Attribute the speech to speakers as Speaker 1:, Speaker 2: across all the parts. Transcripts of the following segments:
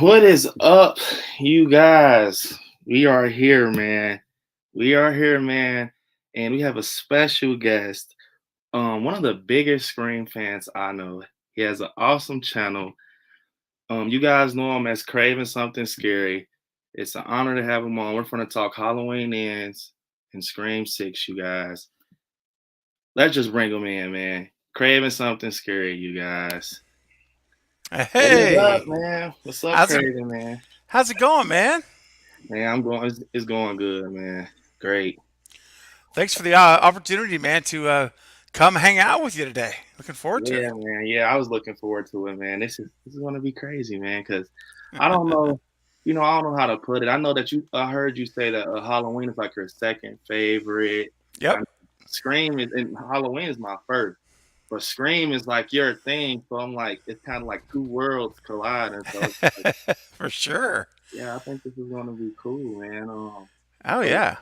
Speaker 1: What is up, you guys? We are here, man. We are here, man, and we have a special guest. One of the biggest Scream fans I know. He has an awesome channel. You guys know him as Craven Something Scary. It's an honor to have him on. We're going to talk Halloween ends and Scream 6, you guys. Let's just bring him in, man. Craven Something Scary, you guys. What is up,
Speaker 2: Hey,
Speaker 1: man? What's up,
Speaker 2: how's it
Speaker 1: Craven, man?
Speaker 2: how's it going, man?
Speaker 1: Man, I'm going. It's going good, man. Great.
Speaker 2: Thanks for the opportunity, man, to come hang out with you today. Looking forward to
Speaker 1: Yeah,
Speaker 2: it.
Speaker 1: man. Yeah, I was looking forward to it, man. This is gonna be crazy, man. Because I don't know, I don't know how to put it. I know that I heard you say that Halloween is like your second favorite.
Speaker 2: Yep,
Speaker 1: And Scream is and Halloween is my first, but Scream is like your thing. So I'm like, it's kind of like two worlds colliding. So it's like,
Speaker 2: for sure.
Speaker 1: yeah, I think this is gonna be cool, man.
Speaker 2: Oh
Speaker 1: So
Speaker 2: yeah,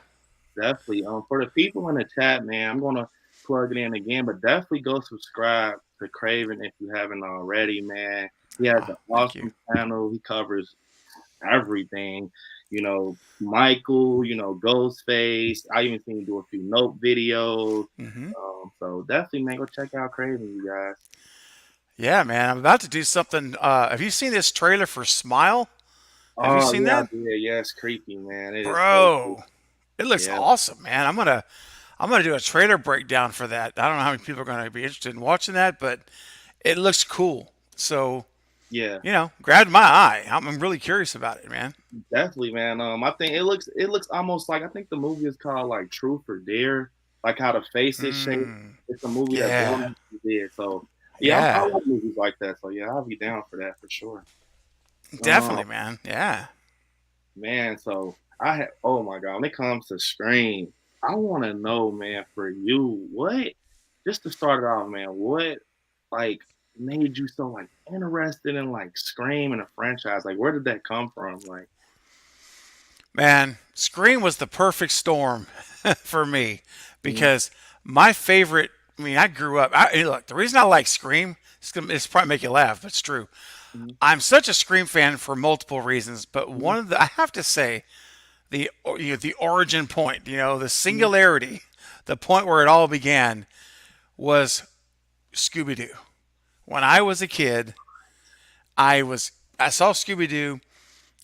Speaker 1: definitely. For the people in the chat, man, I'm gonna plug it in again, but definitely go subscribe to Craven if you haven't already, man. He has
Speaker 2: oh,
Speaker 1: an
Speaker 2: thank you.
Speaker 1: awesome channel. He covers everything. Michael. Ghostface. I even seen him do a few note videos.
Speaker 2: hmm
Speaker 1: So definitely, man, go check out Craven, you guys.
Speaker 2: Yeah, man, I'm about to do something. Have you seen this trailer for Smile? Have you
Speaker 1: Oh
Speaker 2: seen
Speaker 1: yeah, I
Speaker 2: that,
Speaker 1: did. Yeah, it's creepy, man. It is so creepy.
Speaker 2: bro? It looks
Speaker 1: Yeah,
Speaker 2: awesome, man. I'm gonna do a trailer breakdown for that. I don't know how many people are gonna be interested in watching that, but it looks cool. So
Speaker 1: yeah.
Speaker 2: grabbed my eye. I'm really curious about it, man.
Speaker 1: Definitely, man. I think it looks almost like I think the movie is called like Truth or Dare, like how the face is shaped.
Speaker 2: Mm,
Speaker 1: It's a movie that
Speaker 2: yeah,
Speaker 1: Jordan did. So yeah, I
Speaker 2: yeah,
Speaker 1: like movies like that. So yeah, I'll be down for that for sure.
Speaker 2: definitely,
Speaker 1: Um,
Speaker 2: man. Yeah,
Speaker 1: man. So I had oh my god, when it comes to Scream, I want to know, man, for you, what just to start it off, man, what like made you so like interested in like Scream and a franchise? Like, where did that come from? Like,
Speaker 2: man. Scream was the perfect storm for me
Speaker 1: mhm,
Speaker 2: because my favorite. I mean, I grew up. Look, the reason I like Scream, it's probably make you laugh, but it's true.
Speaker 1: mhm,
Speaker 2: I'm such a Scream fan for multiple reasons, but
Speaker 1: mhm,
Speaker 2: one of the I have to say the origin point, the
Speaker 1: mhm,
Speaker 2: singularity, the point where it all began was Scooby Doo. When I was a kid, I saw Scooby Doo,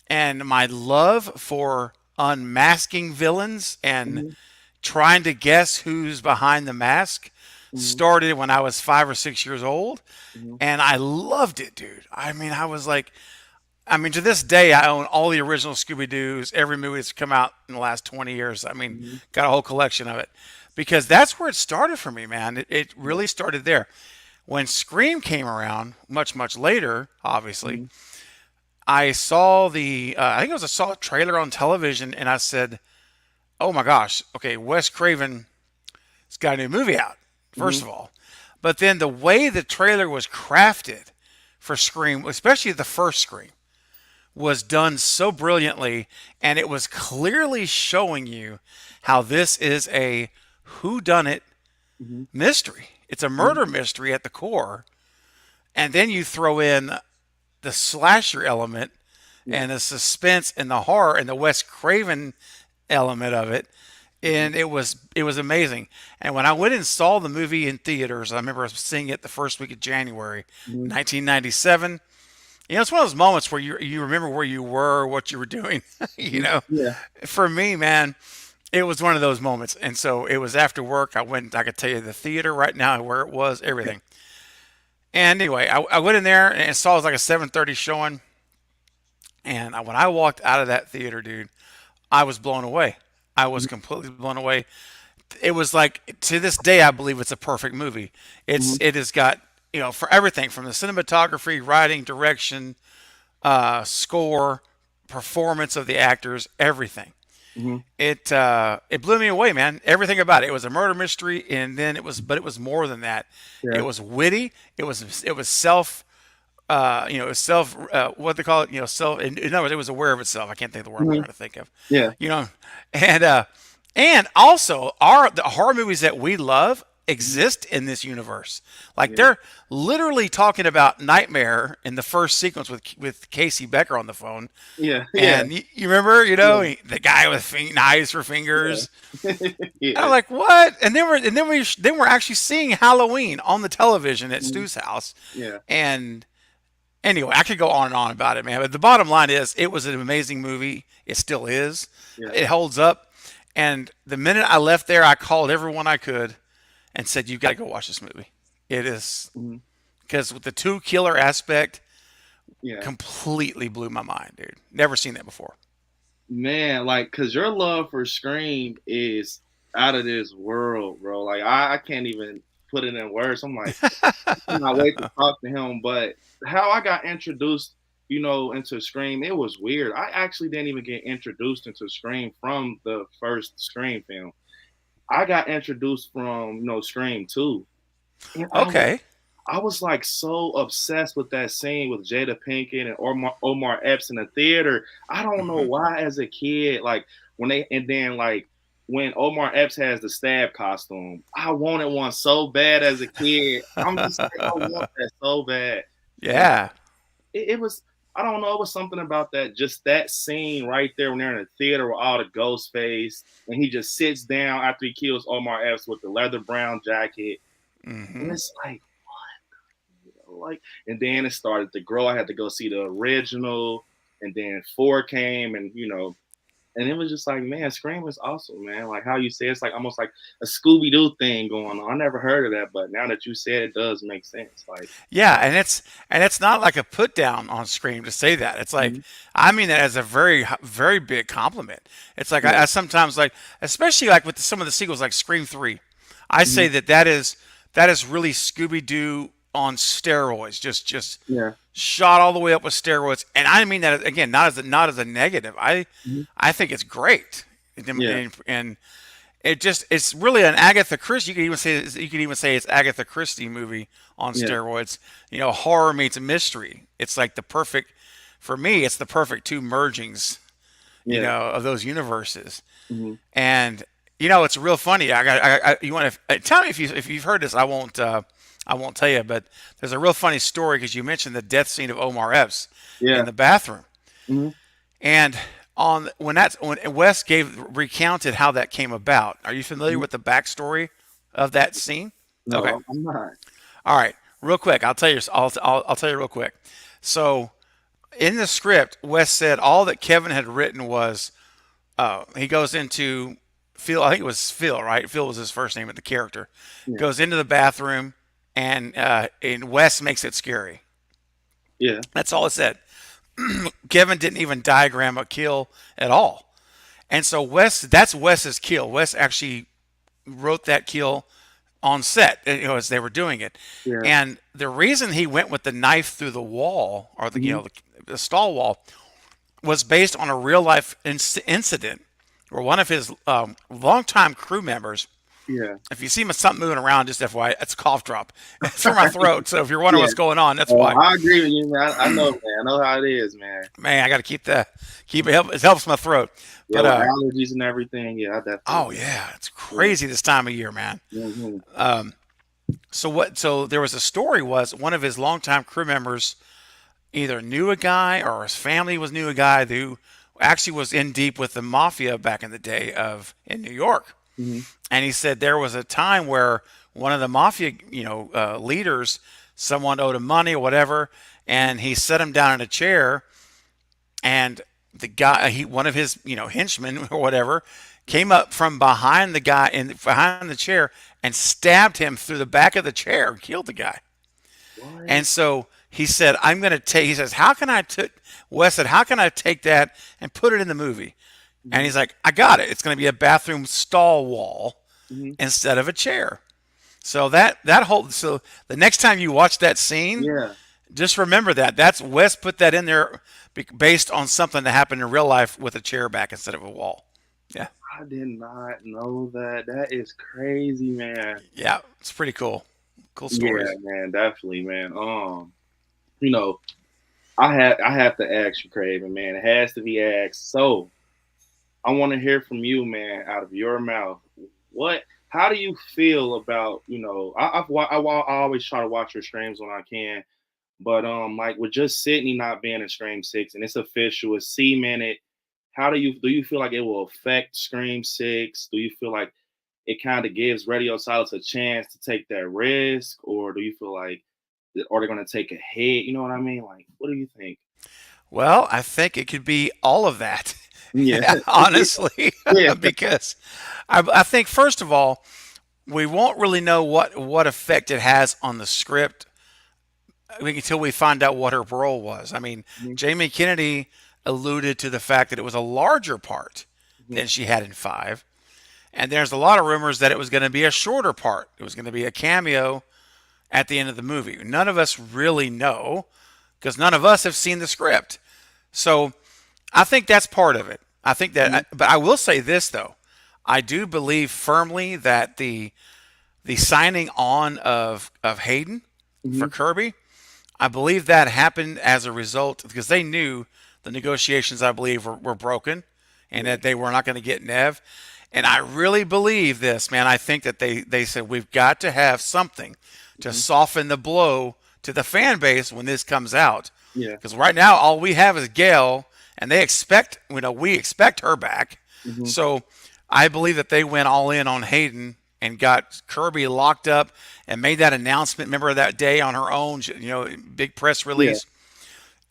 Speaker 2: and my love for unmasking villains and
Speaker 1: mhm,
Speaker 2: trying to guess who's behind the mask
Speaker 1: mhm,
Speaker 2: started when I was 5 or 6 years old,
Speaker 1: mhm.
Speaker 2: and I loved it, dude. I mean, to this day, I own all the original Scooby Doo's, every movie that's come out in the last 20 years. I mean,
Speaker 1: Mhm.
Speaker 2: got a whole collection of it because that's where it started for me, man. It
Speaker 1: Yeah.
Speaker 2: really started there. When Scream came around, much, much later, obviously,
Speaker 1: Mhm.
Speaker 2: I saw I think it was I saw a trailer on television and I said, oh my gosh, okay, Wes Craven has got a new movie out, first
Speaker 1: Mhm.
Speaker 2: of all. But then the way the trailer was crafted for Scream, especially the first Scream, was done so brilliantly, and it was clearly showing you how this is a whodunit
Speaker 1: Mhm.
Speaker 2: mystery. It's a
Speaker 1: Mhm.
Speaker 2: murder mystery at the core, and then you throw in the slasher element
Speaker 1: Yeah.
Speaker 2: and the suspense and the horror and the Wes Craven element of it,
Speaker 1: Mhm.
Speaker 2: and it was amazing. And when I went and saw the movie in theaters, I remember seeing it the first week of January,
Speaker 1: Mhm.
Speaker 2: 1997. It's one of those moments where you remember where you were, what you were doing. you
Speaker 1: Mhm.
Speaker 2: know,
Speaker 1: Yeah.
Speaker 2: for me, man, it was one of those moments. And so it was after work. I went. I could tell you the theater right now, where it was,
Speaker 1: Yeah.
Speaker 2: everything. And anyway, I went in there and saw it was like a 7:30 showing. And when I walked out of that theater, dude, I was blown away. I was
Speaker 1: Mhm.
Speaker 2: completely blown away. It was like, to this day, I believe it's a perfect movie.
Speaker 1: Mhm.
Speaker 2: It has got, for everything from the cinematography, writing, direction, score, performance of the actors, everything.
Speaker 1: Mhm.
Speaker 2: It blew me away, man. Everything about it. It was a murder mystery, and then but it was more than that. It
Speaker 1: Yeah.
Speaker 2: was witty. It was self. It was self. What they call it. Self. In other words, it was aware of itself. I can't think of the word I'm
Speaker 1: Mhm.
Speaker 2: trying to think of.
Speaker 1: Yeah.
Speaker 2: You know, and uh, and also the horror movies that we love. exist in this universe. Like
Speaker 1: Yeah.
Speaker 2: they're literally talking about Nightmare in the first sequence with Casey Becker on the phone.
Speaker 1: Yeah. Yeah.
Speaker 2: And you remember,
Speaker 1: Yeah.
Speaker 2: the guy with knives for
Speaker 1: Yeah.
Speaker 2: fingers. And I'm
Speaker 1: Yeah.
Speaker 2: like, what? And then we're actually seeing Halloween on the television at
Speaker 1: Mhm.
Speaker 2: Stu's house.
Speaker 1: Yeah.
Speaker 2: And anyway, I could go on and on about it, man. But the bottom line is, it was an amazing movie. It still is.
Speaker 1: Yeah.
Speaker 2: It holds up. And the minute I left there, I called everyone I could and said, "You got to go watch this movie." It is,
Speaker 1: Mhm.
Speaker 2: because with the two killer aspect,
Speaker 1: Yeah.
Speaker 2: completely blew my mind, dude. Never seen that before.
Speaker 1: Man, like, cause your love for Scream is out of this world, bro. Like, I can't even put it in words. I'm like, I cannot wait to talk to him. But how I got introduced, into Scream, it was weird. I actually didn't even get introduced into Scream from the first Scream film. I got introduced from, Scream 2. And
Speaker 2: Okay.
Speaker 1: I was like so obsessed with that scene with Jada Pinkett and Omar Epps in the theater. I don't know
Speaker 2: Hmm.
Speaker 1: why as a kid, like and then like when Omar Epps has the stab costume, I wanted one so bad as a kid. I'm just like, I want that so bad. And
Speaker 2: Yeah.
Speaker 1: it was, I don't know, it was something about that, just that scene right there when they're in the theater with all the ghost face and he just sits down after he kills Omar Epps with the leather brown jacket. And
Speaker 2: Hmm.
Speaker 1: it's like, and then it started to grow. I had to go see the original, and then four came, and it was just like, man, Scream is awesome, man. Like how you say, it's like almost like a Scooby Doo thing going on. I never heard of that, but now that you said, it does make sense. Like,
Speaker 2: Yeah, and it's not like a put down on Scream to say that. It's like,
Speaker 1: mhm,
Speaker 2: I mean that as a very very big compliment. It's like,
Speaker 1: yeah,
Speaker 2: I sometimes, like, especially like with some of the sequels like Scream 3. I say
Speaker 1: mhm,
Speaker 2: that is really Scooby Doo on steroids. Just
Speaker 1: yeah,
Speaker 2: shot all the way up with steroids. And I mean that again, not as a negative. I
Speaker 1: mhm,
Speaker 2: I think it's great.
Speaker 1: yeah,
Speaker 2: And it's really an Agatha Christie. You can even say it's Agatha Christie movie on
Speaker 1: yeah,
Speaker 2: steroids. Horror meets mystery. It's like the perfect, for me. It's the perfect two mergings.
Speaker 1: yeah,
Speaker 2: Of those universes.
Speaker 1: mhm,
Speaker 2: And it's real funny. You want to tell me if you've heard this? I won't tell you. But there's a real funny story because you mentioned the death scene of Omar Epps in
Speaker 1: yeah,
Speaker 2: the bathroom.
Speaker 1: mhm.
Speaker 2: And when Wes recounted how that came about. Are you familiar
Speaker 1: Mhm.
Speaker 2: with the backstory of that scene? Okay.
Speaker 1: No, I'm not.
Speaker 2: All right. Real quick, I'll tell you. I'll tell you real quick. So in the script, Wes said all that Kevin had written was, he goes into Phil. I think it was Phil, right? Phil was his first name of the character.
Speaker 1: Yeah,
Speaker 2: Goes into the bathroom, and Wes makes it scary.
Speaker 1: yeah,
Speaker 2: That's all it said. Kevin didn't even diagram a kill at all. And so that's Wes's kill. Wes actually wrote that kill on set, as they were doing it.
Speaker 1: yeah,
Speaker 2: And the reason he went with the knife through the wall, or
Speaker 1: mhm,
Speaker 2: the stall wall, was based on a real life incident where one of his longtime crew members.
Speaker 1: yeah.
Speaker 2: If you see something moving around, just FYI, it's a cough drop. It's from my throat. So if you're wondering
Speaker 1: Yeah.
Speaker 2: what's going on, that's
Speaker 1: Oh,
Speaker 2: why.
Speaker 1: I agree with you, man. I know, man. I know how it is, man.
Speaker 2: Man, I got to keep it. It helps my throat.
Speaker 1: Yeah,
Speaker 2: But
Speaker 1: with allergies and everything. Yeah, I
Speaker 2: oh
Speaker 1: definitely.
Speaker 2: yeah, it's
Speaker 1: Yeah.
Speaker 2: crazy this time of year, man.
Speaker 1: Hmm.
Speaker 2: So there was a story, was one of his longtime crew members either knew a guy or his family knew a guy who actually was in deep with the mafia back in the day of in New York.
Speaker 1: Hmm.
Speaker 2: And he said there was a time where one of the mafia, leaders, someone owed him money or whatever, and he set him down in a chair, and the guy, one of his, henchmen or whatever, came up from behind the guy behind the chair and stabbed him through the back of the chair and killed the guy.
Speaker 1: What?
Speaker 2: And so he said, "I'm going to take." He says, "How can I?" Wes said, "How can I take that and put it in the movie?" And
Speaker 1: Hmm.
Speaker 2: he's like, "I got it. It's going to be a bathroom stall wall
Speaker 1: Hmm.
Speaker 2: instead of a chair." So the next time you watch that scene,
Speaker 1: Yeah,
Speaker 2: just remember that's Wes put that in there based on something that happened in real life with a chair back instead of a wall. Yeah,
Speaker 1: I did not know that. That is crazy, man.
Speaker 2: yeah, it's pretty cool. Cool
Speaker 1: Yeah,
Speaker 2: stories.
Speaker 1: man, definitely, man. You know, I have to ask you, Craven, man. It has to be asked. So I want to hear from you, man, out of your mouth. What? how do you feel about, I always try to watch your streams when I can, but like with just Sydney not being in Scream 6 and it's official, it's cemented. How do you feel like it will affect Scream 6? Do you feel like it kind of gives Radio Silence a chance to take that risk, or do you feel like are they going to take a hit? You know what I mean? Like, what do you think?
Speaker 2: Well, I think it could be all of that,
Speaker 1: Yeah,
Speaker 2: honestly,
Speaker 1: yeah,
Speaker 2: because I think first of all, we won't really know what effect it has on the script until we find out what her role was. I mean,
Speaker 1: mhm,
Speaker 2: Jamie Kennedy alluded to the fact that it was a larger part
Speaker 1: mhm,
Speaker 2: than she had in five, and there's a lot of rumors that it was going to be a shorter part. It was going to be a cameo at the end of the movie. None of us really know because none of us have seen the script. So I think that's part of it. I think
Speaker 1: mhm,
Speaker 2: that, but I will say this though, I do believe firmly that the signing on of Hayden for
Speaker 1: mhm,
Speaker 2: Kirby, I believe that happened as a result because they knew the negotiations, I believe, were broken and
Speaker 1: yeah,
Speaker 2: that they were not going to get Neve. And I really believe this, man. I think that they said we've got to have something to
Speaker 1: mhm,
Speaker 2: soften the blow to the fan base when this comes out.
Speaker 1: yeah,
Speaker 2: Because right now, all we have is Gail, and they expect, we expect her back.
Speaker 1: mhm,
Speaker 2: So I believe that they went all in on Hayden and got Kirby locked up and made that announcement. Remember that day on her own, big press
Speaker 1: yeah,
Speaker 2: release.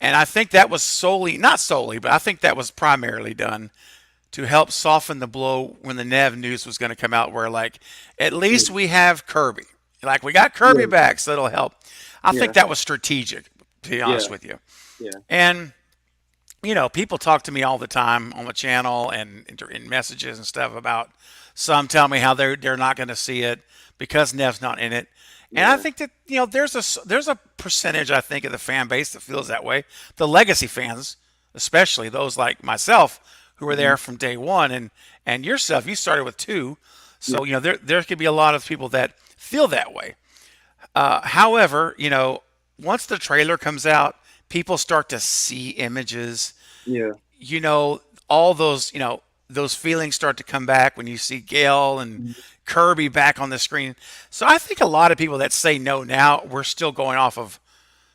Speaker 2: And I think that was solely, not solely, but I think that was primarily done to help soften the blow when the Neve news was going to come out, where like at
Speaker 1: yeah,
Speaker 2: least we have Kirby, like we got Kirby
Speaker 1: yeah,
Speaker 2: back, so it'll help. I think
Speaker 1: yeah,
Speaker 2: that was strategic, to be
Speaker 1: yeah,
Speaker 2: honest with you.
Speaker 1: yeah,
Speaker 2: And people talk to me all the time on the channel and in messages and stuff about some tell me how they're not going to see it because Nev's not in it. And I
Speaker 1: yeah,
Speaker 2: think that there's a percentage I think of the fan base that feels that way. The legacy fans, especially those like myself who were
Speaker 1: mhm,
Speaker 2: there from day one, and yourself, you started with two,
Speaker 1: yeah,
Speaker 2: so there could be a lot of people that feel that way. However, once the trailer comes out, people start to see images.
Speaker 1: yeah,
Speaker 2: You know, all those feelings start to come back when you see Gail and
Speaker 1: mhm,
Speaker 2: Kirby back on the screen. So I think a lot of people that say no now, we're still going off of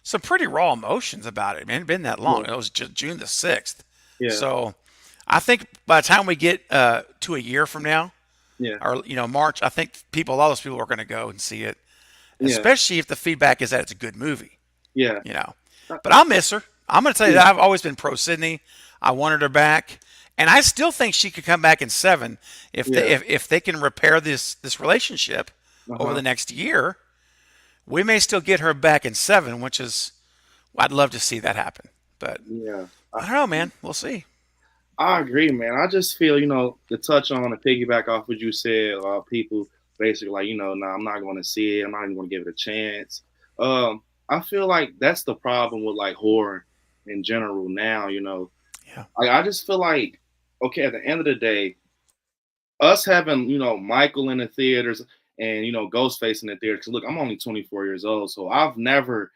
Speaker 2: some pretty raw emotions about it. Man, it's been that long.
Speaker 1: yeah,
Speaker 2: It was just June the 6th.
Speaker 1: yeah,
Speaker 2: So I think by the time we get to a year from now,
Speaker 1: yeah,
Speaker 2: or March, I think a lot of those people are going to go and see it,
Speaker 1: yeah,
Speaker 2: especially if the feedback is that it's a good movie.
Speaker 1: yeah,
Speaker 2: You know,
Speaker 1: uh,
Speaker 2: but I'll miss her. I'm going to tell you
Speaker 1: yeah,
Speaker 2: that I've always been pro Sydney. I wanted her back, and I still think she could come back in seven if they
Speaker 1: yeah,
Speaker 2: if they can repair this relationship over
Speaker 1: uh-huh,
Speaker 2: the next year. We may still get her back in seven, which is I'd love to see that happen. But
Speaker 1: yeah.
Speaker 2: I don't know, man. We'll see.
Speaker 1: I agree, man. I just feel, to touch on and piggyback off what you said, people basically like, nah, I'm not going to see it. I'm not even going to give it a chance. I feel like that's the problem with like horror in general now.
Speaker 2: Yeah.
Speaker 1: I just feel like, okay, at the end of the day, us having, Michael in the theaters and, Ghostface in the theaters. 'Cause look, I'm only 24 years old, so I've never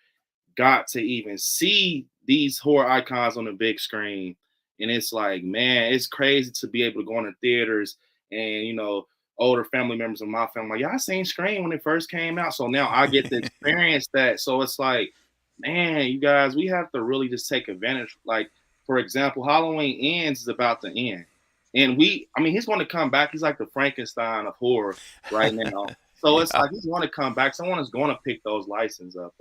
Speaker 1: got to even see these horror icons on the big screen. And it's like, man, it's crazy to be able to go in the theaters and, older family members of my family, like, yeah, I seen Scream when it first came out. So now I get to experience that. So it's like, man, you guys, we have to really just take advantage. Like, for example, Halloween Ends is about to end. And I mean, he's going to come back. He's like the Frankenstein of horror right now. So it's
Speaker 2: Yeah.
Speaker 1: like he's going to come back. Someone is going to pick those licenses up,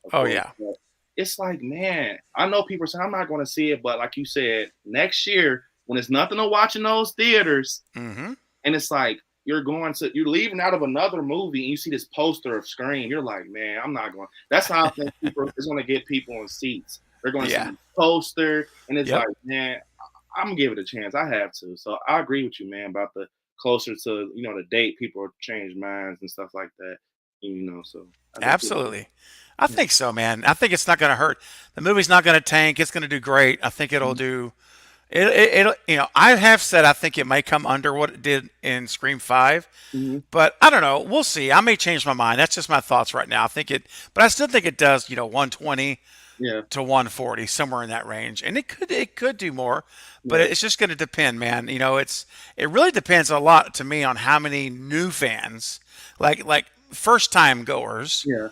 Speaker 1: of
Speaker 2: Oh
Speaker 1: course.
Speaker 2: yeah.
Speaker 1: But it's like, man, I know people say I'm not going to see it, but like you said, next year when there's nothing to watch in those theaters,
Speaker 2: Mm-hmm.
Speaker 1: and it's like you're leaving out of another movie and you see this poster of Scream, you're like, man, I'm not going. That's how I think people is going to get people in seats. They're going to see
Speaker 2: Yeah.
Speaker 1: the poster, and it's
Speaker 2: Yep.
Speaker 1: like, man, I'm gonna give it a chance. I have to. So I agree with you, man, about the closer to the date, people change minds and stuff like that. So I definitely.
Speaker 2: Absolutely. I
Speaker 1: Yeah.
Speaker 2: think so, man. I think it's not going to hurt. The movie's not going to tank. It's going to do great. I think it'll
Speaker 1: Mhm.
Speaker 2: do. It'll. I have said I think it may come under what it did in Scream 5,
Speaker 1: Mhm.
Speaker 2: but I don't know. We'll see. I may change my mind. That's just my thoughts right now. I think it, but I still think it does. 120.
Speaker 1: Yeah.
Speaker 2: to 140, somewhere in that range, and it could do more, but
Speaker 1: Yeah.
Speaker 2: it's just going to depend, man. It really depends a lot to me on how many new fans, like first time goers
Speaker 1: Yeah.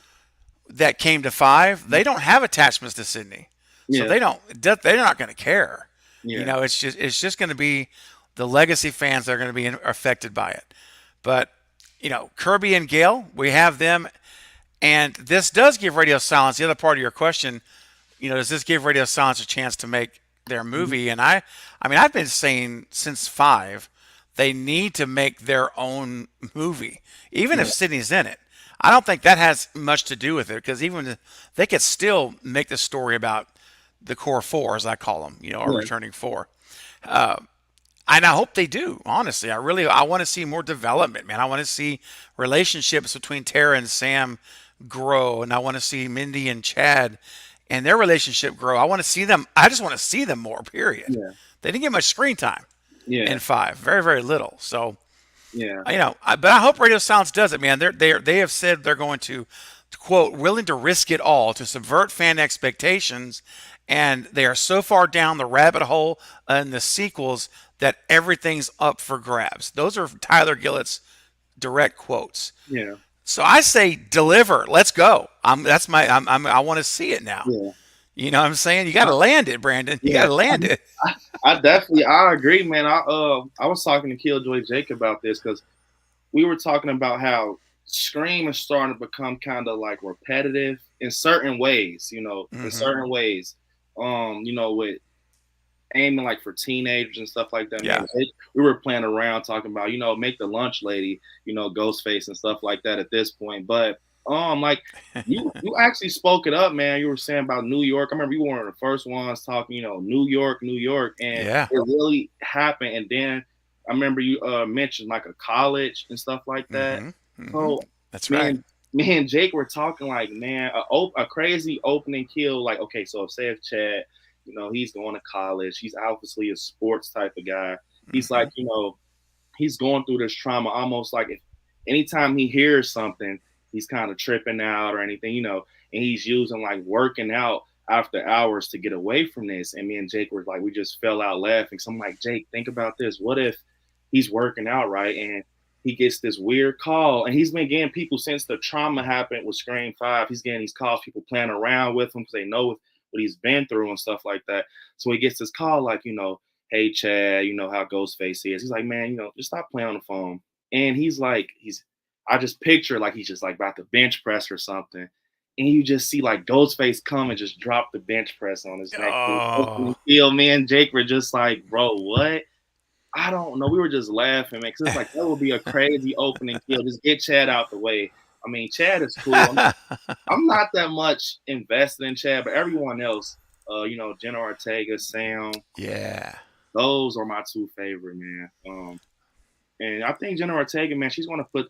Speaker 2: that came to five. They don't have attachments to Sydney, so
Speaker 1: Yeah.
Speaker 2: they're not going to care.
Speaker 1: Yeah.
Speaker 2: It's just going to be the legacy fans that are going to be affected by it. But Kirby and Gale, we have them, and this does give Radio Silence. The other part of your question, does this give Radio Silence a chance to make their
Speaker 1: Mhm.
Speaker 2: movie? And I've been saying since five, they need to make their own movie, even if
Speaker 1: Yeah.
Speaker 2: Sydney's in it. I don't think that has much to do with it because even they could still make the story about the core four, as I call them, or
Speaker 1: Yeah.
Speaker 2: returning four. And I hope they do. Honestly, I want to see more development, man. I want to see relationships between Tara and Sam grow, and I want to see Mindy and Chad and their relationship grow. I want to see them. I just want to see them more. Period.
Speaker 1: Yeah.
Speaker 2: They didn't get much screen time in
Speaker 1: Yeah.
Speaker 2: five. Very, very little. So
Speaker 1: Yeah.
Speaker 2: but I hope Radio Silence does it, man. They have said they're going to quote willing to risk it all to subvert fan expectations, and they are so far down the rabbit hole in the sequels that everything's up for grabs. Those are Tyler Gillett's direct quotes.
Speaker 1: Yeah.
Speaker 2: So I say deliver. Let's go. I want to see it now.
Speaker 1: Yeah.
Speaker 2: You know what I'm saying? You got to land it, Brandon. You got
Speaker 1: Yeah.
Speaker 2: to land it.
Speaker 1: I definitely I agree, man. I was talking to Killjoy Jake about this because we were talking about how Scream is starting to become kind of like repetitive in certain ways, in
Speaker 2: Hmm.
Speaker 1: certain ways. With aiming like for teenagers and stuff like that,
Speaker 2: Yeah.
Speaker 1: man. We were playing around talking about, make the lunch lady, Ghostface and stuff like that at this point. But like you actually spoke it up, man. You were saying about New York. I remember you were one of the first ones talking, New York, and
Speaker 2: Yeah.
Speaker 1: it really happened. And then I remember you mentioned like a college and stuff like that.
Speaker 2: Hmm. Hmm.
Speaker 1: So
Speaker 2: That's
Speaker 1: me
Speaker 2: right.
Speaker 1: and me and Jake were talking like, man, a crazy opening kill. Like, okay, so say if Chad, he's going to college. He's obviously a sports type of guy. He's
Speaker 2: Hmm.
Speaker 1: like, he's going through this trauma almost like if anytime he hears something, he's kind of tripping out or anything, and he's using like working out after hours to get away from this. And me and Jake were like, we just fell out laughing. So I'm like, Jake, think about this. What if he's working out, right? And he gets this weird call, and he's been getting people since the trauma happened with Scream 5. He's getting these calls, people playing around with him because they know what he's been through and stuff like that. So he gets this call, like, hey, Chad, you know how Ghostface is. He's like, man, just stop playing on the phone. And he's like, I just picture like he's just like about to bench press or something. And you just see like Ghostface come and just drop the bench press on his neck.
Speaker 2: Oh.
Speaker 1: Me and Jake were just like, bro, what? I don't know. We were just laughing, man, because it's like that would be a crazy opening kill. Just get Chad out the way. I mean, Chad is cool. I'm not that much invested in Chad, but everyone else, Jenna Ortega, Sam,
Speaker 2: Yeah.
Speaker 1: those are my two favorite, man. And I think Jenna Ortega, man, she's gonna put.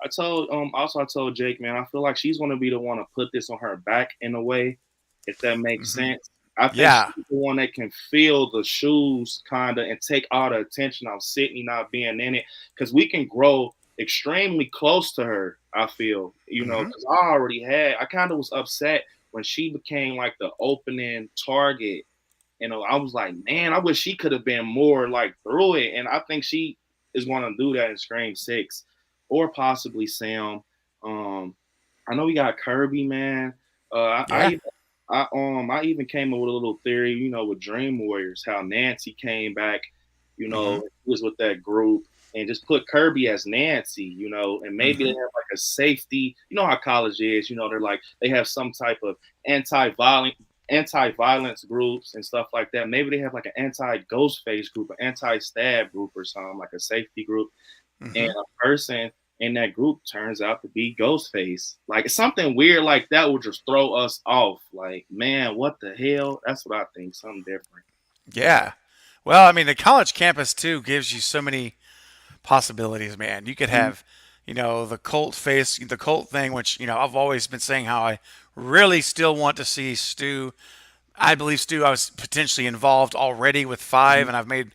Speaker 1: I told Jake, man, I feel like she's gonna be the one to put this on her back in a way, if that makes
Speaker 2: Hmm.
Speaker 1: sense. I think
Speaker 2: Yeah.
Speaker 1: she's the one that can feel the shoes kind of and take all the attention off Sydney not being in it, because we can grow extremely close to her. I feel,
Speaker 2: Hmm.
Speaker 1: because I kind of was upset when she became like the opening target. I was like, man, I wish she could have been more like through it. And I think she is going to do that in Scream 6 or possibly Sam. I know we got Kirby, man.
Speaker 2: Yeah.
Speaker 1: I even came up with a little theory, with Dream Warriors, how Nancy came back,
Speaker 2: Hmm.
Speaker 1: was with that group, and just put Kirby as Nancy, and maybe they
Speaker 2: Hmm.
Speaker 1: have like a safety. You know how college is, they're like they have some type of anti-violent anti-violence groups and stuff like that. Maybe they have like an anti-Ghostface group, an anti-stab group or something, like a safety group, and
Speaker 2: Hmm.
Speaker 1: a person in that group turns out to be Ghostface. Like something weird like that would just throw us off. Like, man, what the hell? That's what I think. Something different.
Speaker 2: Yeah. Well, I mean, the college campus too gives you so many possibilities, man. You could
Speaker 1: Mhm.
Speaker 2: have, the cult thing, which, I've always been saying how I really still want to see Stu. I believe Stu, I was potentially involved already with five,
Speaker 1: Mhm.
Speaker 2: and I've made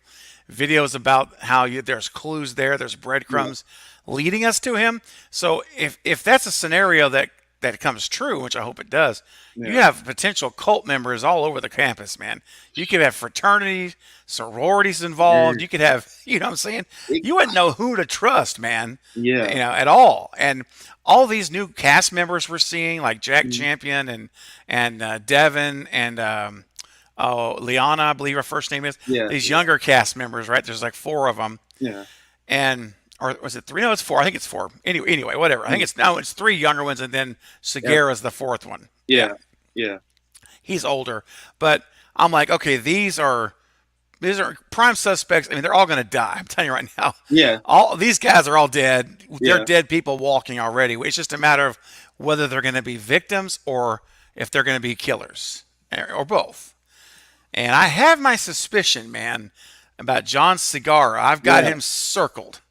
Speaker 2: videos about how there's clues there, there's
Speaker 1: Yeah.
Speaker 2: breadcrumbs leading us to him. So if that's a scenario that that comes true, which I hope it does, you
Speaker 1: Yeah.
Speaker 2: have potential cult members all over the campus, man. You could have fraternities, sororities involved.
Speaker 1: Man.
Speaker 2: You could have, you know what I'm saying?
Speaker 1: It,
Speaker 2: You wouldn't know who to trust, man,
Speaker 1: yeah.
Speaker 2: at all. And all these new cast members we're seeing, like Jack
Speaker 1: Mhm.
Speaker 2: Champion and Devin and Liana, I believe her first name is.
Speaker 1: Yeah.
Speaker 2: These
Speaker 1: Yeah.
Speaker 2: younger cast members, right? There's like four of them,
Speaker 1: Yeah.
Speaker 2: and or was it three? No, it's four. I think it's four. Anyway, whatever. I think
Speaker 1: Yeah.
Speaker 2: it's no, it's three younger ones, and then
Speaker 1: Yeah.
Speaker 2: Segura's the fourth one. Yeah,
Speaker 1: Yeah. Yeah.
Speaker 2: he's older, but I'm like, okay, these are prime suspects. I mean, they're all going to die. I'm telling you right now.
Speaker 1: Yeah.
Speaker 2: All these guys are all dead. They're
Speaker 1: Yeah.
Speaker 2: dead people walking already. It's just a matter of whether they're going to be victims or if they're going to be killers or both. And I have my suspicion, man, about John Segura. I've got
Speaker 1: Yeah.
Speaker 2: him circled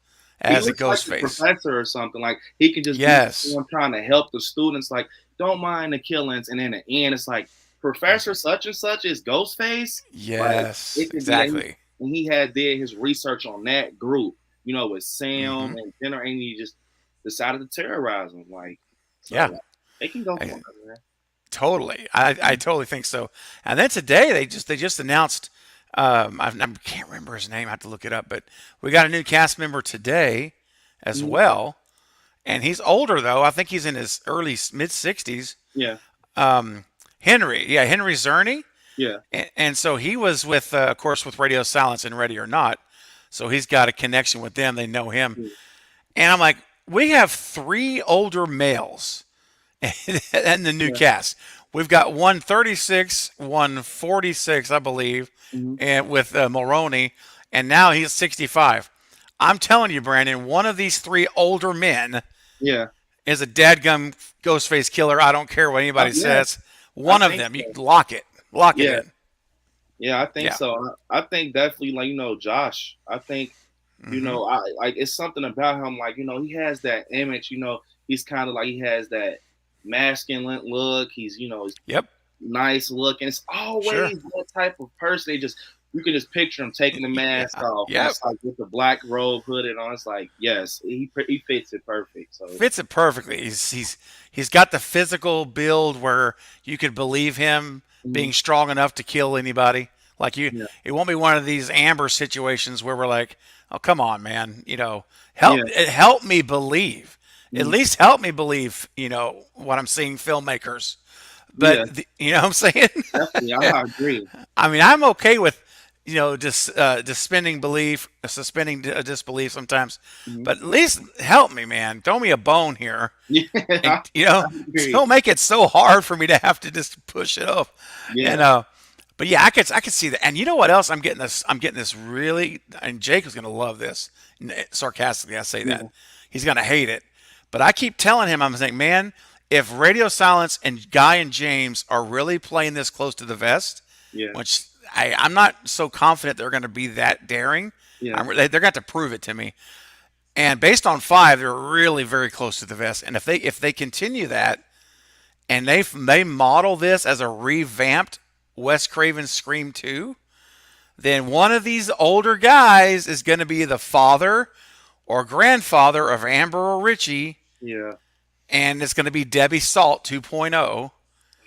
Speaker 1: He
Speaker 2: as a
Speaker 1: looks like
Speaker 2: ghost
Speaker 1: a
Speaker 2: face.
Speaker 1: professor or something. Like he could just be
Speaker 2: Yes.
Speaker 1: someone trying to help the students. Like, don't mind the killings, and in the end, it's like Professor such and such is Ghostface. Like
Speaker 2: Yes,
Speaker 1: it could be that
Speaker 2: exactly.
Speaker 1: and he had did his research on that group. With
Speaker 2: Hmm.
Speaker 1: Sam and Jenner, and he just decided to terrorize them. Like,
Speaker 2: Yeah,
Speaker 1: so they can go for
Speaker 2: I-
Speaker 1: it, man.
Speaker 2: totally. I totally think so. And then today they just announced. I can't remember his name. I have to look it up. But we got a new cast member today, as
Speaker 1: Mhm.
Speaker 2: well. And he's older though. I think he's in his early mid 60s.
Speaker 1: Yeah,
Speaker 2: Henry, yeah, Henry Zerny.
Speaker 1: yeah,
Speaker 2: And so he was with, of course, with Radio Silence and Ready or Not. So he's got a connection with them. They know him.
Speaker 1: yeah,
Speaker 2: And I'm like, we have three older males in the new
Speaker 1: yeah.
Speaker 2: cast. We've got one 36, one 46, I believe,
Speaker 1: Mhm.
Speaker 2: and with Mulroney, and now he's 65. I'm telling you, Brandon, one of these three older men
Speaker 1: Yeah.
Speaker 2: is a dadgum Ghostface killer. I don't care what anybody
Speaker 1: Yeah,
Speaker 2: says.
Speaker 1: I
Speaker 2: One of
Speaker 1: think
Speaker 2: them, you
Speaker 1: so.
Speaker 2: lock it
Speaker 1: Yeah,
Speaker 2: in.
Speaker 1: yeah, I think
Speaker 2: Yeah.
Speaker 1: so. I think definitely, like Josh. I think
Speaker 2: Hmm.
Speaker 1: I like it's something about him. Like he has that image. He's kind of like he has that masculine look. He's
Speaker 2: Yep.
Speaker 1: nice looking. It's
Speaker 2: Sure.
Speaker 1: always that type of person. You can just picture him taking the mask
Speaker 2: Yeah.
Speaker 1: off, and
Speaker 2: Yep.
Speaker 1: it's like with the black robe hooded on. It's like yes, he fits it perfect. So
Speaker 2: Fits it perfectly. He's got the physical build where you could believe him
Speaker 1: mhm,
Speaker 2: being strong enough to kill anybody. Like you,
Speaker 1: yeah,
Speaker 2: it won't be one of these Amber situations where we're like, "Oh, come on, man!
Speaker 1: yeah,
Speaker 2: help me believe. At
Speaker 1: mhm,
Speaker 2: least help me believe. What I'm seeing filmmakers."
Speaker 1: yeah,
Speaker 2: But you know what I'm saying?
Speaker 1: definitely. I agree.
Speaker 2: I mean, I'm okay with just suspending belief, suspending disbelief sometimes,
Speaker 1: Mhm.
Speaker 2: but at least help me, man. Throw me a bone here,
Speaker 1: Yeah,
Speaker 2: and
Speaker 1: I agree.
Speaker 2: don't make it so hard for me to have to just push it off. And
Speaker 1: Yeah,
Speaker 2: but yeah, I could see that. And you know what else? I'm getting this really, and Jake is gonna love this. Sarcastically, I say that
Speaker 1: yeah,
Speaker 2: he's gonna hate it, but I keep telling him, I'm saying, man, if Radio Silence and Guy and James are really playing this close to the vest,
Speaker 1: yeah,
Speaker 2: which I'm not so confident they're going to be that daring.
Speaker 1: yeah,
Speaker 2: They're going to have to prove it to me. And based on five, they're really very close to the vest. And if they continue that and they model this as a revamped Wes Craven Scream 2, then one of these older guys is going to be the father or grandfather of Amber or Richie,
Speaker 1: yeah.
Speaker 2: and it's going to be Debbie Salt 2.0.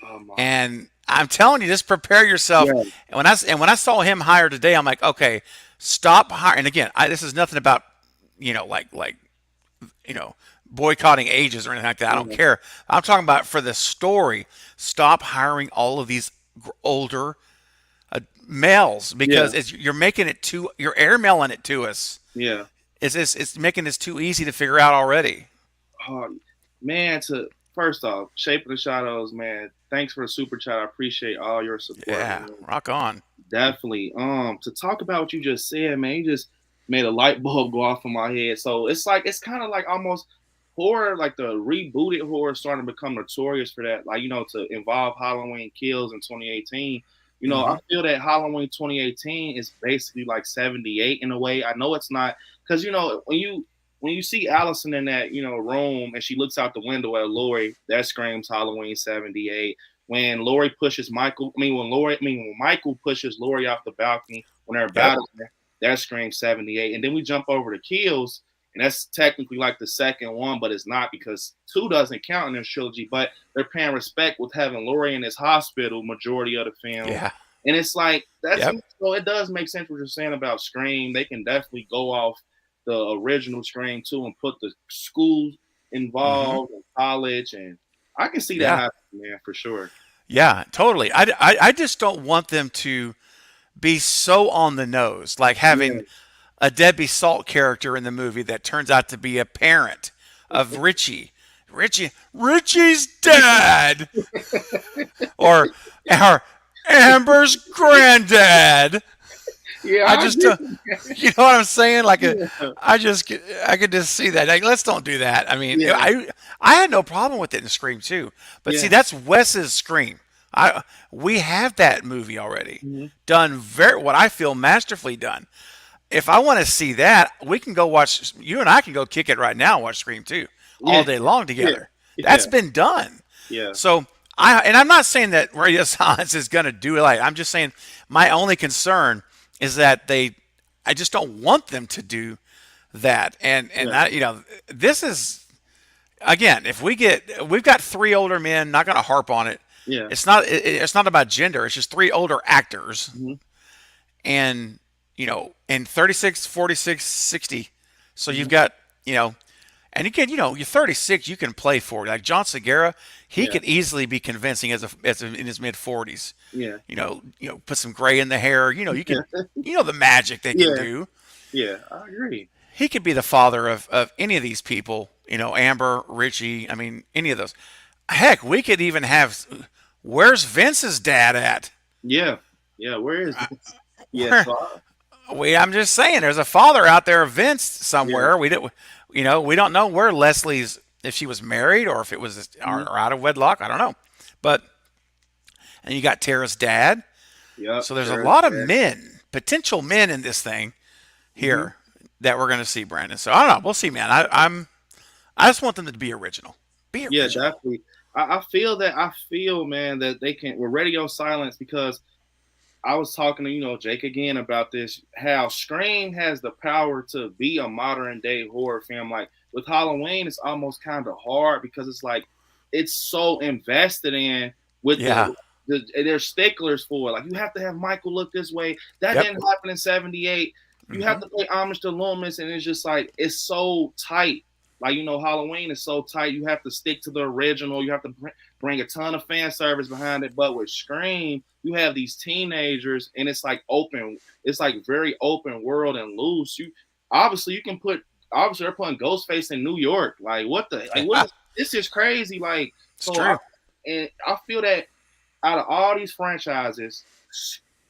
Speaker 1: Oh my.
Speaker 2: And I'm telling you, just prepare yourself.
Speaker 1: Yeah,
Speaker 2: And when I saw him hired today, I'm like, okay, stop hiring. And again, this is nothing about like boycotting ages or anything like that. I don't
Speaker 1: yeah,
Speaker 2: care. I'm talking about for the story. Stop hiring all of these older males
Speaker 1: yeah,
Speaker 2: because you're making it too. You're airmailing it to us.
Speaker 1: yeah.
Speaker 2: It's making this too easy to figure out already.
Speaker 1: Man, to first off, Shape of the Shadows, man. Thanks for the super chat. I appreciate all your support,
Speaker 2: Yeah,
Speaker 1: man.
Speaker 2: rock on.
Speaker 1: Definitely. To talk about what you just said, man, you just made a light bulb go off in my head. So it's kind of like almost horror, like the rebooted horror starting to become notorious for that. Like, to involve Halloween Kills in 2018. I
Speaker 2: Hmm.
Speaker 1: feel that Halloween 2018 is basically like 78 in a way. I know it's not because when you see Allison in that room and she looks out the window at Lori, that screams Halloween 78. When Lori pushes Michael, when Michael pushes Lori off the balcony when they're
Speaker 2: Yep.
Speaker 1: battling, that screams 78. And then we jump over to Kills, and that's technically like the second one, but it's not because two doesn't count in this trilogy. But they're paying respect with having Laurie in this hospital majority of the film,
Speaker 2: Yeah.
Speaker 1: and it's like that's
Speaker 2: Yep.
Speaker 1: so it does make sense what you're saying about Scream. They can definitely go off the original Scream too and put the schools
Speaker 2: Hmm.
Speaker 1: involved in college, and I can see that
Speaker 2: Yeah.
Speaker 1: happening, man, for sure.
Speaker 2: Yeah. Totally. I just don't want them to be so on the nose, like
Speaker 1: Yeah,
Speaker 2: having a Debbie Salt character in the movie that turns out to be a parent of Richie. Richie's dad, or Amber's granddad.
Speaker 1: yeah,
Speaker 2: I
Speaker 1: I
Speaker 2: just,
Speaker 1: agree.
Speaker 2: you know what I'm saying? Like,
Speaker 1: Yeah,
Speaker 2: I could just see that. Like, let's don't do that. I mean,
Speaker 1: yeah,
Speaker 2: I had no problem with it in Scream 2, but see,
Speaker 1: yeah.
Speaker 2: that's Wes's Scream. We have that movie already,
Speaker 1: Mhm.
Speaker 2: done very what I feel masterfully done. If I want to see that, we can go watch. You and I can go kick it right now and watch Scream 2 all
Speaker 1: Yeah,
Speaker 2: day long
Speaker 1: yeah,
Speaker 2: together.
Speaker 1: yeah,
Speaker 2: That's been done.
Speaker 1: yeah,
Speaker 2: So I'm not saying that radio silence is going to do it. Like, I'm just saying my only concern is that I just don't want them to do that. And
Speaker 1: yeah,
Speaker 2: that, this is, again, if we've got three older men, not going to harp on it.
Speaker 1: yeah.
Speaker 2: It's not about gender. It's just three older actors,
Speaker 1: Mhm,
Speaker 2: and in 36, 46, 60. So you've
Speaker 1: mhm.
Speaker 2: got, you know, and again, you're 36, you can play 40. Like John Segura, he
Speaker 1: Yeah,
Speaker 2: could easily be convincing in his mid 40s.
Speaker 1: yeah,
Speaker 2: Put some gray in the hair. You
Speaker 1: yeah,
Speaker 2: can, the magic they can
Speaker 1: yeah,
Speaker 2: do.
Speaker 1: yeah. I agree.
Speaker 2: He could be the father of any of these people. Amber, Richie. I mean, any of those. Heck, we could even have. Where's Vince's dad at?
Speaker 1: Yeah, yeah. Where is this? Yeah,
Speaker 2: Where
Speaker 1: so
Speaker 2: I'm just saying, there's a father out there, Vince,
Speaker 1: yeah,
Speaker 2: somewhere. We don't know where Leslie's, if she was married or if it was
Speaker 1: mhm,
Speaker 2: or out of wedlock. I don't know. But and you got Tara's dad.
Speaker 1: yep.
Speaker 2: So there's a
Speaker 1: There's
Speaker 2: lot of
Speaker 1: that.
Speaker 2: potential men in this thing
Speaker 1: Mhm.
Speaker 2: here that we're going to see, Brandon. So I don't know. We'll see, man. I just want them to be original. Be
Speaker 1: Yeah,
Speaker 2: original.
Speaker 1: definitely. I feel that. I feel, man, that they can with radio silence because I was talking to Jake again about this. How Scream has the power to be a modern day horror film. Like with Halloween, it's almost kind of hard because it's like it's so invested in with
Speaker 2: Yeah.
Speaker 1: they're sticklers for it. Like you have to have Michael look this way. That
Speaker 2: Yep.
Speaker 1: didn't happen in '78. You have
Speaker 2: Hmm.
Speaker 1: to pay homage to Loomis, and it's just like it's so tight. Like Halloween is so tight. You have to stick to the original. You have to bring a ton of fan service behind it. But with Scream, you have these teenagers, and it's like open. It's like very open world and loose. You can put obviously they're putting Ghostface in New York. Like what the like what
Speaker 2: Yeah.
Speaker 1: is this is crazy. Like
Speaker 2: It's
Speaker 1: so I
Speaker 2: true.
Speaker 1: and I feel that out of all these franchises,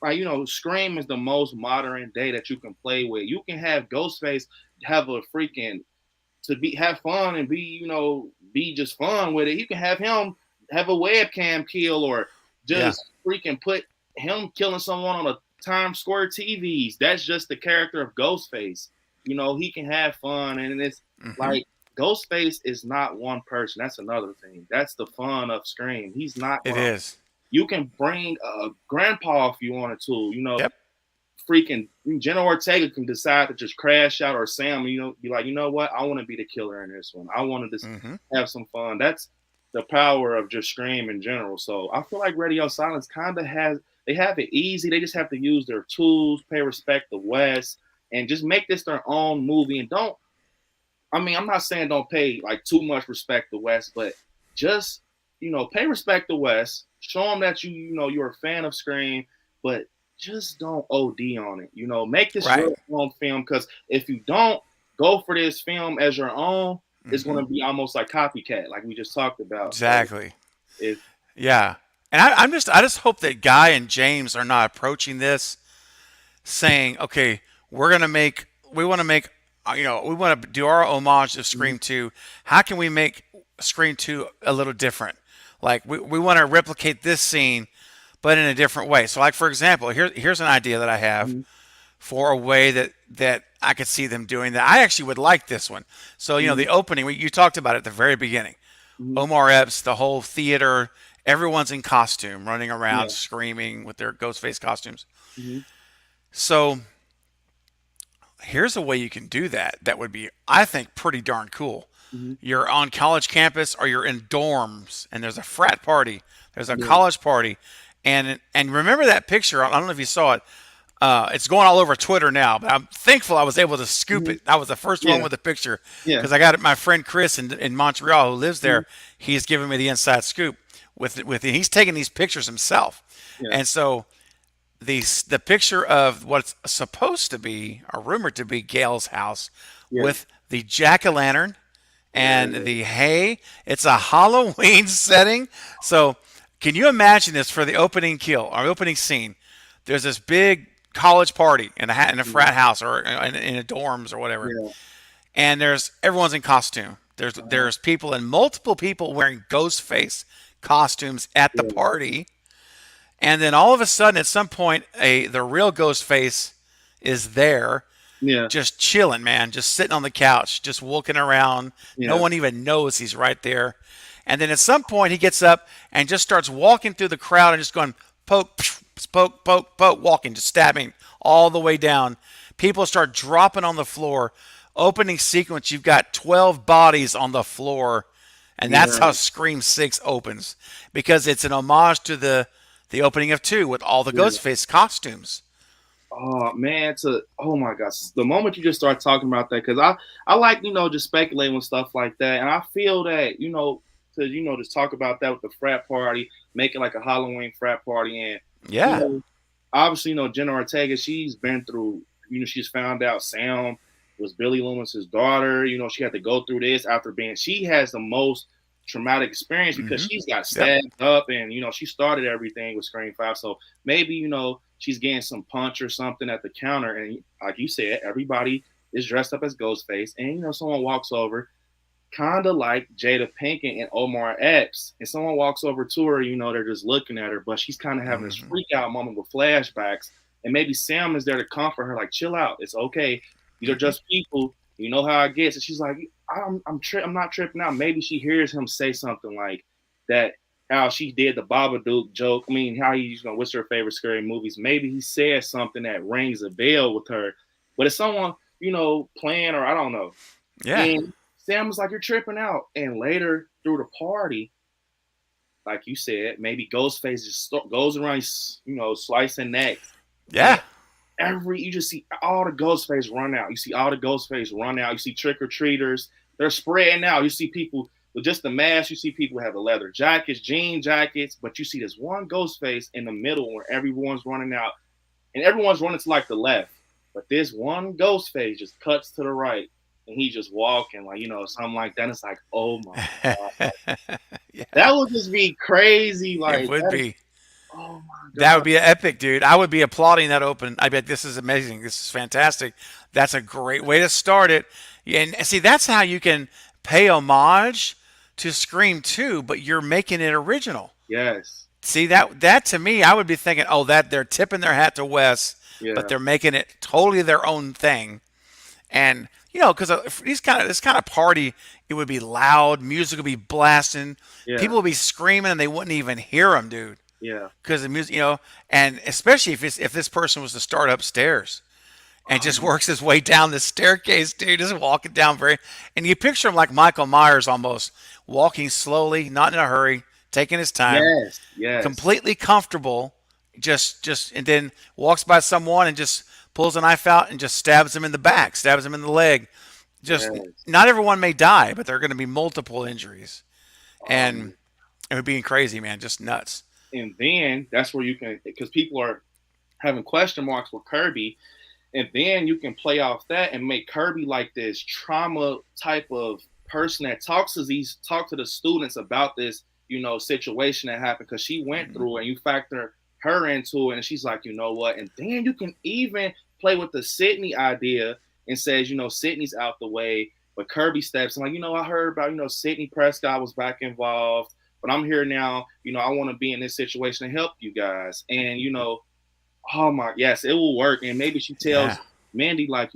Speaker 1: like Scream is the most modern day that you can play with. You can have Ghostface have a freaking to be have fun and be be just fun with it. You can have him have a webcam kill or
Speaker 2: Yeah.
Speaker 1: just freaking put him killing someone on a Times Square TVs. That's just the character of Ghostface. He can have fun, and it's
Speaker 2: Hmm.
Speaker 1: like Ghostface is not one person. That's another thing. That's the fun of Scream. He's not
Speaker 2: It
Speaker 1: one of.
Speaker 2: is.
Speaker 1: You can bring a grandpa if you wanted to.
Speaker 2: Yep.
Speaker 1: Freaking Jenna Ortega can decide to just crash out, or Sam, be like, what? I want to be the killer in this one. I want to just
Speaker 2: Hmm.
Speaker 1: have some fun. That's the power of just Scream in general. So I feel like Radio Silence kind of they have it easy. They just have to use their tools, pay respect to West, and just make this their own movie. And don't, I mean, I'm not saying don't pay like too much respect to West, but just, pay respect to West. Show them that you're a fan of Scream, but just don't OD on it. Make this
Speaker 2: Right.
Speaker 1: your own film because if you don't go for this film as your own, it's
Speaker 2: Hmm.
Speaker 1: going to be almost like copycat, like we just talked about. So
Speaker 2: Exactly.
Speaker 1: if
Speaker 2: Yeah. And I just hope that Guy and James are not approaching this saying, okay, we want to make, we want to do our homage to
Speaker 1: Mhm,
Speaker 2: Scream 2. How can we make Scream 2 a little different? Like, we want to replicate this scene, but in a different way. So, like, for example, here's an idea that I have
Speaker 1: mhm,
Speaker 2: for a way that I could see them doing that. I actually would like this one. So,
Speaker 1: mhm,
Speaker 2: the opening, you talked about it at the very beginning.
Speaker 1: mhm,
Speaker 2: Omar Epps, the whole theater, everyone's in costume, running around,
Speaker 1: yeah,
Speaker 2: screaming with their ghost face costumes.
Speaker 1: mhm,
Speaker 2: So here's a way you can do that. That would be, I think, pretty darn cool.
Speaker 1: Mhm.
Speaker 2: You're on college campus or you're in dorms and there's a frat party, there's a
Speaker 1: Yeah.
Speaker 2: college party, and remember that picture? I don't know if you saw it. It's going all over Twitter now, but I'm thankful I was able to scoop
Speaker 1: Mhm.
Speaker 2: it. I was the first one
Speaker 1: Yeah.
Speaker 2: with the picture
Speaker 1: Yeah.
Speaker 2: because I got it. My friend Chris in Montreal, who lives
Speaker 1: Mhm.
Speaker 2: there, he's giving me the inside scoop he's taking these pictures himself,
Speaker 1: Yeah.
Speaker 2: and so the picture of what's supposed to be or rumored to be Gail's house
Speaker 1: Yeah.
Speaker 2: with the jack o' lantern and
Speaker 1: Yeah.
Speaker 2: the hay. It's a Halloween setting. So can you imagine this for the opening kill or opening scene? There's this big college party in a
Speaker 1: Mhm.
Speaker 2: frat house or in a dorms or whatever,
Speaker 1: Yeah.
Speaker 2: and there's everyone's in costume.
Speaker 1: Uh-huh.
Speaker 2: There's people and multiple people wearing ghost face costumes at the
Speaker 1: Yeah.
Speaker 2: party, and then all of a sudden, at some point, the real ghost face is there,
Speaker 1: Yeah.
Speaker 2: just chilling, man, just sitting on the couch, just walking around. No
Speaker 1: Yeah.
Speaker 2: one even knows he's right there. And then at some point, he gets up and just starts walking through the crowd and just going poke, poke, poke, poke, walking, just stabbing all the way down. People start dropping on the floor. Opening sequence, you've got 12 bodies on the floor, and that's how
Speaker 1: Yeah.
Speaker 2: Scream 6 opens because it's an homage to the opening of 2 with all the
Speaker 1: Yeah.
Speaker 2: Ghostface costumes.
Speaker 1: Oh man, oh my gosh, the moment you just start talking about that, because I like just speculating with stuff like that, and I feel that to just talk about that with the frat party, making like a Halloween frat party, and you
Speaker 2: Yeah.
Speaker 1: know obviously Jenna Ortega, she's been through, she's found out Sam was Billy Loomis's daughter. She had to go through this after she has the most traumatic experience because
Speaker 2: Mm-hmm.
Speaker 1: she's got
Speaker 2: Yep.
Speaker 1: stabbed up, and she started everything with Scream 5. So maybe she's getting some punch or something at the counter, and like you said, everybody is dressed up as Ghostface, and someone walks over, kind of like Jada Pinkett and Omar Epps, and someone walks over to her, they're just looking at her, but she's kind of having this
Speaker 2: Mm-hmm.
Speaker 1: freak out moment with flashbacks, and maybe Sam is there to comfort her, like, chill out, it's okay, these are
Speaker 2: Mm-hmm.
Speaker 1: just people, you know how it gets, and she's like, I'm not tripping out. Maybe she hears him say something like that, how she did the Babadook joke. I mean, how he's what's her favorite scary movies? Maybe he said something that rings a bell with her, but it's someone playing, or I don't know.
Speaker 2: Yeah.
Speaker 1: And Sam was like, "You're tripping out." And later through the party, like you said, maybe Ghostface just goes around, slicing necks, and
Speaker 2: Yeah.
Speaker 1: you just see all the Ghostface run out. You see all the Ghostface run out. You see trick or treaters. They're spreading out. You see people with just the mask. You see people have the leather jackets, jean jackets, but you see this one Ghostface in the middle where everyone's running out, and everyone's running to like the left. But this one Ghostface just cuts to the right, and he's just walking like something like that. And it's like, oh my god,
Speaker 2: Yeah.
Speaker 1: that would just be crazy.
Speaker 2: It
Speaker 1: Like
Speaker 2: would
Speaker 1: that is,
Speaker 2: be.
Speaker 1: oh my
Speaker 2: That would
Speaker 1: god,
Speaker 2: be epic, dude. I would be applauding that open. I bet this is amazing. This is fantastic. That's a great way to start it. Yeah, and see, that's how you can pay homage to Scream 2, but you're making it original.
Speaker 1: yes,
Speaker 2: See that to me, I would be thinking, oh, that they're tipping their hat to Wes, but
Speaker 1: yeah,
Speaker 2: they're making it totally their own thing. And because this kind of party, it would be loud, music would be blasting,
Speaker 1: yeah,
Speaker 2: people would be screaming, and they wouldn't even hear them, dude,
Speaker 1: yeah.
Speaker 2: because the music, and especially if this person was to start upstairs and just
Speaker 1: Um,
Speaker 2: works his way down the staircase, dude, just walking down and you picture him like Michael Myers almost, walking slowly, not in a hurry, taking his time,
Speaker 1: yes, yes,
Speaker 2: completely comfortable, and then walks by someone and just pulls a knife out and just stabs him in the back, stabs him in the leg. Just
Speaker 1: yes.
Speaker 2: not everyone may die, but there are going to be multiple injuries, and
Speaker 1: Um,
Speaker 2: it would be crazy, man, just nuts.
Speaker 1: and then that's where you can, because people are having question marks with Kirby, and then you can play off that and make Kirby like this trauma type of person that talk to the students about this, situation that happened because she went
Speaker 2: Mhm.
Speaker 1: through it, and you factor her into it, and she's like, you know what? And then you can even play with the Sydney idea and says, Sydney's out the way, but Kirby steps. I'm like, I heard about, Sydney Prescott was back involved, but I'm here now. I want to be in this situation to help you guys. And oh my, yes, it will work. And maybe she
Speaker 2: Yeah,
Speaker 1: tells Mandy, like,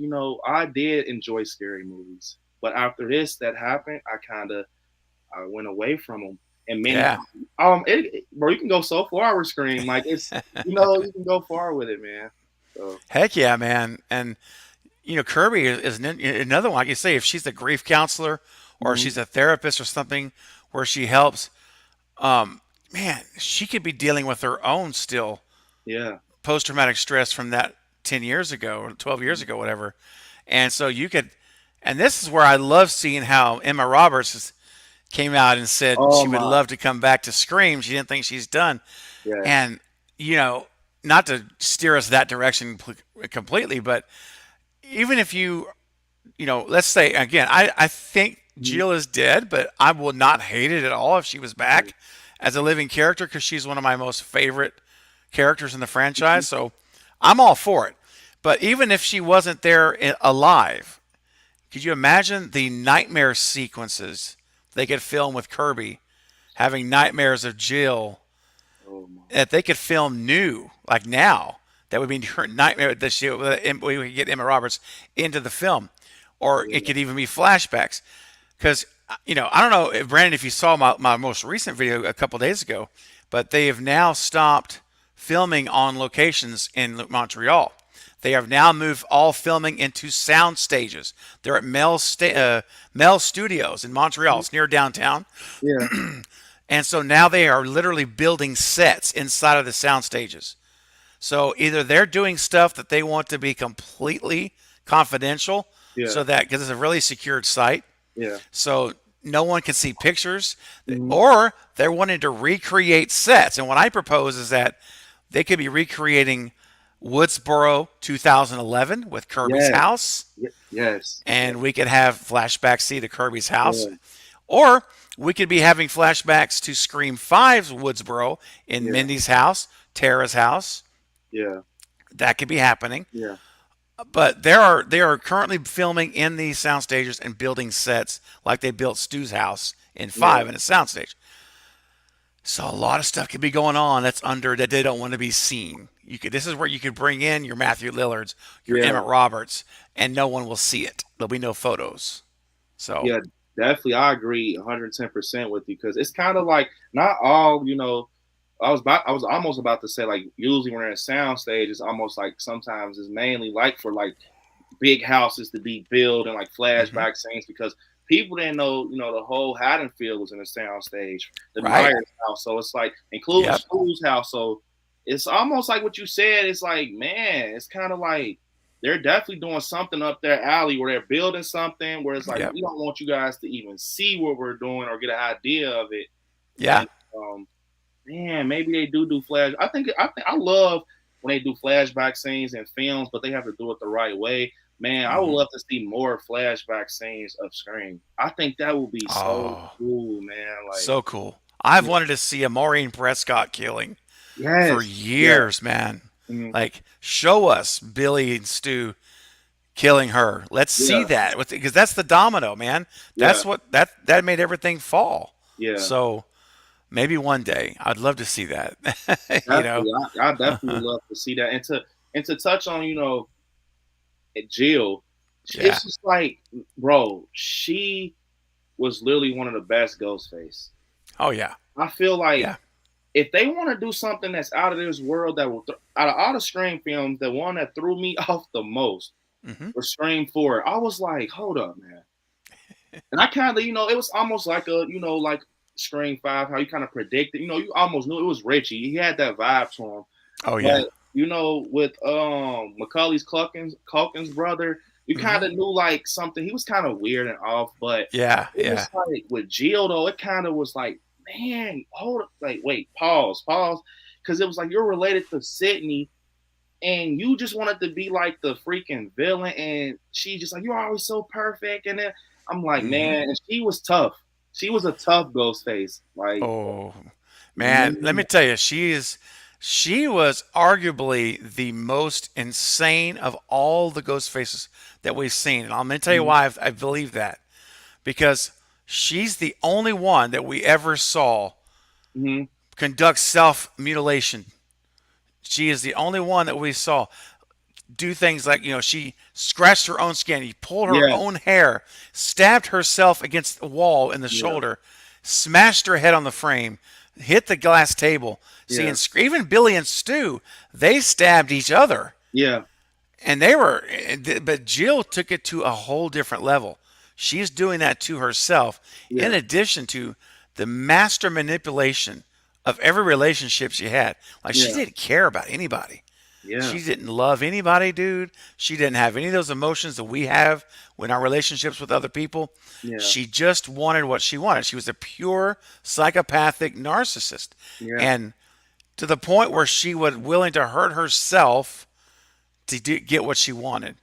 Speaker 1: I did enjoy scary movies, but after this that happened, I went away from them. And Mandy,
Speaker 2: yeah,
Speaker 1: bro, you can go so far with Scream, like it's, you can go far with it, man. So
Speaker 2: heck yeah, man. And Kirby is another one. Like you say, if she's a grief counselor or
Speaker 1: Hmm.
Speaker 2: she's a therapist or something where she helps, man, she could be dealing with her own still
Speaker 1: Yeah.
Speaker 2: post traumatic stress from that 10 years ago or 12 years
Speaker 1: Mhm.
Speaker 2: ago, whatever. And so you could, and this is where I love seeing how Emma Roberts came out and said
Speaker 1: Oh
Speaker 2: she would
Speaker 1: my.
Speaker 2: love to come back to Scream. She didn't think she's done.
Speaker 1: Yes.
Speaker 2: And, you know, not to steer us that direction completely, but even if let's say again, I think
Speaker 1: Mhm.
Speaker 2: Jill is dead, but I would not hate it at all if she was back as a living character because she's one of my most favorite characters in the
Speaker 1: Mhm.
Speaker 2: franchise. So I'm all for it. But even if she wasn't there alive, could you imagine the nightmare sequences they could film with Kirby, having nightmares of Jill
Speaker 1: Oh my.
Speaker 2: that they could film new, like now? That would be her nightmare that we could get Emma Roberts into the film, or it
Speaker 1: Yeah.
Speaker 2: could even be flashbacks. Because I don't know, Brandon, if you saw my most recent video a couple days ago, but they have now stopped filming on locations in Montreal. They have now moved all filming into sound stages. They're at Mel Studios in Montreal.
Speaker 1: Mhm.
Speaker 2: It's near downtown.
Speaker 1: Yeah.
Speaker 2: And so now they are literally building sets inside of the sound stages. So either they're doing stuff that they want to be completely confidential,
Speaker 1: Yeah.
Speaker 2: so that because it's a really secured site,
Speaker 1: Yeah.
Speaker 2: so no one can see pictures,
Speaker 1: Hmm.
Speaker 2: or they're wanting to recreate sets. And what I propose is that they could be recreating Woodsboro 2011 with Kirby's
Speaker 1: Yes.
Speaker 2: house,
Speaker 1: Yes. Yeah.
Speaker 2: and we could have flashbacks see to Kirby's house,
Speaker 1: Yeah.
Speaker 2: or we could be having flashbacks to Scream 5's Woodsboro in
Speaker 1: Yeah.
Speaker 2: Mindy's house, Tara's house.
Speaker 1: Yeah.
Speaker 2: That could be happening.
Speaker 1: Yeah.
Speaker 2: But they are currently filming in these sound stages and building sets like they built Stu's house in
Speaker 1: Yeah.
Speaker 2: 5 in a soundstage. So a lot of stuff could be going on that's under that they don't want to be seen. This is where you could bring in your Matthew Lillards, your
Speaker 1: Yeah.
Speaker 2: Emmett Roberts, and no one will see it. There'll be no photos. So
Speaker 1: Yeah. Definitely, I agree 110% with you because it's kind of like not all, I was almost about to say like usually when they're in sound stage, it's almost like sometimes it's mainly like for like big houses to be built and like
Speaker 2: mhm.
Speaker 1: flashback scenes because people didn't know, the whole Haddonfield was in a sound stage, the
Speaker 2: Right.
Speaker 1: Myers house. So it's like including
Speaker 2: Yep.
Speaker 1: Stu's house. So it's almost like what you said. It's like, man, it's kind of like they're definitely doing something up their alley where they're building something where it's like
Speaker 2: Yep.
Speaker 1: we don't want you guys to even see what we're doing or get an idea of it.
Speaker 2: Yeah.
Speaker 1: And man, maybe they do flash. I think I love when they do flashback scenes in films, but they have to do it the right way. Man, I would
Speaker 2: hmm
Speaker 1: love to see more flashback scenes of Scream. I think that would be so
Speaker 2: Oh,
Speaker 1: cool, man. Like,
Speaker 2: so cool. I've
Speaker 1: yeah,
Speaker 2: wanted to see a Maureen Prescott killing for
Speaker 1: yes, yeah,
Speaker 2: years, man.
Speaker 1: mhm,
Speaker 2: Like, show us Billy and Stu killing her. Let's see
Speaker 1: yeah,
Speaker 2: that because that's the domino, man.
Speaker 1: yeah,
Speaker 2: That made everything fall.
Speaker 1: yeah.
Speaker 2: So maybe one day I'd love to see that. you know,
Speaker 1: Definitely, I definitely would love to see that. And to touch on, Jill,
Speaker 2: yeah.
Speaker 1: it's just like, bro, she was literally one of the best Ghostface.
Speaker 2: Oh yeah,
Speaker 1: I feel like
Speaker 2: yeah.
Speaker 1: if they want to do something that's out of this world, that will out of all the Scream films, the one that threw me off the most
Speaker 2: hmm
Speaker 1: was Scream 4. I was like, hold up, man. And I kind of, it was almost like like Scream 5, how you kind of predicted, you almost knew it was Richie. He had that vibe to him.
Speaker 2: Oh yeah.
Speaker 1: But with Macaulay's Culkin's brother, you
Speaker 2: hmm
Speaker 1: kind of knew like something. He was kind of weird and off, but
Speaker 2: Yeah,
Speaker 1: it
Speaker 2: yeah.
Speaker 1: was like with Jill though, it kind of was like, man, hold up, like wait, pause, because it was like you're related to Sydney, and you just wanted to be like the freaking villain, and she just like you're always so perfect, and then I'm like,
Speaker 2: hmm
Speaker 1: man, and she was tough. She was a tough Ghostface, like
Speaker 2: Oh man, let
Speaker 1: man,
Speaker 2: me tell you, she was arguably the most insane of all the ghost faces that we've seen. And I'm going to tell you
Speaker 1: mhm,
Speaker 2: why I believe that. Because she's the only one that we ever saw
Speaker 1: mhm,
Speaker 2: conduct self mutilation. She is the only one that we saw do things like, she scratched her own skin, he pulled her
Speaker 1: yeah,
Speaker 2: own hair, stabbed herself against the wall in the
Speaker 1: yeah,
Speaker 2: shoulder, smashed her head on the frame, hit the glass table. See,
Speaker 1: yeah,
Speaker 2: and even Billy and Stu, they stabbed each other.
Speaker 1: yeah,
Speaker 2: and they were, but Jill took it to a whole different level. She's doing that to herself, in
Speaker 1: Yeah,
Speaker 2: addition to the master manipulation of every relationship she had. Like, she
Speaker 1: yeah,
Speaker 2: didn't care about anybody.
Speaker 1: yeah,
Speaker 2: She didn't love anybody, dude. She didn't have any of those emotions that we have in our relationships with other people.
Speaker 1: yeah,
Speaker 2: She just wanted what she wanted. She was a pure psychopathic narcissist.
Speaker 1: yeah,
Speaker 2: And to the point where she was willing to hurt herself to get what she wanted.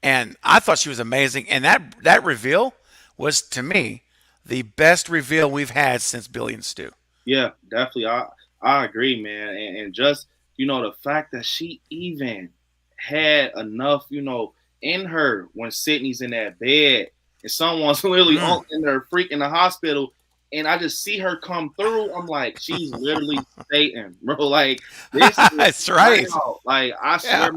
Speaker 2: And I thought she was amazing. And that reveal was, to me, the best reveal we've had since Billy and Stu.
Speaker 1: yeah. Definitely, I agree, man. And just the fact that she even had enough, in her when Sydney's in that bed and someone's literally
Speaker 2: Mm.
Speaker 1: in there freaking the hospital, and I just see her come through. I'm like, she's literally Satan, bro. Like this is
Speaker 2: That's right.
Speaker 1: wow. Like I
Speaker 2: Yeah.
Speaker 1: swear,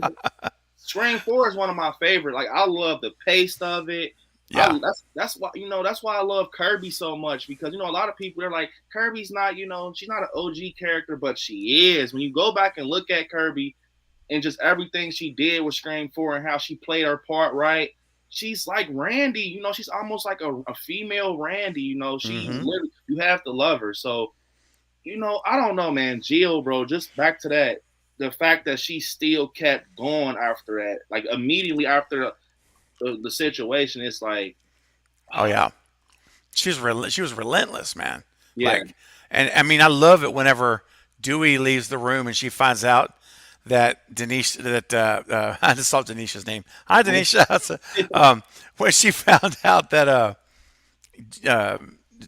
Speaker 1: Scream 4 is one of my favorite. Like I love the pace of it.
Speaker 2: Yeah.
Speaker 1: That's why that's why I love Kirby so much, because a lot of people are like, Kirby's not, she's not an OG character, but she is. When you go back and look at Kirby and just everything she did with Scream 4 and how she played her part right, she's like Randy, she's almost like a female Randy, she
Speaker 2: Mm-hmm.
Speaker 1: literally, you have to love her. So, I don't know, man. Jill, bro, just back to that. The fact that she still kept going after that, like immediately after the situation, it's like,
Speaker 2: Oh yeah. She was relentless, man.
Speaker 1: yeah,
Speaker 2: Like, and I mean, I love it whenever Dewey leaves the room and she finds out that Denise, that I just saw Denisha's name. Hi, Denisha. When she found out that uh,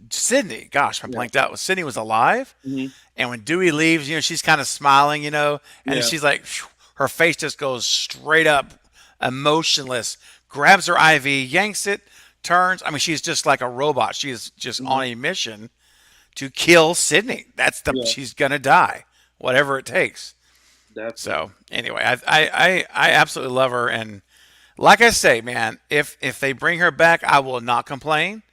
Speaker 2: Sydney, gosh, I
Speaker 1: yeah,
Speaker 2: blanked out. Sydney was alive,
Speaker 1: hmm,
Speaker 2: and when Dewey leaves, she's kind of smiling, and then
Speaker 1: yeah,
Speaker 2: she's like, phew, her face just goes straight up, emotionless. Grabs her IV, yanks it, turns. I mean, she's just like a robot. She is just
Speaker 1: hmm,
Speaker 2: on a mission to kill Sydney.
Speaker 1: yeah,
Speaker 2: She's gonna die, whatever it takes.
Speaker 1: definitely,
Speaker 2: So anyway, I absolutely love her, and like I say, man, if they bring her back, I will not complain.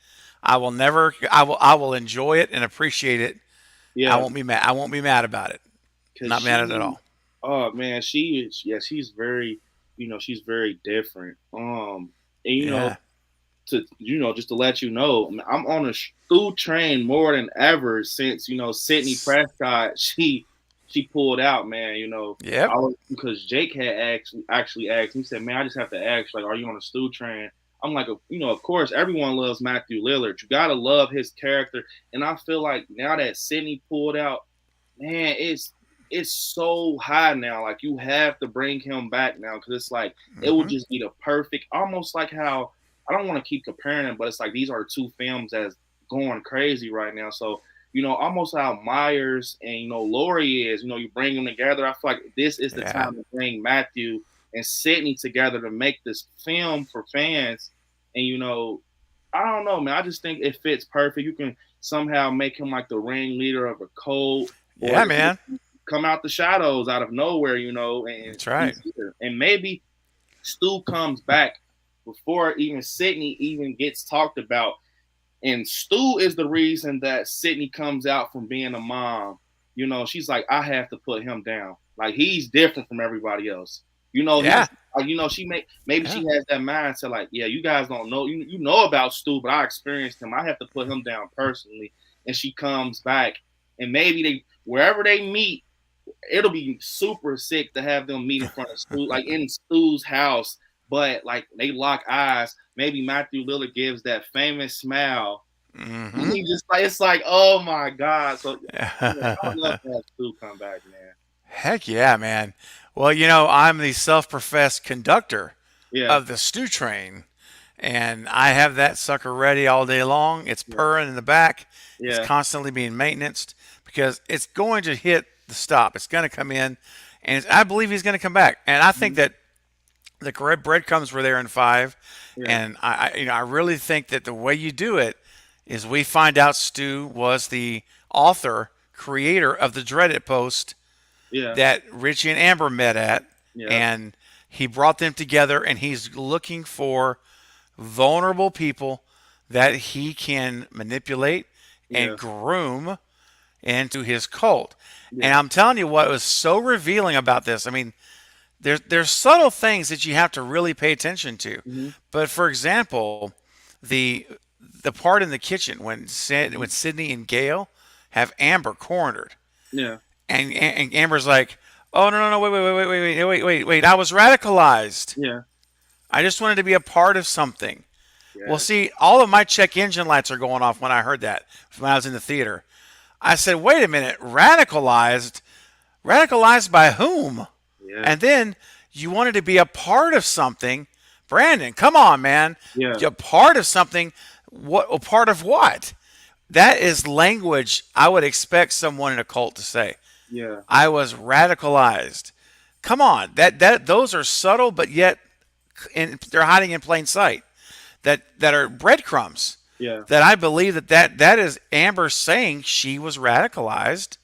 Speaker 2: I will never. I will enjoy it and appreciate it. I
Speaker 1: yeah,
Speaker 2: won't be mad. I won't be mad about it.
Speaker 1: because
Speaker 2: Not mad at it at
Speaker 1: she,
Speaker 2: all.
Speaker 1: oh man, she is, yeah, she's very, she's very different. And
Speaker 2: Yeah.
Speaker 1: to just to let you know, I'm on a Stu train more than ever since Sydney Prescott she pulled out, man. I
Speaker 2: Yep.
Speaker 1: was, because Jake had actually asked. He said, "Man, I just have to ask, like, are you on a Stu train?" I'm like, of course, everyone loves Matthew Lillard. You gotta love his character, and I feel like now that Sydney pulled out, man, it's so high now. Like you have to bring him back now, because it's like it would
Speaker 2: Hmm.
Speaker 1: just be the perfect, almost like how, I don't want to keep comparing them, but it's like these are two films that's going crazy right now. So almost how Myers and Laurie is. You bring them together. I feel like this is the
Speaker 2: Yeah.
Speaker 1: time to bring Matthew and Sydney together to make this film for fans. And I don't know, man. I just think it fits perfect. You can somehow make him like the ringleader of a cult, or
Speaker 2: Yeah, man.
Speaker 1: come out the shadows out of nowhere, and
Speaker 2: That's right.
Speaker 1: he's here. And maybe Stu comes back before even Sydney even gets talked about. And Stu is the reason that Sydney comes out from being a mom. She's like, I have to put him down. Like he's different from everybody else.
Speaker 2: Yeah.
Speaker 1: He's like, she maybe
Speaker 2: Yeah.
Speaker 1: she has that mindset like, yeah, you guys don't know, you know about Stu, but I experienced him. I have to put him down personally. And she comes back, and maybe they, wherever they meet, it'll be super sick to have them meet in front of Stu, like in Stu's house, but like they lock eyes. Maybe Matthew Lillard gives that famous smile.
Speaker 2: Hmm.
Speaker 1: He just like, it's like, oh my god. So yeah, I would love to have Stu come back, man.
Speaker 2: Heck yeah, man. Well, I'm the self-professed conductor
Speaker 1: Yeah,
Speaker 2: of the stew train, and I have that sucker ready all day long. It's
Speaker 1: yeah,
Speaker 2: purring in the back. It's
Speaker 1: yeah,
Speaker 2: constantly being maintained because it's going to hit the stop. It's going to come in, and I believe he's going to come back. And I think
Speaker 1: mhm,
Speaker 2: that the correct breadcrumbs were there in five,
Speaker 1: yeah,
Speaker 2: and I really think that the way you do it is we find out Stu was the author, creator of the Dreaded post
Speaker 1: yeah,
Speaker 2: that Richie and Amber met at,
Speaker 1: yeah,
Speaker 2: and he brought them together, and he's looking for vulnerable people that he can manipulate and
Speaker 1: yeah,
Speaker 2: groom into his cult. And
Speaker 1: yeah,
Speaker 2: I'm telling you what was so revealing about this. I mean, there's subtle things that you have to really pay attention to.
Speaker 1: Hmm.
Speaker 2: But for example, the the part in the kitchen when
Speaker 1: Hmm.
Speaker 2: when Sydney and Gail have Amber cornered,
Speaker 1: Yeah.
Speaker 2: and Amber's like, "Oh no, wait! I was radicalized.
Speaker 1: Yeah.
Speaker 2: I just wanted to be a part of something." Well,
Speaker 1: Yes.
Speaker 2: see, all of my check engine lights are going off when I heard that when I was in the theater. I said, "Wait a minute, radicalized? Radicalized by whom?"
Speaker 1: Yeah.
Speaker 2: And then you wanted to be a part of something. Brandon, come on, man.
Speaker 1: Yeah.
Speaker 2: You're part of something. What a part of what? That is language I would expect someone in a cult to say.
Speaker 1: Yeah.
Speaker 2: I was radicalized. Come on. That those are subtle but yet they're hiding in plain sight. That are breadcrumbs.
Speaker 1: Yeah.
Speaker 2: That I believe that is Amber saying she was radicalized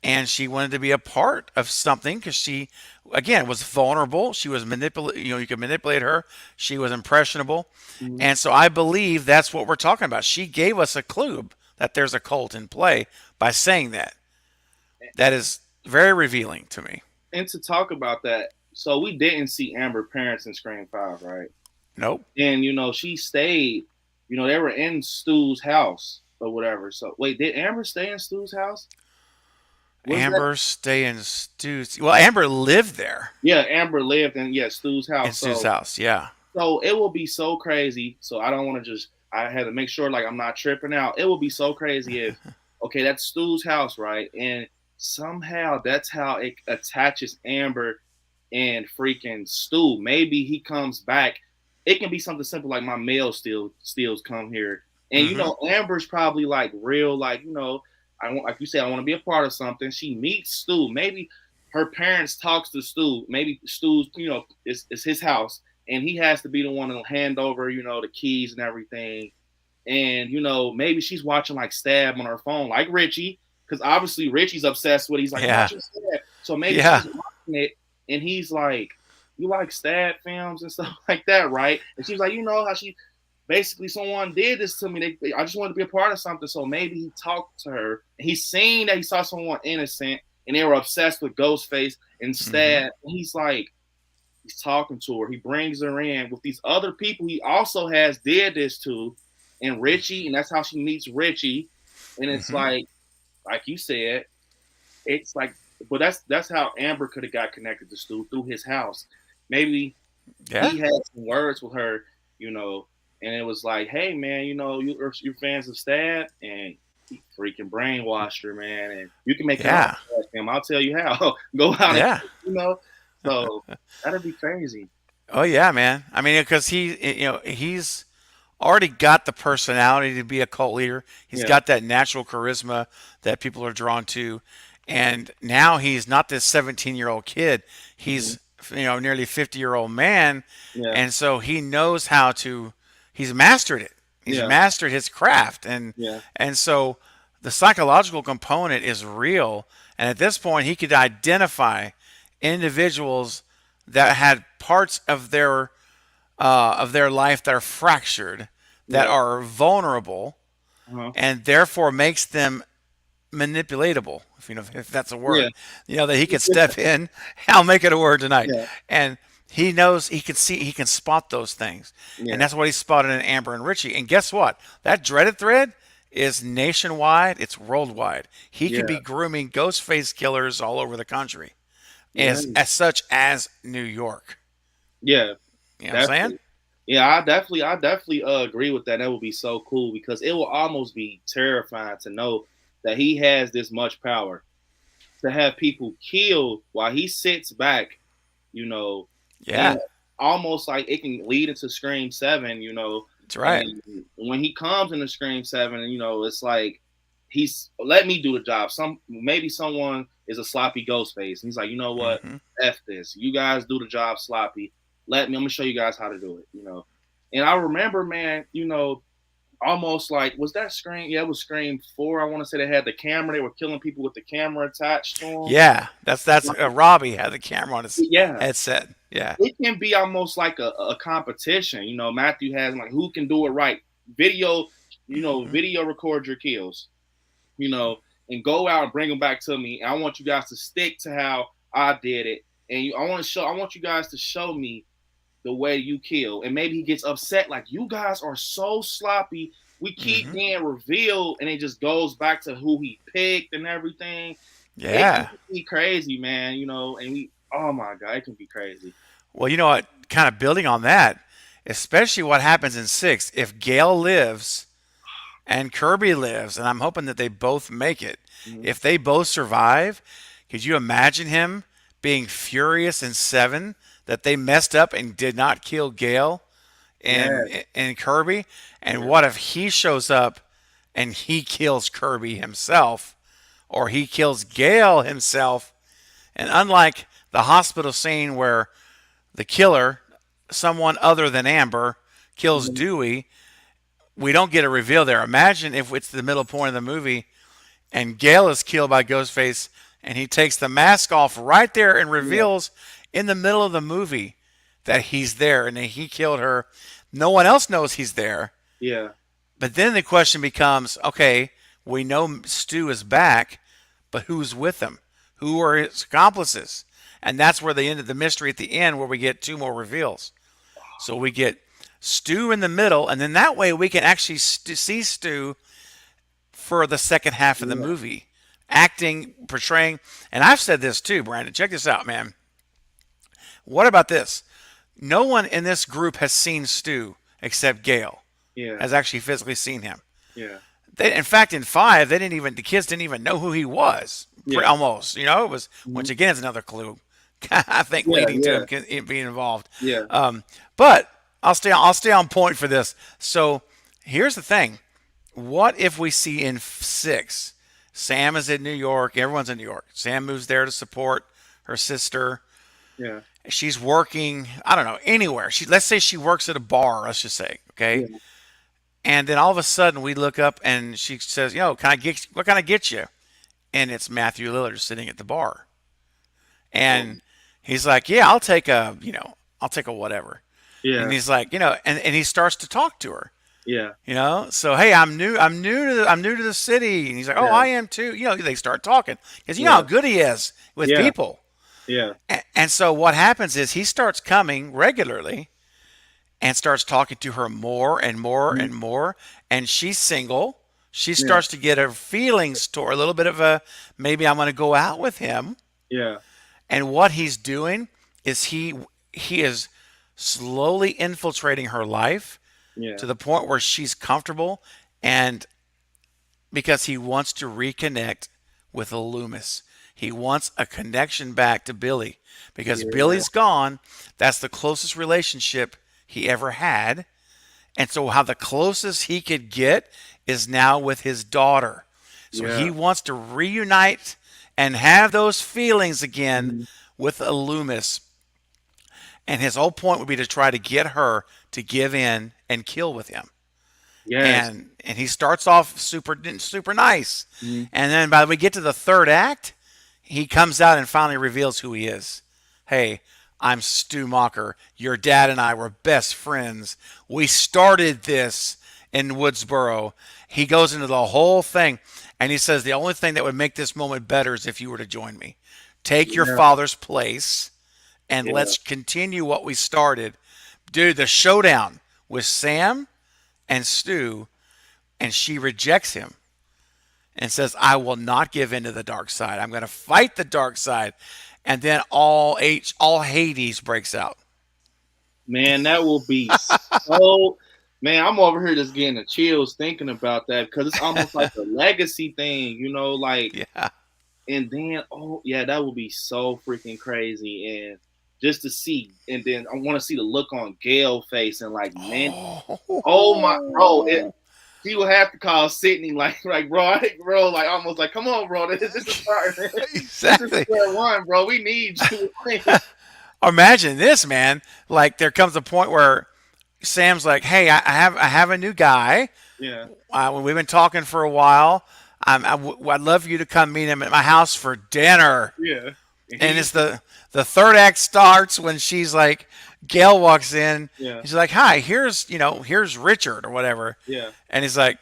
Speaker 2: and she wanted to be a part of something because she again was vulnerable. She was manipulate, you could manipulate her. She was impressionable.
Speaker 1: Hmm.
Speaker 2: And so I believe that's what we're talking about. She gave us a clue that there's a cult in play by saying that. That is very revealing to me.
Speaker 1: And to talk about that, so we didn't see Amber parents in Scream 5, right?
Speaker 2: Nope.
Speaker 1: And she stayed. They were in Stu's house or whatever. So wait, did Amber stay in Stu's house? Was that?
Speaker 2: Amber stay in Stu's. Well, Amber lived there
Speaker 1: Yeah, Amber lived in, yeah, Stu's
Speaker 2: in
Speaker 1: house.
Speaker 2: Stu's
Speaker 1: So
Speaker 2: house. Yeah.
Speaker 1: it will be so crazy. So I don't want to just. I had to make sure like I'm not tripping out. It will be so crazy if okay, that's Stu's house, right? And somehow that's how it attaches Amber and freaking Stu. Maybe he comes back. It can be something simple like my mail steals come here. And
Speaker 2: Mm-hmm.
Speaker 1: Amber's probably like real, like, I want, like you said, I want to be a part of something. She meets Stu. Maybe her parents talks to Stu. Maybe Stu's, it's his house. And he has to be the one to hand over, the keys and everything. And, maybe she's watching like Stab on her phone, like Richie, because obviously Richie's obsessed with it. He's like,
Speaker 2: Yeah.
Speaker 1: watching Stab. So maybe
Speaker 2: Yeah.
Speaker 1: she's watching it and he's like, you like Stab films and stuff like that, right? And she's like, how she basically someone did this to me. I just wanted to be a part of something. So maybe he talked to her. And he's seen that he saw someone innocent and they were obsessed with Ghostface and
Speaker 2: Mm-hmm.
Speaker 1: Stab. And he's like, he's talking to her. He brings her in with these other people he also has did this to, and Richie, and that's how she meets Richie. And it's
Speaker 2: Mm-hmm.
Speaker 1: like you said, it's like, but that's how Amber could have got connected to Stu through his house. Maybe
Speaker 2: Yeah.
Speaker 1: he had some words with her, you know, and it was like, hey man, you're fans of Stab, and he freaking brainwashed her, man, and you can make it all
Speaker 2: Yeah.
Speaker 1: with him. I'll tell you how. Go out and
Speaker 2: Yeah.
Speaker 1: you know. So that'd be crazy.
Speaker 2: Oh yeah, man. I mean, because he's already got the personality to be a cult leader. He's
Speaker 1: Yeah.
Speaker 2: got that natural charisma that people are drawn to, and now he's not this 17-year-old kid.
Speaker 1: Hmm.
Speaker 2: He's nearly 50-year-old man,
Speaker 1: Yeah.
Speaker 2: and so he knows how to. He's mastered it. He's
Speaker 1: Yeah.
Speaker 2: mastered his craft,
Speaker 1: Yeah.
Speaker 2: and so the psychological component is real. And at this point, he could identify individuals that had parts of their life that are fractured, that
Speaker 1: Yeah.
Speaker 2: are vulnerable,
Speaker 1: Uh-huh.
Speaker 2: and therefore makes them manipulatable. If that's a
Speaker 1: Yeah.
Speaker 2: word, that he can step in. I'll make it a word tonight,
Speaker 1: Yeah.
Speaker 2: and he knows he can spot those things, and
Speaker 1: Yeah.
Speaker 2: that's what he spotted in Amber and Richie. And guess what? That dreaded thread is nationwide. It's worldwide. He could
Speaker 1: Yeah.
Speaker 2: be grooming ghost face killers all over the country,
Speaker 1: Yeah.
Speaker 2: as such as New York.
Speaker 1: Yeah.
Speaker 2: You know what I'm saying?
Speaker 1: Definitely. Yeah, I definitely agree with that. That would be so cool because it will almost be terrifying to know that he has this much power to have people killed while he sits back, you know,
Speaker 2: Yeah,
Speaker 1: and almost like it can lead into Scream 7.
Speaker 2: that's right.
Speaker 1: And when he comes into Scream 7, it's like he's let me do the job. Maybe someone is a sloppy ghost face, and he's like, you know what,
Speaker 2: Hmm.
Speaker 1: f this. You guys do the job sloppy. I'm gonna show you guys how to do it. And I remember, man, almost like was that Scream? Yeah, it was Scream 4. I want to say they had the camera. They were killing people with the camera attached to them.
Speaker 2: Yeah, that's Robbie had the camera on his
Speaker 1: Yeah,
Speaker 2: headset. Yeah.
Speaker 1: it can be almost like a competition. Matthew has like who can do it right. Video,
Speaker 2: Hmm.
Speaker 1: video record your kills, you know, and go out and bring them back to me. And I want you guys to stick to how I did it. and I want you guys to show me the way you kill. And maybe he gets upset, like, you guys are so sloppy. We keep
Speaker 2: Hmm.
Speaker 1: being revealed, and it just goes back to who he picked and everything. It can
Speaker 2: Yeah.
Speaker 1: be crazy, man. And oh my god, it can be crazy.
Speaker 2: Well, you know what? Kind of building on that, especially what happens in six. If Gale lives and Kirby lives, and I'm hoping that they both make it.
Speaker 1: Mhm.
Speaker 2: If they both survive, could you imagine him being furious in seven that they messed up and did not kill Gale
Speaker 1: Yeah,
Speaker 2: and Kirby? And
Speaker 1: yeah,
Speaker 2: what if he shows up and he kills Kirby himself, or he kills Gale himself? And unlike the hospital scene where the killer, someone other than Amber, kills
Speaker 1: mhm,
Speaker 2: Dewey, we don't get a reveal there. Imagine if it's the middle point of the movie and Gale is killed by Ghostface and he takes the mask off right there and
Speaker 1: yeah,
Speaker 2: reveals in the middle of the movie that he's there and that he killed her. No one else knows he's there.
Speaker 1: yeah,
Speaker 2: But then the question becomes, okay, we know Stu is back, but who's with him? Who are his accomplices? And that's where they ended the mystery at the end, where we get two more reveals. So we get Stu in the middle, and then that way we can actually see Stu for the second half of the
Speaker 1: yeah,
Speaker 2: movie, acting, portraying. And I've said this too, Brandon. Check this out, man. What about this? No one in this group has seen Stu except Gale
Speaker 1: yeah,
Speaker 2: has actually physically seen him.
Speaker 1: yeah,
Speaker 2: In fact, in five, the kids didn't even know who he was.
Speaker 1: yeah,
Speaker 2: Almost, it was
Speaker 1: mhm,
Speaker 2: once again is another clue. I think
Speaker 1: yeah,
Speaker 2: leading to
Speaker 1: yeah,
Speaker 2: him being involved.
Speaker 1: yeah,
Speaker 2: But I'll stay on point for this. So here's the thing: what if we see in six, Sam is in New York, everyone's in New York. Sam moves there to support her sister.
Speaker 1: yeah,
Speaker 2: She's working, I don't know, anywhere. Let's say she works at a bar. Let's just say, okay.
Speaker 1: yeah,
Speaker 2: And then all of a sudden we look up and she says, what can I get you? And it's Matthew Lillard sitting at the bar. And he's like, yeah, I'll take a whatever. And
Speaker 1: yeah,
Speaker 2: he's like, and he starts to talk to her.
Speaker 1: yeah,
Speaker 2: So hey, I'm new to the city. And he's like, oh,
Speaker 1: yeah,
Speaker 2: I am too. They start talking because you know how
Speaker 1: yeah,
Speaker 2: good he is with
Speaker 1: yeah,
Speaker 2: people.
Speaker 1: yeah,
Speaker 2: And so what happens is he starts coming regularly and starts talking to her more and more
Speaker 1: mhm,
Speaker 2: and more. And she's single. She
Speaker 1: yeah,
Speaker 2: starts to get her feelings toward a little bit of a maybe I'm going to go out with him.
Speaker 1: yeah,
Speaker 2: And what he's doing is he is slowly infiltrating her life
Speaker 1: yeah,
Speaker 2: to the point where she's comfortable, and because he wants to reconnect with Loomis. He wants a connection back to Billy because
Speaker 1: yeah,
Speaker 2: Billy's gone. That's the closest relationship he ever had. And so, how the closest he could get is now with his daughter. So, he
Speaker 1: yeah,
Speaker 2: wants to reunite and have those feelings again
Speaker 1: mhm,
Speaker 2: with a Loomis. And his whole point would be to try to get her to give in and kill with him.
Speaker 1: yes,
Speaker 2: And he starts off super nice.
Speaker 1: mhm,
Speaker 2: And then by the we get to the third act, he comes out and finally reveals who he is. Hey, I'm Stu Macher. Your dad and I were best friends. We started this in Woodsboro. He goes into the whole thing and he says the only thing that would make this moment better is if you were to join me. Take your
Speaker 1: yeah,
Speaker 2: father's place and
Speaker 1: yeah,
Speaker 2: let's continue what we started. Dude, the showdown with Sam and Stu, and she rejects him and says, I will not give in to the dark side. I'm going to fight the dark side. And then all Hades breaks out.
Speaker 1: man, that will be so. Man, I'm over here just getting the chills thinking about that because it's almost like a legacy thing, like.
Speaker 2: Yeah.
Speaker 1: And then, oh yeah, that would be so freaking crazy. And just to see, and then I want to see the look on Gail's face, and like, man, oh my, bro,
Speaker 2: Oh.
Speaker 1: he would have to call Sydney, like, bro, like, almost like, come on, bro, this is start, man. This is
Speaker 2: Exactly.
Speaker 1: square one, bro. We need you.
Speaker 2: Imagine this, man. Like there comes a point where Sam's like, "Hey, I have a new guy.
Speaker 1: Yeah,
Speaker 2: We've been talking for a while. I'd love for you to come meet him at my house for dinner."
Speaker 1: yeah, and
Speaker 2: And
Speaker 1: he,
Speaker 2: it's the third act starts when she's like, Gail walks in.
Speaker 1: yeah,
Speaker 2: He's like, "Hi, here's Richard or whatever,"
Speaker 1: yeah.
Speaker 2: and he's like,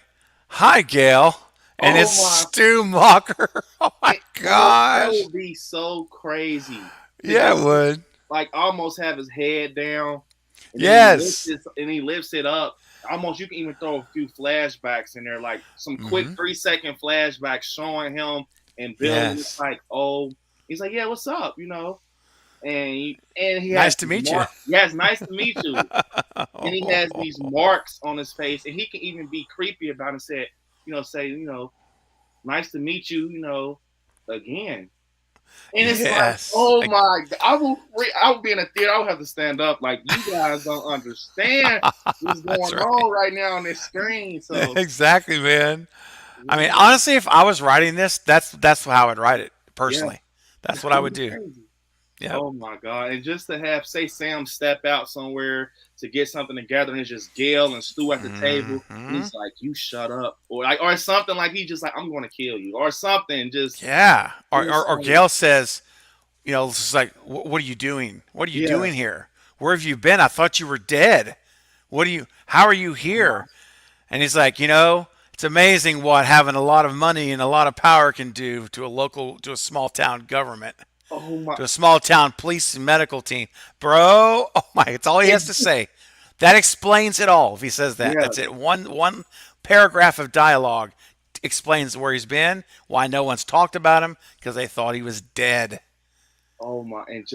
Speaker 2: "Hi, Gail," and it's
Speaker 1: Oh my,
Speaker 2: Stu Macher. Oh my
Speaker 1: bro, that
Speaker 2: gosh.
Speaker 1: would be so crazy. to
Speaker 2: Yeah, it
Speaker 1: just
Speaker 2: would.
Speaker 1: like almost have his head down, and then
Speaker 2: Yes.
Speaker 1: he lifts it up. Almost you can even throw a few flashbacks in there, like some quick
Speaker 2: Hmm.
Speaker 1: 3-second flashbacks showing him and Billy. And it's
Speaker 2: Yes.
Speaker 1: like, oh, he's like, yeah, what's up, and he has
Speaker 2: Nice to
Speaker 1: these
Speaker 2: meet you.
Speaker 1: marks. Yes, nice to meet you. And he has these marks on his face, and he can even be creepy about it and say, nice to meet you, again. And it's like,
Speaker 2: Yes.
Speaker 1: oh my God, I would be in a theater, I would have to stand up. Like, you guys don't understand what's
Speaker 2: That's
Speaker 1: going
Speaker 2: right.
Speaker 1: on right now on this screen. So
Speaker 2: Exactly, man. I mean,
Speaker 1: yeah,
Speaker 2: honestly, if I was writing this, that's how I'd write it
Speaker 1: yeah,
Speaker 2: personally. That's
Speaker 1: it's
Speaker 2: what I
Speaker 1: gonna
Speaker 2: would
Speaker 1: be
Speaker 2: do.
Speaker 1: crazy.
Speaker 2: Yep.
Speaker 1: Oh my God. And just to have, say, Sam step out somewhere to get something together, and it's just Gail and Stu at the table, and
Speaker 2: Hmm.
Speaker 1: he's like, you shut up. Or something like he's just like, I'm gonna kill you. Or something. Just
Speaker 2: Yeah. Or,
Speaker 1: it's
Speaker 2: or or
Speaker 1: like,
Speaker 2: Gail says, it's just like, what are you doing? What are you
Speaker 1: yeah.
Speaker 2: doing here? Where have you been? I thought you were dead. How are you
Speaker 1: Oh
Speaker 2: here? And he's like, it's amazing what having a lot of money and a lot of power can do to a small town government,
Speaker 1: oh my,
Speaker 2: to a small town police and medical team. Bro, oh my, it's all he has
Speaker 1: it,
Speaker 2: to say. That explains it all if he says that.
Speaker 1: yeah.
Speaker 2: That's it. One paragraph of dialogue explains where he's been, why no one's talked about him, because they thought he was dead.
Speaker 1: Oh my, and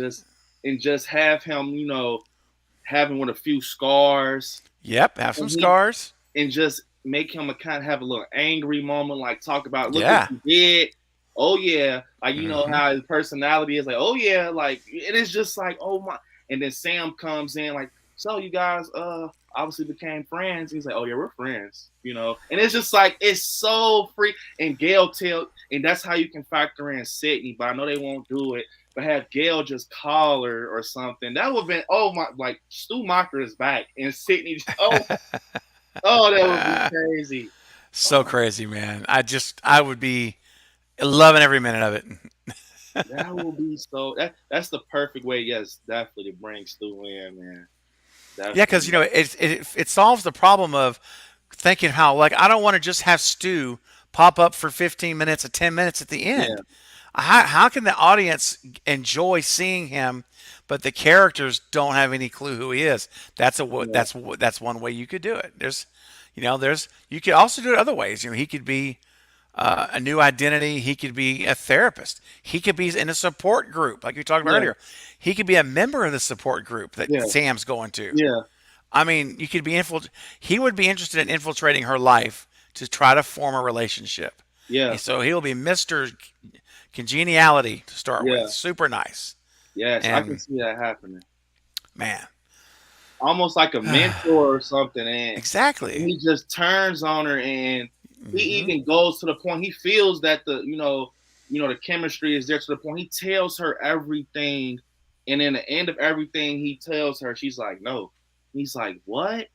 Speaker 1: just have him, having with a few scars,
Speaker 2: Yep, have some
Speaker 1: and he
Speaker 2: scars.
Speaker 1: and just make him a kind of have a little angry moment, like talk about, look what
Speaker 2: Yeah.
Speaker 1: you did. Oh yeah, like
Speaker 2: Hmm.
Speaker 1: how his personality is, like, oh yeah, like it is just like, oh my. And then Sam comes in like, so you guys obviously became friends. He's like, oh yeah, we're friends, and it's just like, it's so free. And and that's how you can factor in Sydney, but I know they won't do it. But have Gail just call her or something. That would have been, oh my, like Stu Macher is back and Sydney. Oh, that would be crazy.
Speaker 2: So
Speaker 1: Oh,
Speaker 2: crazy, man. I would be loving every minute of it.
Speaker 1: that will be so. That's the perfect way. Yes, definitely to bring Stu in, man.
Speaker 2: Yeah, because
Speaker 1: Definitely.
Speaker 2: it solves the problem of thinking how, like, I don't want to just have Stu pop up for 15 minutes or 10 minutes at the
Speaker 1: Yeah,
Speaker 2: end. How can the audience enjoy seeing him, but the characters don't have any clue who he is?
Speaker 1: yeah,
Speaker 2: That's one way you could do it. You could also do it other ways. He could be a new identity. He could be a therapist. He could be in a support group, like you talked about
Speaker 1: yeah,
Speaker 2: earlier. He could be a member of the support group that
Speaker 1: yeah,
Speaker 2: Sam's going to.
Speaker 1: yeah,
Speaker 2: I mean, you could be He would be interested in infiltrating her life to try to form a relationship.
Speaker 1: yeah,
Speaker 2: And so he'll be Mister Congeniality to start with.
Speaker 1: yeah.
Speaker 2: Super nice.
Speaker 1: Yes, I can
Speaker 2: And
Speaker 1: see that happening.
Speaker 2: man,
Speaker 1: Almost like a mentor or something, and
Speaker 2: exactly.
Speaker 1: he just turns on her, and he
Speaker 2: Hmm.
Speaker 1: even goes to the point, he feels that the chemistry is there to the point he tells her everything, and in the end of everything he tells her, she's like, no. He's like, what?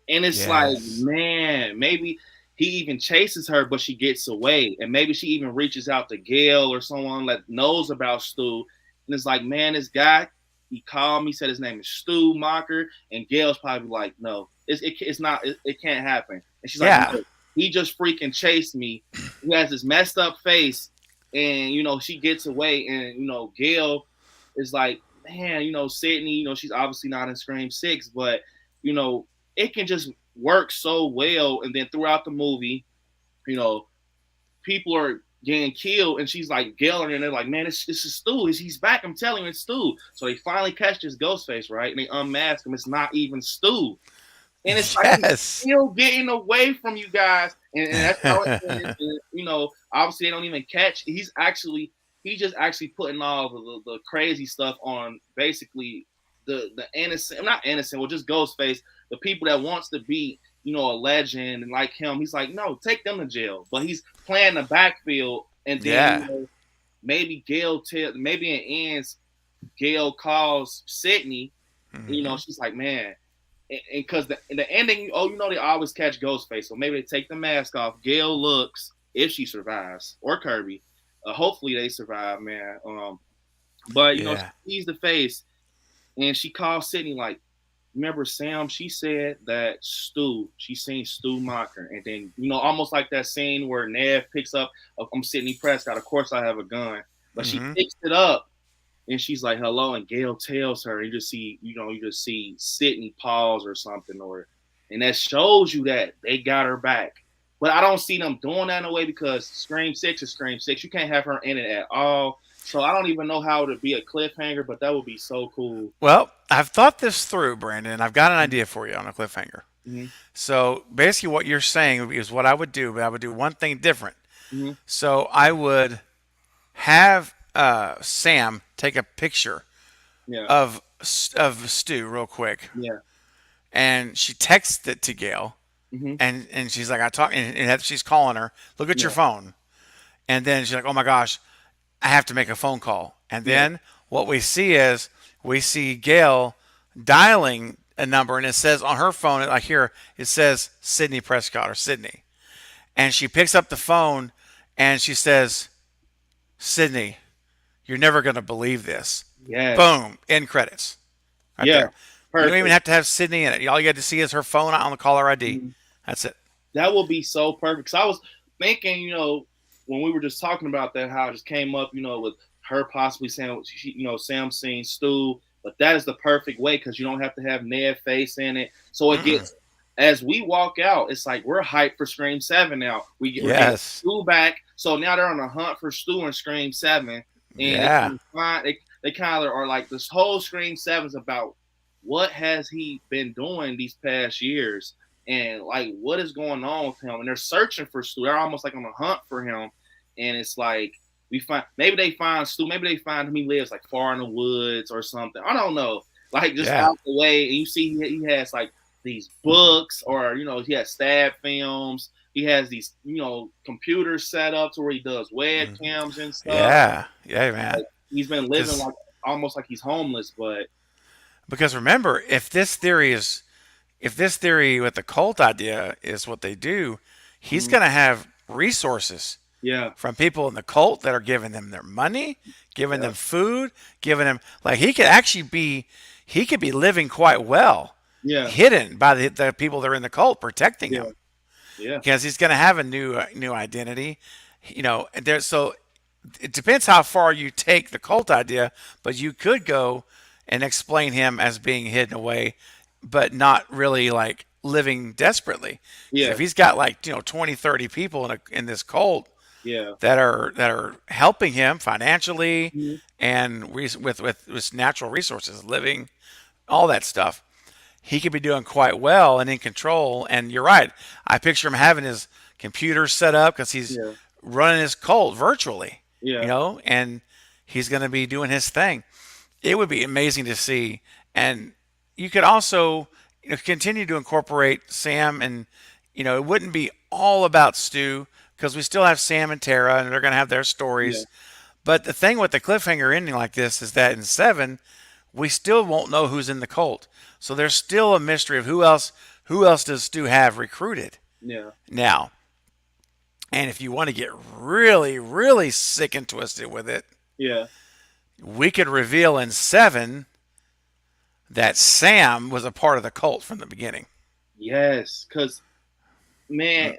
Speaker 1: And it's like,
Speaker 2: Yes.
Speaker 1: man, maybe he even chases her, but she gets away. And maybe she even reaches out to Gail or someone that knows about Stu. And it's like, man, this guy, he called me, said his name is Stu Macher. And Gail's probably like, no, it's not, it can't happen. And she's like,
Speaker 2: Yeah.
Speaker 1: no, he just freaking chased me. He has this messed up face. And, she gets away. And, Gail is like, man, Sydney, she's obviously not in Scream 6, but, you know, it can just work so well. And then throughout the movie, you know, people are getting killed, and she's like yelling, and they're like, "Man, this is Stu. He's back. I'm telling you, it's Stu." So they finally catch this ghost face, right? And they unmask him. It's not even Stu, and it's like he's
Speaker 2: Yes.
Speaker 1: still getting away from you guys, and that's how it ends. And, obviously they don't even catch. He's just actually putting all the crazy stuff on basically the innocent, not innocent, well, just Ghostface, the people that wants to be, a legend and like him. He's like, no, take them to jail. But he's playing the backfield, and then
Speaker 2: Yeah.
Speaker 1: maybe maybe in ends Gail calls Sydney. And,
Speaker 2: Hmm.
Speaker 1: she's like, man, and because in the ending, oh, they always catch Ghostface, so maybe they take the mask off. Gail looks, if she survives, or Kirby. Hopefully they survive, man. But she
Speaker 2: Yeah.
Speaker 1: sees the face, and she calls Sydney like, remember Sam? She said that she seen Stu Macher, and then almost like that scene where Neve picks up, I'm Sydney Prescott. Of course I have a gun, but she
Speaker 2: Hmm.
Speaker 1: picks it up, and she's like, "Hello," and Gail tells her, you just see, you just see Sydney pause or something, and that shows you that they got her back. But I don't see them doing that in a way because Scream Six is Scream Six. You can't have her in it at all. So I don't even know how to be a cliffhanger, but that would be so cool.
Speaker 2: Well, I've thought this through, Brandon. I've got an idea for you on a cliffhanger.
Speaker 1: Mm-hmm.
Speaker 2: So basically, what you're saying is what I would do, but I would do one thing different.
Speaker 1: Mm-hmm.
Speaker 2: So I would have Sam take a picture
Speaker 1: Yeah.
Speaker 2: of Stu real quick,
Speaker 1: Yeah.
Speaker 2: and she texts it to Gail,
Speaker 1: Mm-hmm.
Speaker 2: and she's like, I talk, and she's calling her. Look at your
Speaker 1: Yeah.
Speaker 2: phone, and then she's like, oh my gosh, I have to make a phone call. And
Speaker 1: Yeah.
Speaker 2: then what we see is we see Gail dialing a number, and it says on her phone, like here, it says Sydney Prescott or Sydney, and she picks up the phone, and she says, Sydney, you're never gonna believe this.
Speaker 1: Yes.
Speaker 2: Boom, end credits, right
Speaker 1: Yeah.
Speaker 2: there. You don't even
Speaker 1: Perfect.
Speaker 2: have to have Sydney in it. All you got to see is her phone on the caller ID.
Speaker 1: Mhm.
Speaker 2: That's it.
Speaker 1: That would be so perfect. So I was thinking, when we were just talking about that, how it just came up, with her possibly saying, Sam seeing Stu, but that is the perfect way because you don't have to have Neve face in it. So it
Speaker 2: Mm-mm.
Speaker 1: gets, as we walk out, it's like we're hyped for Scream 7 now. We're getting
Speaker 2: Yes.
Speaker 1: Stu back. So now they're on a hunt for Stu in Scream 7. And they
Speaker 2: Yeah.
Speaker 1: can find, they kind of are like, this whole Scream 7 is about what has he been doing these past years and like what is going on with him, and they're searching for Stu. They're almost like on a hunt for him, and it's like we find, maybe they find Stu, maybe they find him, he lives like far in the woods or something, I don't know, like just
Speaker 2: Yeah.
Speaker 1: out the way, and you see he has like these books, or he has stab films, he has these computers set up to where he does
Speaker 2: Mhm.
Speaker 1: webcams and stuff.
Speaker 2: Yeah. Yeah, man.
Speaker 1: Like, he's been living
Speaker 2: Because
Speaker 1: like almost like he's homeless, but
Speaker 2: because remember, if this theory with the cult idea is what they do, he's
Speaker 1: mhm,
Speaker 2: going to have resources
Speaker 1: yeah,
Speaker 2: from people in the cult that are giving them their money, giving
Speaker 1: yeah,
Speaker 2: them food, giving them like he could be living quite well,
Speaker 1: yeah,
Speaker 2: hidden by the people that are in the cult protecting
Speaker 1: yeah,
Speaker 2: him
Speaker 1: yeah,
Speaker 2: because he's going to have a new identity, There, so it depends how far you take the cult idea, but you could go and explain him as being hidden away, but not really like living desperately. Because if
Speaker 1: yeah,
Speaker 2: he's got like 20, 30 people in this cult
Speaker 1: yeah.
Speaker 2: that are helping him financially
Speaker 1: Mhm.
Speaker 2: and with natural resources, living, all that stuff, he could be doing quite well and in control. And you're right. I picture him having his computer set up because he's
Speaker 1: Yeah,
Speaker 2: running his cult virtually,
Speaker 1: yeah,
Speaker 2: and he's going to be doing his thing. It would be amazing to see. And you could also, continue to incorporate Sam, and, it wouldn't be all about Stu because we still have Sam and Tara and they're going to have their
Speaker 1: yeah,
Speaker 2: stories. But the thing with the cliffhanger ending like this is that in 7, we still won't know who's in the cult. So there's still a mystery of who else does Stu have recruited
Speaker 1: yeah,
Speaker 2: now. And if you want to get really, really sick and twisted with it,
Speaker 1: yeah.
Speaker 2: we could reveal in 7 that Sam was a part of the cult from the beginning.
Speaker 1: Yes, because man,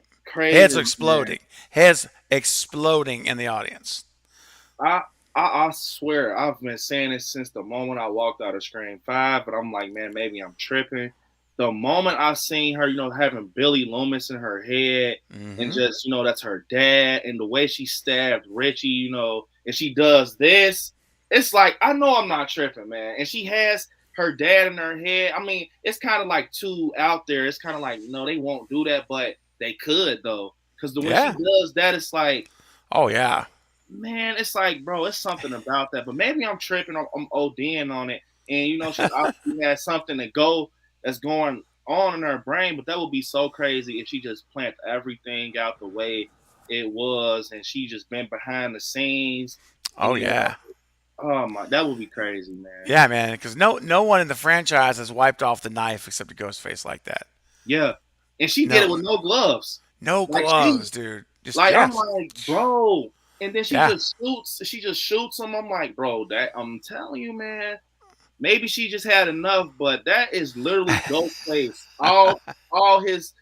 Speaker 2: Heads
Speaker 1: Craven, man.
Speaker 2: exploding. Heads exploding in the audience.
Speaker 1: I, I swear I've been saying this since the moment I walked out of Scream 5, but I'm like, man, maybe I'm tripping. The moment I seen her, having Billy Loomis in her head, and
Speaker 2: Mm-hmm.
Speaker 1: just, that's her dad, and the way she stabbed Richie, and she does this, it's like, I know I'm not tripping, man. And she has her dad in her head. I mean, it's kind of like too out there. It's kind of like, no, they won't do that, but they could, though. Because when she
Speaker 2: Yeah.
Speaker 1: does that, it's like,
Speaker 2: Oh, yeah.
Speaker 1: man, it's like, bro, it's something about that. But maybe I'm tripping. I'm ODing on it. And she obviously has something that's going on in her brain. But that would be so crazy if she just planned everything out the way it was, and she just been behind the scenes. And
Speaker 2: Oh, yeah.
Speaker 1: oh my, that would be crazy, man.
Speaker 2: Yeah, man. Because no one in the franchise has wiped off the knife except a Ghostface like that.
Speaker 1: Yeah, and she did
Speaker 2: No
Speaker 1: it with
Speaker 2: one.
Speaker 1: no gloves.
Speaker 2: No
Speaker 1: Like she,
Speaker 2: gloves, dude. Just
Speaker 1: like I'm
Speaker 2: yes.
Speaker 1: like, bro. And then she
Speaker 2: Yeah.
Speaker 1: just shoots. She just shoots him. I'm like, bro, that I'm telling you, man. Maybe she just had enough, but that is literally Ghostface. All his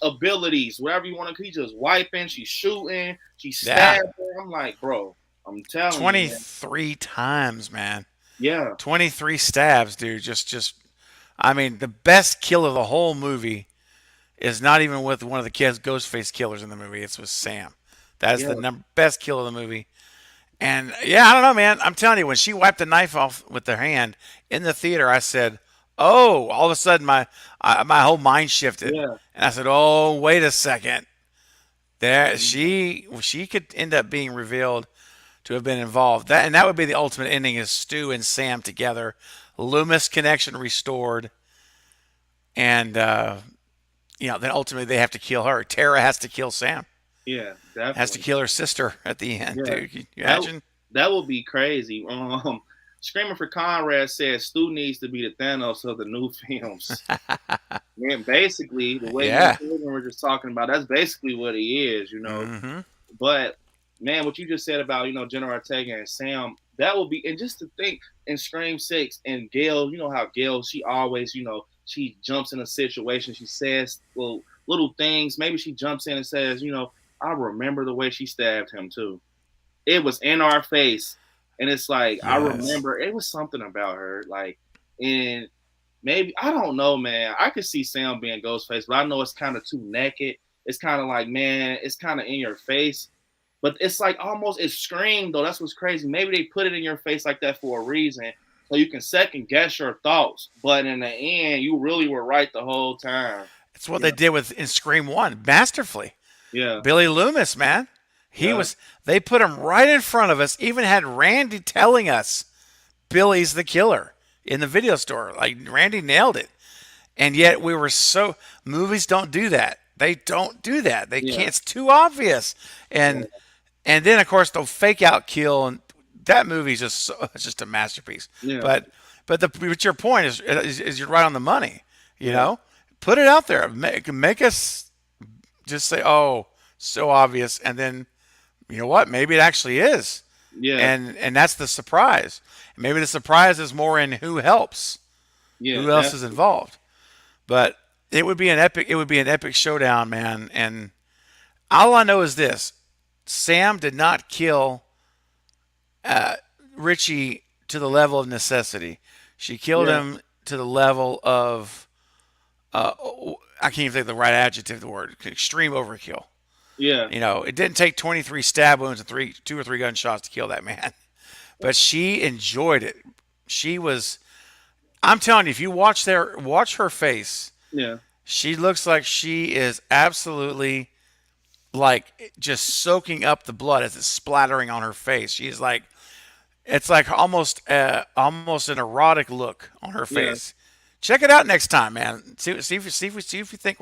Speaker 1: abilities, wherever you want to, he just wiping, she's shooting, she's
Speaker 2: Yeah.
Speaker 1: stabbing. I'm like, bro. I'm telling you, man.
Speaker 2: 23 times, man.
Speaker 1: Yeah,
Speaker 2: 23 stabs, dude. I mean, the best kill of the whole movie is not even with one of the kids, Ghostface killers in the movie. It's with Sam. That is
Speaker 1: yeah,
Speaker 2: the best kill of the movie. And yeah, I don't know, man. I'm telling you, when she wiped the knife off with her hand in the theater, I said, "Oh!" All of a sudden, my whole mind shifted,
Speaker 1: yeah.
Speaker 2: and I said, "Oh, wait a second. There, she could end up being revealed to have been involved. That would be the ultimate ending: is Stu and Sam together, Loomis connection restored, and then ultimately they have to kill her. Tara has to kill Sam.
Speaker 1: Yeah,
Speaker 2: Has to
Speaker 1: definitely.
Speaker 2: kill her sister at the end,
Speaker 1: Yeah,
Speaker 2: dude. Can you
Speaker 1: that
Speaker 2: imagine?
Speaker 1: that would be crazy. Screaming for Conrad said Stu needs to be the Thanos of the new films. Man, basically, the way me and
Speaker 2: Yeah.
Speaker 1: Craven were just talking about, that's basically what he is, you know.
Speaker 2: Mm-hmm.
Speaker 1: But man, what you just said about Jenna Ortega and Sam, that will be, and just to think in Scream 6 and Gail, you know how Gail, she always, she jumps in a situation, she says little things. Maybe she jumps in and says, I remember the way she stabbed him too. It was in our face, and it's like I
Speaker 2: Yes.
Speaker 1: remember it was something about her, like, and maybe I don't know, man. I could see Sam being Ghostface, but I know it's kind of too naked. It's kind of like, man, it's kind of in your face. But it's like almost it's Scream though. That's what's crazy. Maybe they put it in your face like that for a reason, so you can second guess your thoughts. But in the end, you really were right the whole time.
Speaker 2: It's what
Speaker 1: You
Speaker 2: they
Speaker 1: know?
Speaker 2: did with in Scream One, masterfully.
Speaker 1: Yeah,
Speaker 2: Billy Loomis, man. He
Speaker 1: yeah,
Speaker 2: was. They put him right in front of us. Even had Randy telling us Billy's the killer in the video store. Like Randy nailed it. And yet we were so movies don't do that. They don't do that. They
Speaker 1: yeah,
Speaker 2: can't. It's too obvious. And
Speaker 1: yeah,
Speaker 2: and then of course the fake out kill and that movie's it's just a masterpiece.
Speaker 1: yeah,
Speaker 2: But your point is you're right on the money. You
Speaker 1: yeah,
Speaker 2: know, put it out there. Make us just say, oh, so obvious, and then you know what? Maybe it actually is,
Speaker 1: yeah,
Speaker 2: and that's the surprise. Maybe the surprise is more in who helps,
Speaker 1: yeah.
Speaker 2: who else is
Speaker 1: Definitely.
Speaker 2: involved. But it would be an epic. It would be an epic showdown, man. And all I know is this: Sam did not kill Richie to the level of necessity. She killed
Speaker 1: Yeah,
Speaker 2: him to the level of uh, I can't even think of the right adjective. The word extreme overkill.
Speaker 1: yeah,
Speaker 2: You know, it didn't take 23 stab wounds and two or three gunshots to kill that man, but she enjoyed it. She was. I'm telling you, if you watch her face,
Speaker 1: yeah,
Speaker 2: she looks like she is absolutely like just soaking up the blood as it's splattering on her face. She's like, it's like almost an erotic look on her
Speaker 1: yeah,
Speaker 2: face. Check it out next time, man. See if you think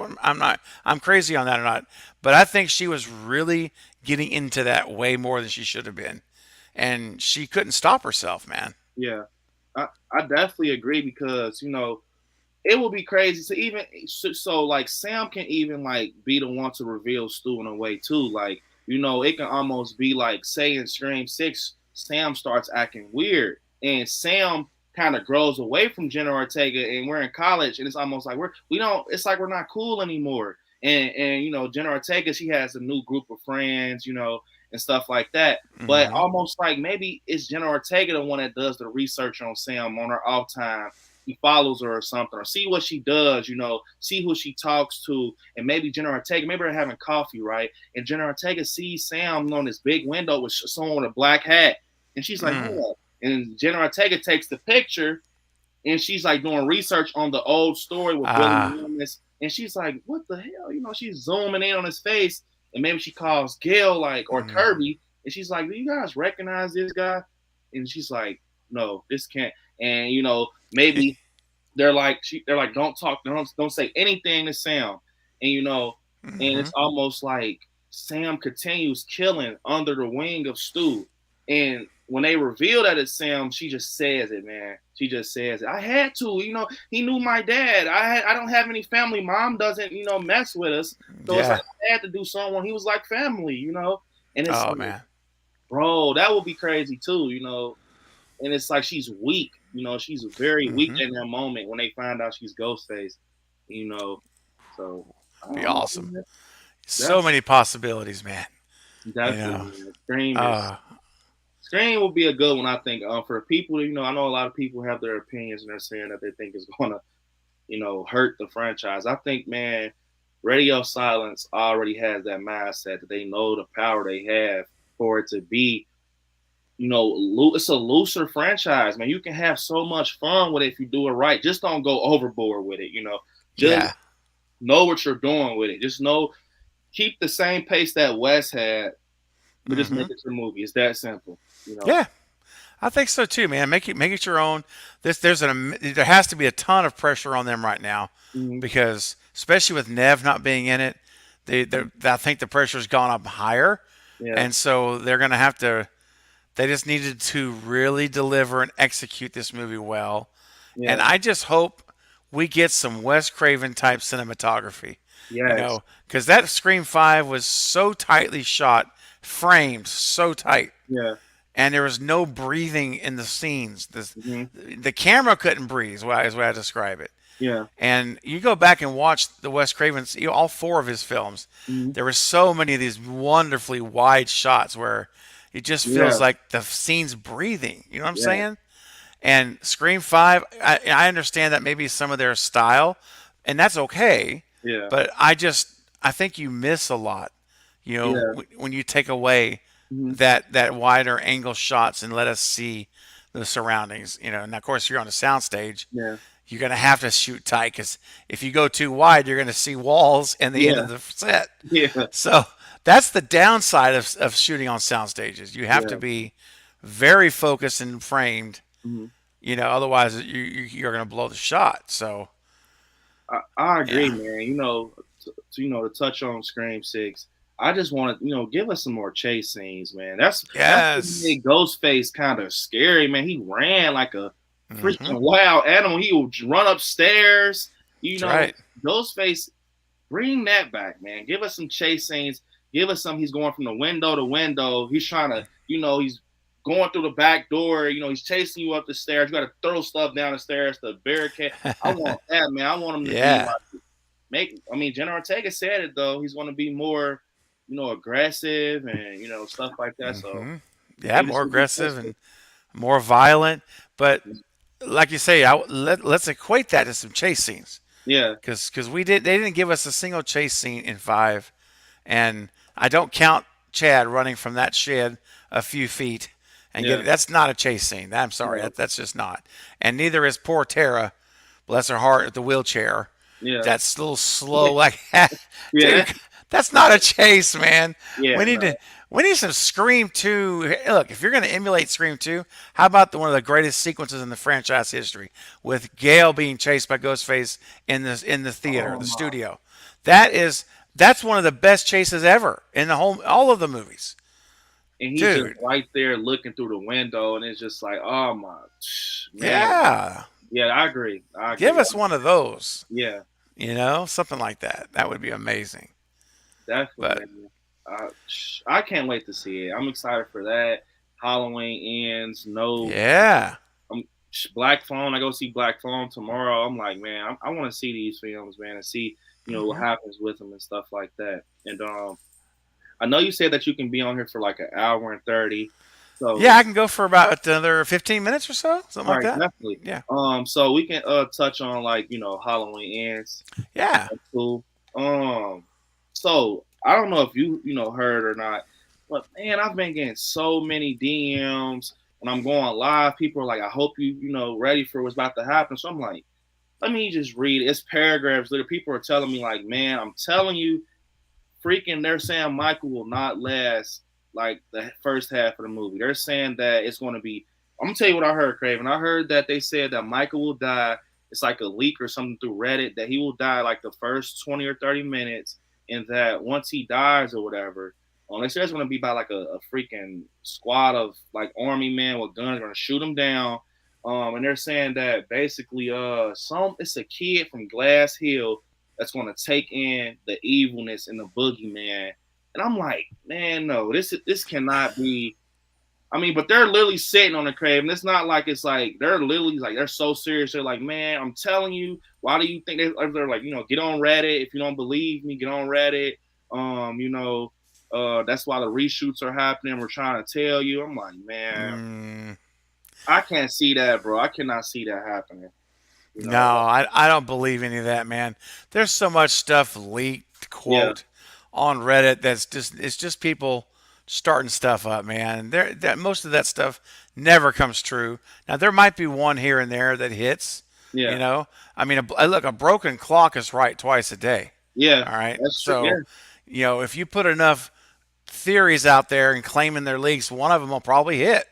Speaker 2: I'm crazy on that or not. But I think she was really getting into that way more than she should have been, and she couldn't stop herself, man.
Speaker 1: yeah. I definitely agree because it would be crazy to even so like Sam can even like be the one to reveal Stu in a way too. Like, it can almost be like say in Scream 6, Sam starts acting weird and Sam kind of grows away from Jenna Ortega and we're in college and it's almost like we don't it's like we're not cool anymore. And Jenna Ortega, she has a new group of friends, and stuff like that. But
Speaker 2: Hmm.
Speaker 1: almost like maybe it's Jenna Ortega the one that does the research on Sam on her off time. He follows her or something, or see what she does, see who she talks to, and maybe Jenna Ortega, maybe they're having coffee, right? And Jenna Ortega sees Sam on this big window with someone with a black hat, and she's like,
Speaker 2: Mm.
Speaker 1: hold up. And Jenna Ortega takes the picture, and she's like doing research on the old story with Billy
Speaker 2: Ah.
Speaker 1: Loomis, and she's like, what the hell? She's zooming in on his face, and maybe she calls Gail, like, or
Speaker 2: Mm.
Speaker 1: Kirby, and she's like, do you guys recognize this guy? And she's like, no, this can't. And maybe they're like don't talk, don't say anything to Sam, and and
Speaker 2: Hmm.
Speaker 1: it's almost like Sam continues killing under the wing of Stu, and when they reveal that it's Sam, she just says it, man. She just says it. I had to, he knew my dad. I don't have any family. Mom doesn't, mess with us, so it's like
Speaker 2: Yeah.
Speaker 1: I had to do someone. He was like family, and it's
Speaker 2: Oh
Speaker 1: like,
Speaker 2: man.
Speaker 1: bro, that would be crazy too, and it's like she's weak. She's very weak
Speaker 2: Hmm.
Speaker 1: in that moment when they find out she's Ghostface. You know, so I
Speaker 2: Be
Speaker 1: don't know.
Speaker 2: awesome.
Speaker 1: Man.
Speaker 2: So
Speaker 1: That's
Speaker 2: many possibilities, man. You
Speaker 1: definitely,
Speaker 2: know.
Speaker 1: man. Scream is
Speaker 2: Uh,
Speaker 1: Scream will be a good one, I think. For people, I know a lot of people have their opinions and they're saying that they think it's gonna, hurt the franchise. I think, man, Radio Silence already has that mindset that they know the power they have for it to be, it's a looser franchise, man. You can have so much fun with it if you do it right. Just don't go overboard with it. Just
Speaker 2: Yeah.
Speaker 1: know what you're doing with it. Just know, keep the same pace that Wes had, but just
Speaker 2: Hmm.
Speaker 1: make it your movie. It's that simple.
Speaker 2: Yeah. I think so too, man. Make it your own. There has to be a ton of pressure on them right now,
Speaker 1: Hmm.
Speaker 2: because especially with Neve not being in it, I think the pressure's gone up higher,
Speaker 1: Yeah,
Speaker 2: and so they're going to have to. They just needed to really deliver and execute this movie well, and
Speaker 1: yeah,
Speaker 2: I just hope we get some Wes Craven type cinematography.
Speaker 1: yes,
Speaker 2: Because that Scream 5 was so tightly shot, framed so tight,
Speaker 1: yeah,
Speaker 2: and there was no breathing in the scenes.
Speaker 1: hmm,
Speaker 2: The camera couldn't breathe, is what I describe it.
Speaker 1: yeah,
Speaker 2: And you go back and watch the Wes Craven's, all four of his films.
Speaker 1: hmm,
Speaker 2: There were so many of these wonderfully wide shots where it just
Speaker 1: yeah,
Speaker 2: feels like the scene's breathing. You know what I'm
Speaker 1: yeah,
Speaker 2: saying? And Scream 5, I understand that maybe some of their style, and that's okay.
Speaker 1: yeah,
Speaker 2: But I think you miss a lot.
Speaker 1: yeah,
Speaker 2: When you take away
Speaker 1: hmm,
Speaker 2: that wider angle shots and let us see the surroundings. And of course, you're on a soundstage,
Speaker 1: yeah,
Speaker 2: you're going to have to shoot tight, because if you go too wide, you're going to see walls and the end
Speaker 1: yeah,
Speaker 2: of the set.
Speaker 1: yeah,
Speaker 2: So that's the downside of shooting on sound stages. You have to
Speaker 1: yeah,
Speaker 2: be very focused and framed.
Speaker 1: hmm.
Speaker 2: Otherwise you're going to blow the shot. So
Speaker 1: I agree,
Speaker 2: yeah,
Speaker 1: man. To touch on Scream 6, I just want to, give us some more chase scenes, man. That's what
Speaker 2: yes,
Speaker 1: made Ghostface kind of scary, man. He ran like a
Speaker 2: hmm,
Speaker 1: freaking wild animal. He would run upstairs. You
Speaker 2: that's
Speaker 1: know,
Speaker 2: right.
Speaker 1: Ghostface, bring that back, man. Give us some chase scenes. Give us some. He's going from the window to window. He's trying to, he's going through the back door. He's chasing you up the stairs. You got to throw stuff down the stairs to barricade. I want that, man. I want him to be
Speaker 2: Yeah,
Speaker 1: like Jenna Ortega said it though. He's going to be more, aggressive and stuff like that. So
Speaker 2: hmm, yeah,
Speaker 1: maybe
Speaker 2: more
Speaker 1: she'll be
Speaker 2: aggressive
Speaker 1: tested.
Speaker 2: and more violent. But like you say, let's equate that to some chase scenes,
Speaker 1: Yeah,
Speaker 2: because they didn't give us a single chase scene in 5, and I don't count Chad running from that shed a few feet and
Speaker 1: yeah,
Speaker 2: that's not a chase scene. I'm sorry,
Speaker 1: no,
Speaker 2: that's just not. And neither is poor Tara, bless her heart, at the wheelchair.
Speaker 1: yeah,
Speaker 2: That's a little slow,
Speaker 1: yeah,
Speaker 2: like,
Speaker 1: yeah,
Speaker 2: dude, that's not a chase, man.
Speaker 1: yeah,
Speaker 2: We need
Speaker 1: no,
Speaker 2: to we need some Scream 2. Look, if you're going to emulate Scream 2, how about one of the greatest sequences in the franchise history, with Gail being chased by Ghostface in the theater,
Speaker 1: oh
Speaker 2: the
Speaker 1: my.
Speaker 2: studio? That is that's one of the best chases ever in all of the movies.
Speaker 1: And he's just
Speaker 2: Dude,
Speaker 1: right there looking through the window, and it's just like, oh my man.
Speaker 2: yeah.
Speaker 1: Yeah, I agree. I
Speaker 2: Give
Speaker 1: agree.
Speaker 2: us one of those,
Speaker 1: Yeah,
Speaker 2: something like that. That would be amazing.
Speaker 1: definitely,
Speaker 2: But
Speaker 1: man. I can't wait to see it. I'm excited for that. Halloween ends. No,
Speaker 2: yeah.
Speaker 1: I'm Black Phone. I go see Black Phone tomorrow. I'm like, man, I want to see these films, man, and see what
Speaker 2: Hmm.
Speaker 1: happens with them and stuff like that. And I know you said that you can be on here for like an hour and 30.
Speaker 2: Yeah,
Speaker 1: So
Speaker 2: I can go for about another 15 minutes or so, something
Speaker 1: all
Speaker 2: like
Speaker 1: right,
Speaker 2: that.
Speaker 1: definitely.
Speaker 2: Yeah.
Speaker 1: So we can touch on like Halloween ends.
Speaker 2: Yeah.
Speaker 1: That's cool. Um, so I don't know if you heard or not, but man, I've been getting so many DMs when I'm going live. People are like, "I hope ready for what's about to happen." So I'm like, let me just read it. It's paragraphs. Literally, people are telling me like, "Man, I'm telling you, freaking, they're saying Michael will not last like the first half of the movie. They're saying that it's going to be. I'm gonna tell you what I heard, Craven. I heard that they said that Michael will die. It's like a leak or something through Reddit that he will die like the first 20 or 30 minutes, and that once he dies or whatever, they said it's going to be by like a freaking squad of like army men with guns going to shoot him down. And they're saying that basically, it's a kid from Glass Hill that's going to take in the evilness and the boogeyman. And I'm like, man, no, this cannot be. I mean, but they're literally sitting on the Craven. It's not like it's like they're literally like they're so serious. They're like, man, I'm telling you. Why do you think they're like, get on Reddit if you don't believe me? Get on Reddit. Um, you know, That's why the reshoots are happening. We're trying to tell you. I'm like, man,
Speaker 2: Mm,
Speaker 1: I can't see that, bro. I cannot see that happening. You
Speaker 2: no,
Speaker 1: know?
Speaker 2: I don't believe any of that, man. There's so much stuff leaked,
Speaker 1: Yeah,
Speaker 2: quote, on Reddit that's just it's just people starting stuff up, man. There that most of that stuff never comes true. Now there might be one here and there that hits, you
Speaker 1: yeah,
Speaker 2: know. I mean, look, a broken clock is right twice a day.
Speaker 1: yeah.
Speaker 2: All right,
Speaker 1: That's true.
Speaker 2: so
Speaker 1: Yeah,
Speaker 2: if you put enough theories out there and claiming their leaks, one of them will probably hit.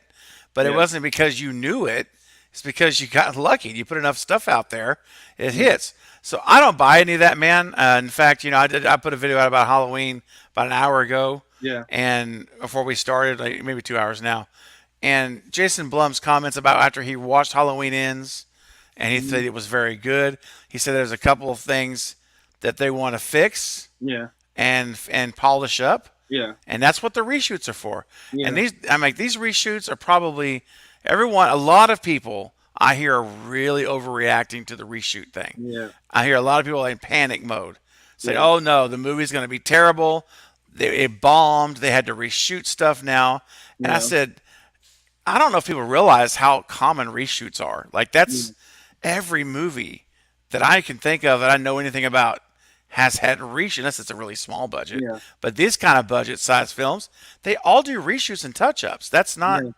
Speaker 2: But it
Speaker 1: yeah,
Speaker 2: wasn't because you knew it. It's because you got lucky. You put enough stuff out there, it
Speaker 1: yeah,
Speaker 2: hits. So I don't buy any of that, man. In fact, I put a video out about Halloween about an hour ago,
Speaker 1: yeah.
Speaker 2: and before we started, like maybe 2 hours now. And Jason Blum's comments about after he watched Halloween Ends, and he
Speaker 1: Mhm.
Speaker 2: said it was very good. He said there's a couple of things that they want to fix
Speaker 1: Yeah,
Speaker 2: and polish up,
Speaker 1: yeah,
Speaker 2: and that's what the reshoots are for. And
Speaker 1: yeah,
Speaker 2: these reshoots are probably a lot of people I hear are really overreacting to the reshoot thing.
Speaker 1: yeah,
Speaker 2: I hear a lot of people in panic mode say,
Speaker 1: yeah,
Speaker 2: "Oh no, the movie's going to be terrible. It bombed. They had to reshoot stuff now." And I
Speaker 1: yeah,
Speaker 2: said, I don't know if people realize how common reshoots are. Like
Speaker 1: yeah,
Speaker 2: that's every movie that I can think of that I know anything about has had a reshoot, unless it's a really small budget.
Speaker 1: yeah,
Speaker 2: But these kind of budget size films, they all do reshoots and touch ups. That's not
Speaker 1: yeah,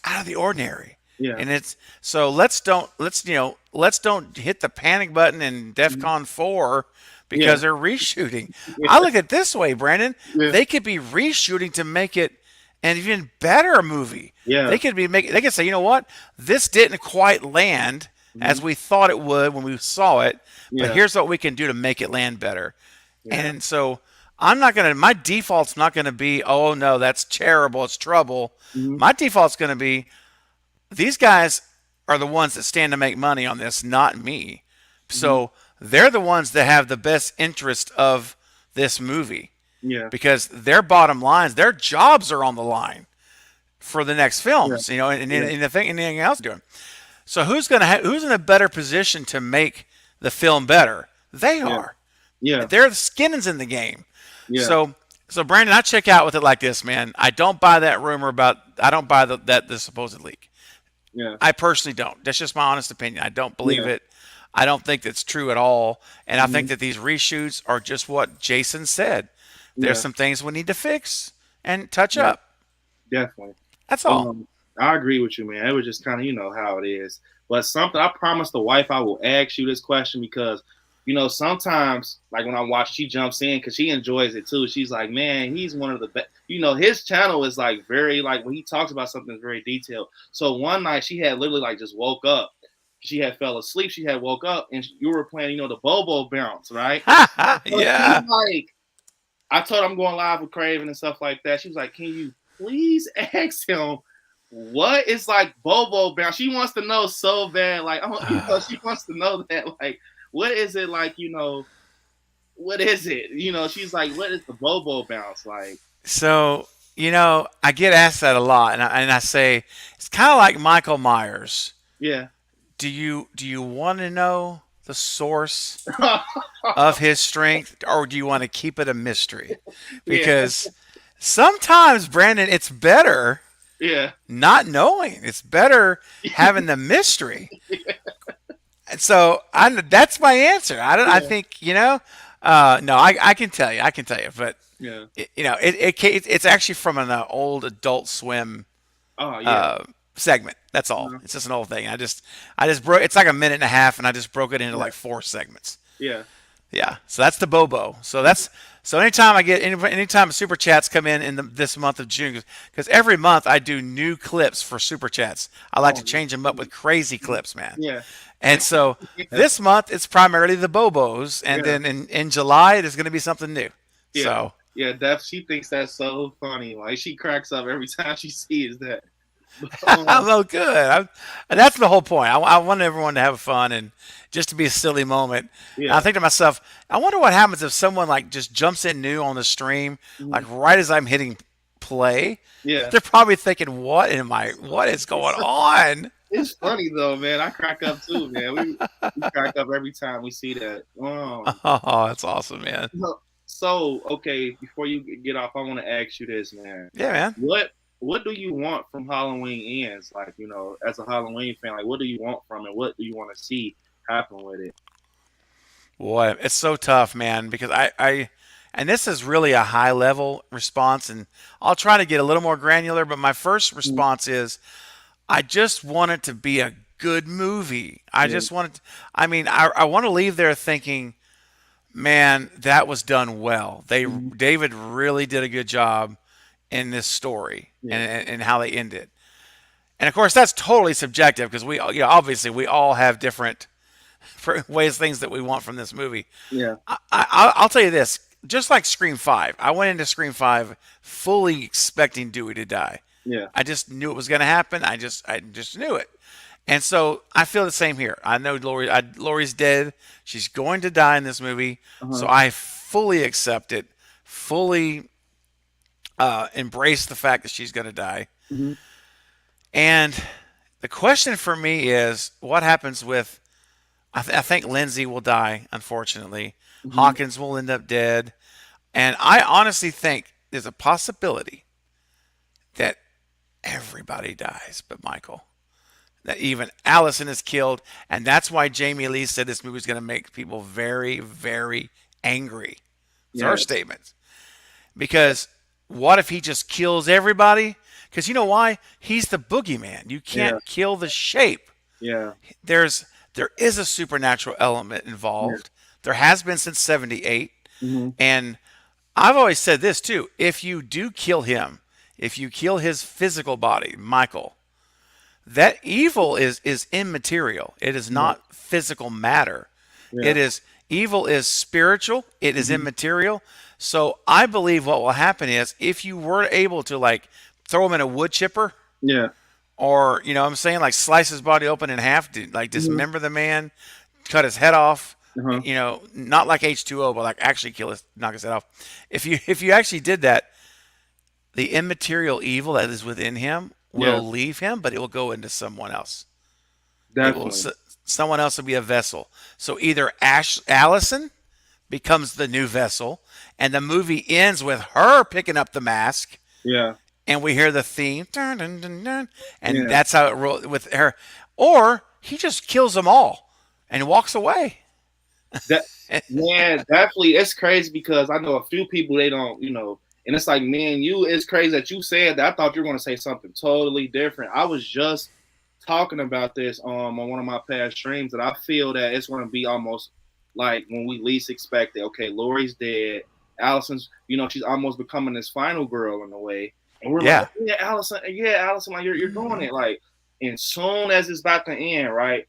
Speaker 2: out of the ordinary.
Speaker 1: yeah.
Speaker 2: And it's so let's don't hit the panic button in
Speaker 1: Mhm.
Speaker 2: DEFCON 4
Speaker 1: Yeah,
Speaker 2: because they're reshooting. I
Speaker 1: yeah,
Speaker 2: look at it this way, Brandon.
Speaker 1: yeah,
Speaker 2: They could be reshooting to make it an even better movie.
Speaker 1: yeah.
Speaker 2: They could say, you know what? This didn't quite land
Speaker 1: Mhm.
Speaker 2: as we thought it would when we saw it, but
Speaker 1: Yeah,
Speaker 2: here's what we can do to make it land better.
Speaker 1: yeah,
Speaker 2: And so my default's not gonna be, oh no, that's terrible, it's trouble.
Speaker 1: mhm.
Speaker 2: My default's gonna be, these guys are the ones that stand to make money on this, not me.
Speaker 1: Mhm.
Speaker 2: So they're the ones that have the best interest of this movie
Speaker 1: Yeah,
Speaker 2: because their bottom lines, their jobs are on the line for the next
Speaker 1: yeah,
Speaker 2: films,
Speaker 1: yeah,
Speaker 2: and the thing, anything else doing. So who's in a better position to make the film better? They
Speaker 1: yeah,
Speaker 2: are.
Speaker 1: yeah,
Speaker 2: Their skin is in the game.
Speaker 1: yeah,
Speaker 2: So Brandon, I check out with it like this, man. I don't buy that rumor about. I don't buy the supposed leak.
Speaker 1: yeah,
Speaker 2: I personally don't. That's just my honest opinion. I don't believe
Speaker 1: yeah.
Speaker 2: it. I don't think that's true at all. And I think
Speaker 1: Mhm.
Speaker 2: that these reshoots are just what Jason said. There's
Speaker 1: Yeah,
Speaker 2: some things we need to fix and touch
Speaker 1: yeah,
Speaker 2: up.
Speaker 1: definitely.
Speaker 2: That's all.
Speaker 1: Um, I agree with you, man. It was just kind of, how it is. But something I promised the wife I will ask you this question because, sometimes like when I watch, she jumps in because she enjoys it too. She's like, man, he's one of the best. His channel is like very like when he talks about something is very detailed. So one night she had literally like just woke up. She had fell asleep. She had woke up and you were playing, the Bobo bounce, right? So she's
Speaker 2: Yeah.
Speaker 1: like, I told her I'm going live with Craven and stuff like that. She was like, can you please ask him what is like Bobo bounce? She wants to know so bad. Like, she wants to know that. Like, what is it like? What is it? She's like, what is the Bobo bounce like?
Speaker 2: So, I get asked that a lot, and I say it's kind of like Michael Myers.
Speaker 1: Yeah.
Speaker 2: Do you want to know the source of his strength, or do you want to keep it a mystery?
Speaker 1: Yeah.
Speaker 2: Because sometimes, Brandon, it's better
Speaker 1: Yeah.
Speaker 2: not knowing. It's better having the mystery. And so that's my answer. I don't. I
Speaker 1: Yeah.
Speaker 2: think No, I can tell you. I can tell you, but
Speaker 1: Yeah.
Speaker 2: it's actually from an old Adult Swim
Speaker 1: Oh yeah.
Speaker 2: uh, segment. That's all.
Speaker 1: Uh-huh.
Speaker 2: It's just an old thing. I just broke. It's like a minute and a half, and I just broke it into
Speaker 1: Yeah.
Speaker 2: like 4 segments.
Speaker 1: Yeah.
Speaker 2: Yeah. So that's the Bobo. So anytime anytime super chats come in this month of June, because every month I do new clips for super chats. I like to
Speaker 1: Oh
Speaker 2: change them up with crazy clips, man.
Speaker 1: yeah.
Speaker 2: And so
Speaker 1: Yeah.
Speaker 2: this month it's primarily the Bobos, and
Speaker 1: Yeah.
Speaker 2: then in July it is going to be something new.
Speaker 1: Yeah.
Speaker 2: So
Speaker 1: Yeah. She thinks that's so funny. Like she cracks up every time she sees that.
Speaker 2: well, good. And that's the whole point. I want everyone to have fun and just to be a silly moment. And I
Speaker 1: Yeah.
Speaker 2: think to myself, I wonder what happens if someone like just jumps in new on the stream, like
Speaker 1: Mhm.
Speaker 2: right as I'm hitting play.
Speaker 1: Yeah.
Speaker 2: They're probably thinking, What is going on?"
Speaker 1: It's funny though, man. I crack up too, man. We crack up every time we see that.
Speaker 2: Oh, that's awesome, man.
Speaker 1: So So, okay, before you get off, I want to ask you this, man.
Speaker 2: Yeah, man.
Speaker 1: What do you want from Halloween ends? Like, as a Halloween fan, like, what do you want from it? What do you want to see happen with it?
Speaker 2: Boy, it's so tough, man, because and this is really a high level response, and I'll try to get a little more granular, but my first
Speaker 1: Mhm.
Speaker 2: response is I just want it to be a good movie. I
Speaker 1: Yeah.
Speaker 2: just want it, I mean, I want to leave there thinking, man, that was done well.
Speaker 1: Mhm.
Speaker 2: David really did a good job in this story
Speaker 1: Yeah.
Speaker 2: and how they end it. And of course, that's totally subjective because obviously we all have different ways things that we want from this movie.
Speaker 1: Yeah.
Speaker 2: I'll tell you this: just like Scream 5, I went into Scream 5 fully expecting Dewey to die.
Speaker 1: Yeah.
Speaker 2: I just knew it was going to happen. I just knew it, and so I feel the same here. I know Laurie's dead. She's going to die in this movie, so
Speaker 1: Uh-huh.
Speaker 2: I fully accept it, fully embrace the fact that she's going to die.
Speaker 1: Hmm.
Speaker 2: And the question for me is, what happens with? I think Lindsay will die, unfortunately.
Speaker 1: Hmm.
Speaker 2: Hawkins will end up dead. And I honestly think there's a possibility that everybody dies but Michael. That even Allison is killed. And that's why Jamie Lee said this movie is going to make people very, very angry. It's her
Speaker 1: Yeah.
Speaker 2: statement. Because what if he just kills everybody? Because you know why? He's the boogeyman. You
Speaker 1: Yeah.
Speaker 2: can't kill the shape.
Speaker 1: Yeah.
Speaker 2: There's there is a supernatural element
Speaker 1: Yeah.
Speaker 2: involved. There has been since 78.
Speaker 1: Hmm.
Speaker 2: And I've always said this too. If you do kill him, if you kill his physical body, Michael, that evil is immaterial. It is
Speaker 1: Yeah.
Speaker 2: not physical matter.
Speaker 1: Yeah.
Speaker 2: It is evil is spiritual. It is
Speaker 1: Hmm.
Speaker 2: immaterial. So I believe what will happen is if you were able to like throw him in a wood chipper
Speaker 1: Yeah.
Speaker 2: or what I'm saying, like slice his body open in half, like
Speaker 1: Hmm.
Speaker 2: dismember the man, cut his head off,
Speaker 1: Uh-huh.
Speaker 2: not like H2O, but like actually knock his head off. If you actually did that, the immaterial evil that is within him
Speaker 1: Yeah.
Speaker 2: will leave him, but it will go into someone else. It will
Speaker 1: Definitely.
Speaker 2: someone else will be a vessel. So either Allison becomes the new vessel, and the movie ends with her picking up the mask,
Speaker 1: Yeah.
Speaker 2: and we hear the theme, dun, dun, dun, dun, and
Speaker 1: Yeah.
Speaker 2: that's how it rolls with her. Or he just kills them all and walks away.
Speaker 1: That Man, definitely. It's crazy because I know a few people they don't, and it's like, man, it's crazy that you said that. I thought you were gonna say something totally different. I was just talking about this on one of my past streams that I feel that it's gonna be almost like when we least expect it. Okay, Lori's dead. Allison's, she's almost becoming this final girl in a way. And we're like,
Speaker 2: Yeah.
Speaker 1: yeah, Allison, like you're doing it. Like, and soon as it's about to end, right?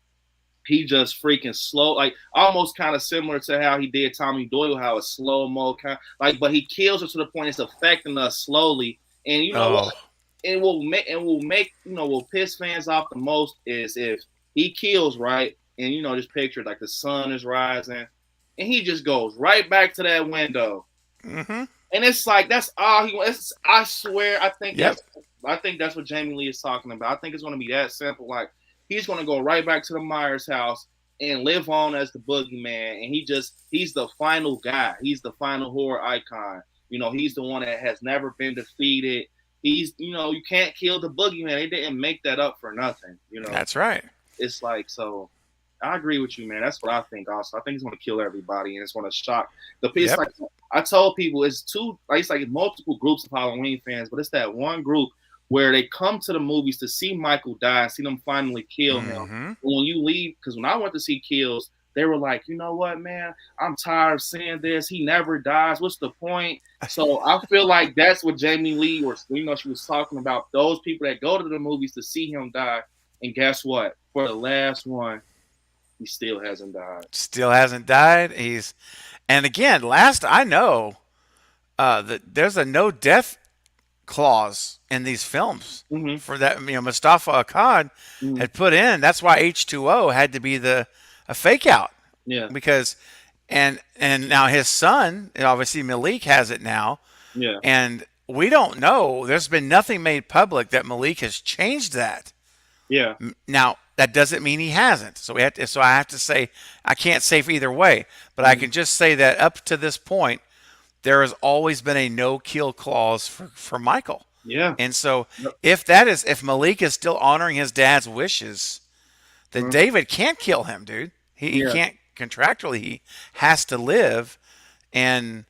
Speaker 1: He just freaking slow, like almost kind of similar to how he did Tommy Doyle, how it's slow mo kind of, like, but he kills her to the point it's affecting us slowly. And you know what?
Speaker 2: Oh.
Speaker 1: It will make will piss fans off the most is if he kills, right, and just picture like the sun is rising, and he just goes right back to that window,
Speaker 2: Mm-hmm.
Speaker 1: and it's like that's all he wants. I swear,
Speaker 2: Yep.
Speaker 1: I think that's what Jamie Lee is talking about. I think it's going to be that simple. Like he's going to go right back to the Myers house and live on as the boogeyman, and he's the final guy. He's the final horror icon. He's the one that has never been defeated. He's you can't kill the boogeyman. They didn't make that up for nothing.
Speaker 2: That's right.
Speaker 1: It's like so. I agree with you, man. That's what I think. Also, I think it's going to kill everybody, and it's going to shock the. It's
Speaker 2: Yep.
Speaker 1: like I told people, it's it's like multiple groups of Halloween fans, but it's that one group where they come to the movies to see Michael die, see them finally kill him.
Speaker 2: Mm-hmm.
Speaker 1: When you leave, because when I went to see Kills, they were like, you know what, man, I'm tired of seeing this. He never dies. What's the point? So I feel like that's what Jamie Lee, or she was talking about. Those people that go to the movies to see him die, and guess what? For the last one, he still hasn't died.
Speaker 2: Still hasn't died. And again, last I know, that there's a no death clause in these films
Speaker 1: Mm-hmm.
Speaker 2: for that. Mustafa Akkad
Speaker 1: Mm-hmm.
Speaker 2: had put in. That's why H2O had to be a fake out
Speaker 1: Yeah.
Speaker 2: because and now his son, obviously Malik has it now,
Speaker 1: Yeah.
Speaker 2: and we don't know. There's been nothing made public that Malik has changed that.
Speaker 1: Yeah.
Speaker 2: Now that doesn't mean he hasn't. So I have to say I can't say for either way, but I
Speaker 1: Mm-hmm.
Speaker 2: can just say that up to this point, there has always been a no kill clause for Michael.
Speaker 1: Yeah.
Speaker 2: And so
Speaker 1: Yep.
Speaker 2: if Malik is still honoring his dad's wishes, then
Speaker 1: Mhm.
Speaker 2: David can't kill him, dude. He
Speaker 1: Yeah.
Speaker 2: can't contractually. He has to live. And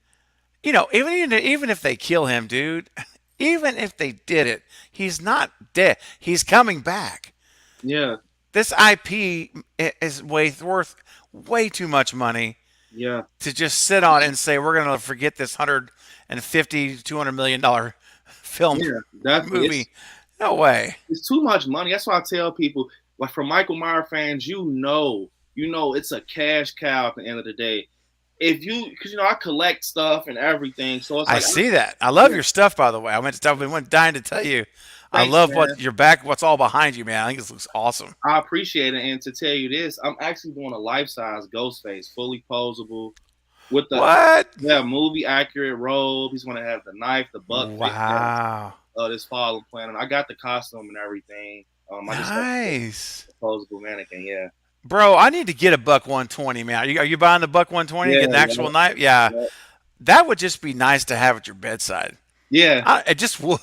Speaker 2: even if they kill him, dude, even if they did it, he's not dead. He's coming back.
Speaker 1: Yeah.
Speaker 2: This IP is worth way too much money
Speaker 1: Yeah.
Speaker 2: to just sit on and say we're going to forget this 150 $200 million film
Speaker 1: Yeah. Definitely.
Speaker 2: movie. No way.
Speaker 1: It's too much money. That's why I tell people, like for Michael Myers fans, it's a cash cow at the end of the day. If you, because I collect stuff and everything, so it's
Speaker 2: I
Speaker 1: like,
Speaker 2: see that. I love
Speaker 1: yeah,
Speaker 2: your stuff, by the way. I went dying to tell you. I
Speaker 1: thanks,
Speaker 2: love
Speaker 1: man.
Speaker 2: what's all behind you, man. I think this looks awesome.
Speaker 1: I appreciate it. And to tell you this, I'm actually doing a life size ghost face, fully posable, with the
Speaker 2: What?
Speaker 1: movie accurate robe. He's gonna have the knife, the buck,
Speaker 2: Wow.
Speaker 1: this fall I'm planning. I got the costume and everything. I just have
Speaker 2: Nice.
Speaker 1: a posable mannequin. Yeah.
Speaker 2: Bro, I need to get a buck 120, man. Are you buying the buck 120 to
Speaker 1: Yeah.
Speaker 2: get an actual knife? Yeah.
Speaker 1: Yeah.
Speaker 2: That would just be nice to have at your bedside.
Speaker 1: Yeah.
Speaker 2: It just would.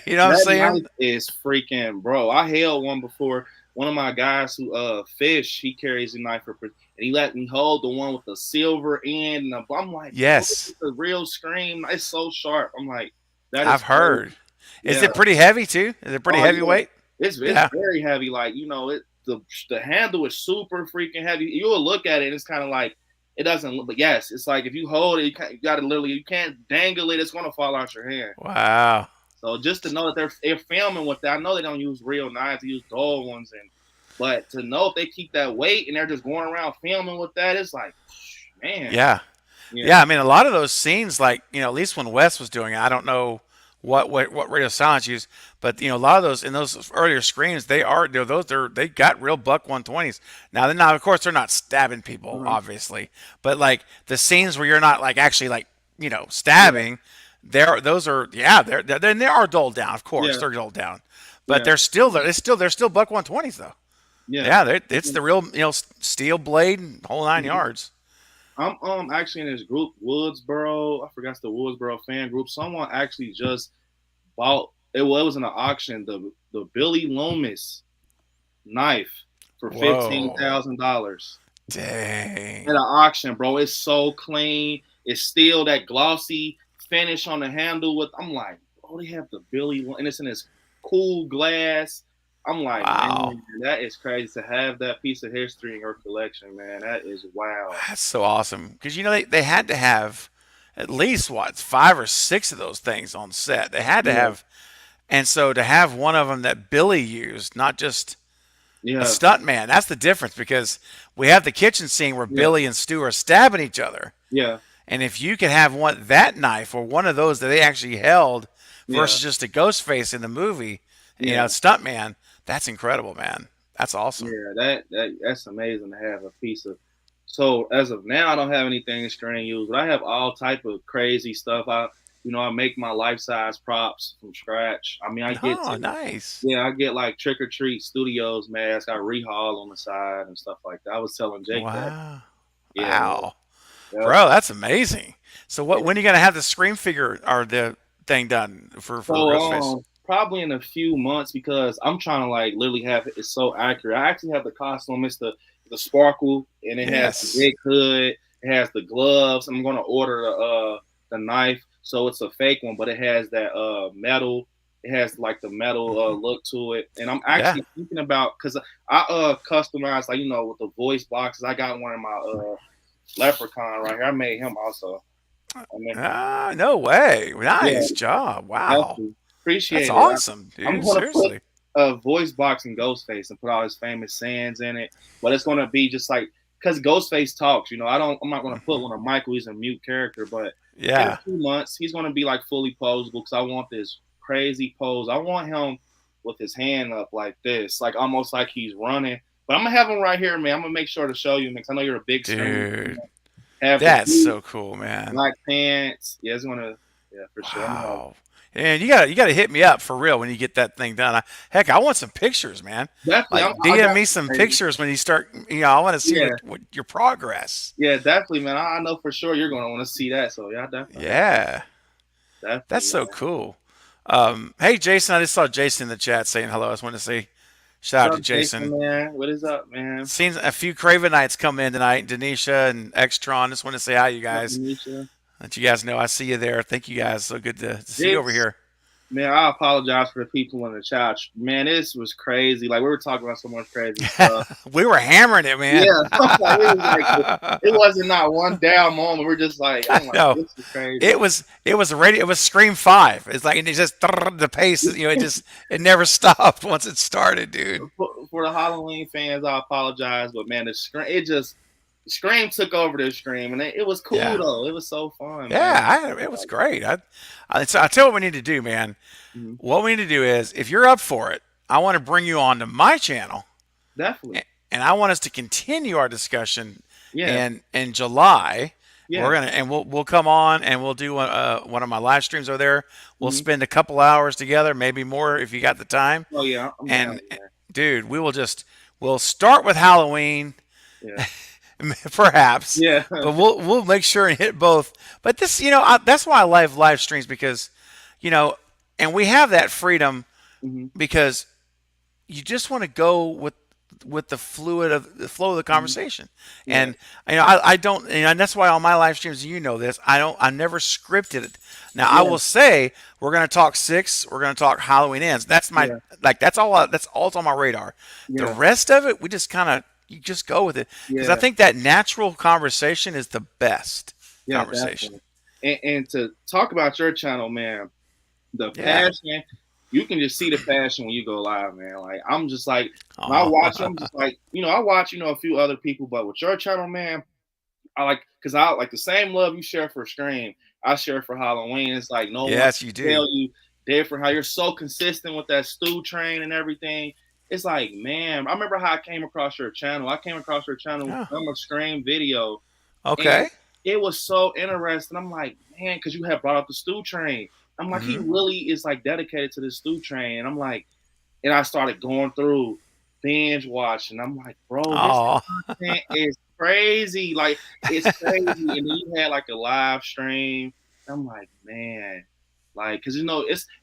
Speaker 2: You know what I'm
Speaker 1: That
Speaker 2: saying?
Speaker 1: knife is freaking, bro. I held one before. One of my guys who fish, he carries a knife and he let me hold the one with the silver end. And I'm like, bro, this
Speaker 2: Yes.
Speaker 1: is a real scream. It's so sharp. I'm like, that is
Speaker 2: I've
Speaker 1: crazy.
Speaker 2: heard. Is
Speaker 1: Yeah.
Speaker 2: it pretty heavy too? Is it pretty
Speaker 1: Oh yeah.
Speaker 2: heavyweight?
Speaker 1: It's
Speaker 2: Yeah.
Speaker 1: very heavy. Like the handle is super freaking heavy. You'll look at it and it's kind of like it doesn't look. But yes, it's like if you hold it, you got to literally you can't dangle it. It's gonna fall out your hand.
Speaker 2: Wow.
Speaker 1: So just to know that they're filming with that, I know they don't use real knives, they use dull ones, but to know if they keep that weight and they're just going around filming with that, it's like, man,
Speaker 2: Yeah.
Speaker 1: yeah,
Speaker 2: Yeah, I mean, a lot of those scenes, like at least when Wes was doing it, I don't know what radio silence used, but a lot of those in those earlier screens, they got real buck 120s. Now, of course, they're not stabbing people,
Speaker 1: uh-huh.
Speaker 2: obviously, but like the scenes where you're not like actually like
Speaker 1: Yeah,
Speaker 2: stabbing, those are they are dulled down, of course,
Speaker 1: yeah,
Speaker 2: they're dulled down, but
Speaker 1: yeah,
Speaker 2: they're still buck 120s though.
Speaker 1: yeah.
Speaker 2: Yeah, it's the real steel blade and whole 9 yards.
Speaker 1: I'm actually in this group, Woodsboro. I forgot it's the Woodsboro fan group. Someone actually just bought it. Well, it was in an auction. The Billy Loomis knife for
Speaker 2: Whoa.
Speaker 1: $15,000 at
Speaker 2: Dang.
Speaker 1: an auction, bro. It's so clean. It's still that glossy finish on the handle. I'm like, oh, they have the Billy, and it's in this cool glass. I'm like,
Speaker 2: Wow.
Speaker 1: man, that is crazy to have that piece of history in your collection, man. That is wow.
Speaker 2: That's so awesome. Because they had to have at least what 5 or 6 of those things on set. They had to
Speaker 1: Yeah,
Speaker 2: have, and so to have one of them that Billy used, not just a
Speaker 1: yeah,
Speaker 2: stunt man. That's the difference because we have the kitchen scene where
Speaker 1: yeah,
Speaker 2: Billy and Stu are stabbing each other.
Speaker 1: yeah,
Speaker 2: And if you could have that knife or one of those that they actually held
Speaker 1: yeah,
Speaker 2: versus just a ghost face in the movie,
Speaker 1: yeah,
Speaker 2: stunt man, that's incredible, man. That's awesome.
Speaker 1: yeah. That's amazing to have a piece of. So as of now, I don't have anything string used, but I have all type of crazy stuff. I make my life size props from scratch. I mean, I get
Speaker 2: Oh,
Speaker 1: to
Speaker 2: nice.
Speaker 1: Yeah, I get like Trick or Treat Studios mask. I rehaul on the side and stuff like that. I was telling Jake that.
Speaker 2: Wow.
Speaker 1: Yeah,
Speaker 2: Wow.
Speaker 1: yeah,
Speaker 2: Bro, that's amazing. So
Speaker 1: yeah.
Speaker 2: when are you gonna have the Scream figure or the thing done for
Speaker 1: So
Speaker 2: Ghostface?
Speaker 1: probably in a few months because I'm trying to like literally have it so accurate. I actually have the costume. It's the sparkle and it has the
Speaker 2: Yes.
Speaker 1: big hood. It has the gloves. I'm gonna order the knife. So it's a fake one, but it has that metal. It has like the metal
Speaker 2: Mhm.
Speaker 1: look to it. And I'm
Speaker 2: Yeah.
Speaker 1: actually thinking about because I customized like with the voice boxes. I got one in my leprechaun right here. I made him also. I mean,
Speaker 2: Ah, no way.
Speaker 1: yeah,
Speaker 2: Nice job. Wow.
Speaker 1: definitely
Speaker 2: That's
Speaker 1: appreciate it.
Speaker 2: awesome,
Speaker 1: I'm
Speaker 2: dude.
Speaker 1: gonna put
Speaker 2: Seriously.
Speaker 1: a voice box in Ghostface and put all his famous sayings in it, but it's gonna be just like because Ghostface talks. I'm not gonna put
Speaker 2: Hmm.
Speaker 1: one of Michael. He's a mute character, but in a
Speaker 2: Yeah.
Speaker 1: few months he's gonna be like fully posable because I want this crazy pose. I want him with his hand up like this, like almost like he's running. But I'm gonna have him right here, man. I'm gonna make sure to show you, because I know you're a big screen.
Speaker 2: Dude.
Speaker 1: Have the
Speaker 2: That's
Speaker 1: blue
Speaker 2: so cool, man.
Speaker 1: black pants. Yeah, it's gonna. Yeah, for sure. I'm gonna have.
Speaker 2: Wow. And you gotta hit me up for real when you get that thing done. Heck, I want some pictures, man.
Speaker 1: Definitely,
Speaker 2: Like
Speaker 1: I
Speaker 2: DM
Speaker 1: got
Speaker 2: me
Speaker 1: you,
Speaker 2: some
Speaker 1: crazy.
Speaker 2: pictures when you start. I want to see
Speaker 1: Yeah,
Speaker 2: what your progress.
Speaker 1: yeah, definitely, man. I know for sure you're gonna want to see that. So yeah,
Speaker 2: Yeah, that's
Speaker 1: definitely,
Speaker 2: so
Speaker 1: man.
Speaker 2: cool. Hey, Jason, I just saw Jason in the chat saying hello. I just want to say shout out
Speaker 1: What's
Speaker 2: to
Speaker 1: up, Jason,
Speaker 2: Jason.
Speaker 1: man? What is up, man?
Speaker 2: Seen a few Craven nights come in tonight. Denisha and Extron. Just want to say hi, you
Speaker 1: What's up,
Speaker 2: guys.
Speaker 1: Anisha?
Speaker 2: Let you guys know I see you there. Thank you guys. So good to see you over
Speaker 1: This
Speaker 2: here.
Speaker 1: Man, I apologize for the people in the chat. Man, this was crazy. Like we were talking about so much crazy stuff.
Speaker 2: We were hammering it, man.
Speaker 1: Yeah, like it was like it wasn't not one down moment. We're just like, I'm like,
Speaker 2: No,
Speaker 1: this is crazy.
Speaker 2: it was ready. It was Scream 5. It's like, and it just the pace. It never stopped once it started, dude.
Speaker 1: For the Halloween fans, I apologize, but man, the scream it just Scream took over the Scream, and it was cool
Speaker 2: Yeah,
Speaker 1: though. It was so fun, man.
Speaker 2: yeah. It was great. I tell you what we need to do, man.
Speaker 1: Mhm.
Speaker 2: What we need to do is, if you're up for it, I want to bring you on to my channel,
Speaker 1: Definitely,
Speaker 2: and I want us to continue our discussion
Speaker 1: yeah,
Speaker 2: in July.
Speaker 1: yeah.
Speaker 2: We'll come on and we'll do one of my live streams over there. We'll
Speaker 1: Hmm.
Speaker 2: spend a couple hours together, maybe more if you got the time.
Speaker 1: Oh yeah, I'm down,
Speaker 2: And
Speaker 1: man.
Speaker 2: dude, we'll start with Halloween,
Speaker 1: Yeah,
Speaker 2: perhaps,
Speaker 1: yeah,
Speaker 2: but we'll make sure and hit both. But this, that's why I love live streams, because, you know, and we have that freedom
Speaker 1: hmm,
Speaker 2: because you just want to go with the flow of the
Speaker 1: hmm,
Speaker 2: conversation.
Speaker 1: yeah,
Speaker 2: And I don't, and that's why on my live streams, this, I never scripted it. Now I
Speaker 1: yeah,
Speaker 2: will say we're going to talk six, we're going to talk Halloween ends. That's my,
Speaker 1: yeah,
Speaker 2: like, that's all it's on my radar. The
Speaker 1: yeah,
Speaker 2: rest of it, we just kind of, you just go with it, because I
Speaker 1: yeah,
Speaker 2: think that natural conversation is the best
Speaker 1: yeah,
Speaker 2: conversation.
Speaker 1: definitely. And to talk about your channel, man, the
Speaker 2: Yeah.
Speaker 1: passion, you can just see the passion when you go live, man. Like I'm just like when I
Speaker 2: Oh.
Speaker 1: watch, I'm just like, I watch, a few other people, but with your channel, man, I like because I like the same love you share for Scream, I share for Halloween. It's like no one
Speaker 2: Yes, you
Speaker 1: can
Speaker 2: do.
Speaker 1: tell you different how you're so consistent with that Stu train and everything. It's like, man, I remember how I came across your channel. I came across your channel
Speaker 2: Oh,
Speaker 1: from a Scream video, and
Speaker 2: okay.
Speaker 1: it was so interesting. I'm like, man, because you had brought up the Stu train. I'm like, he
Speaker 2: Mm-hmm.
Speaker 1: really is like dedicated to the Stu train. And I'm like, and I started going through binge watching. I'm like, bro, this
Speaker 2: Oh.
Speaker 1: content is crazy. Like, it's crazy. And then you had like a live stream. I'm like, man, like, cause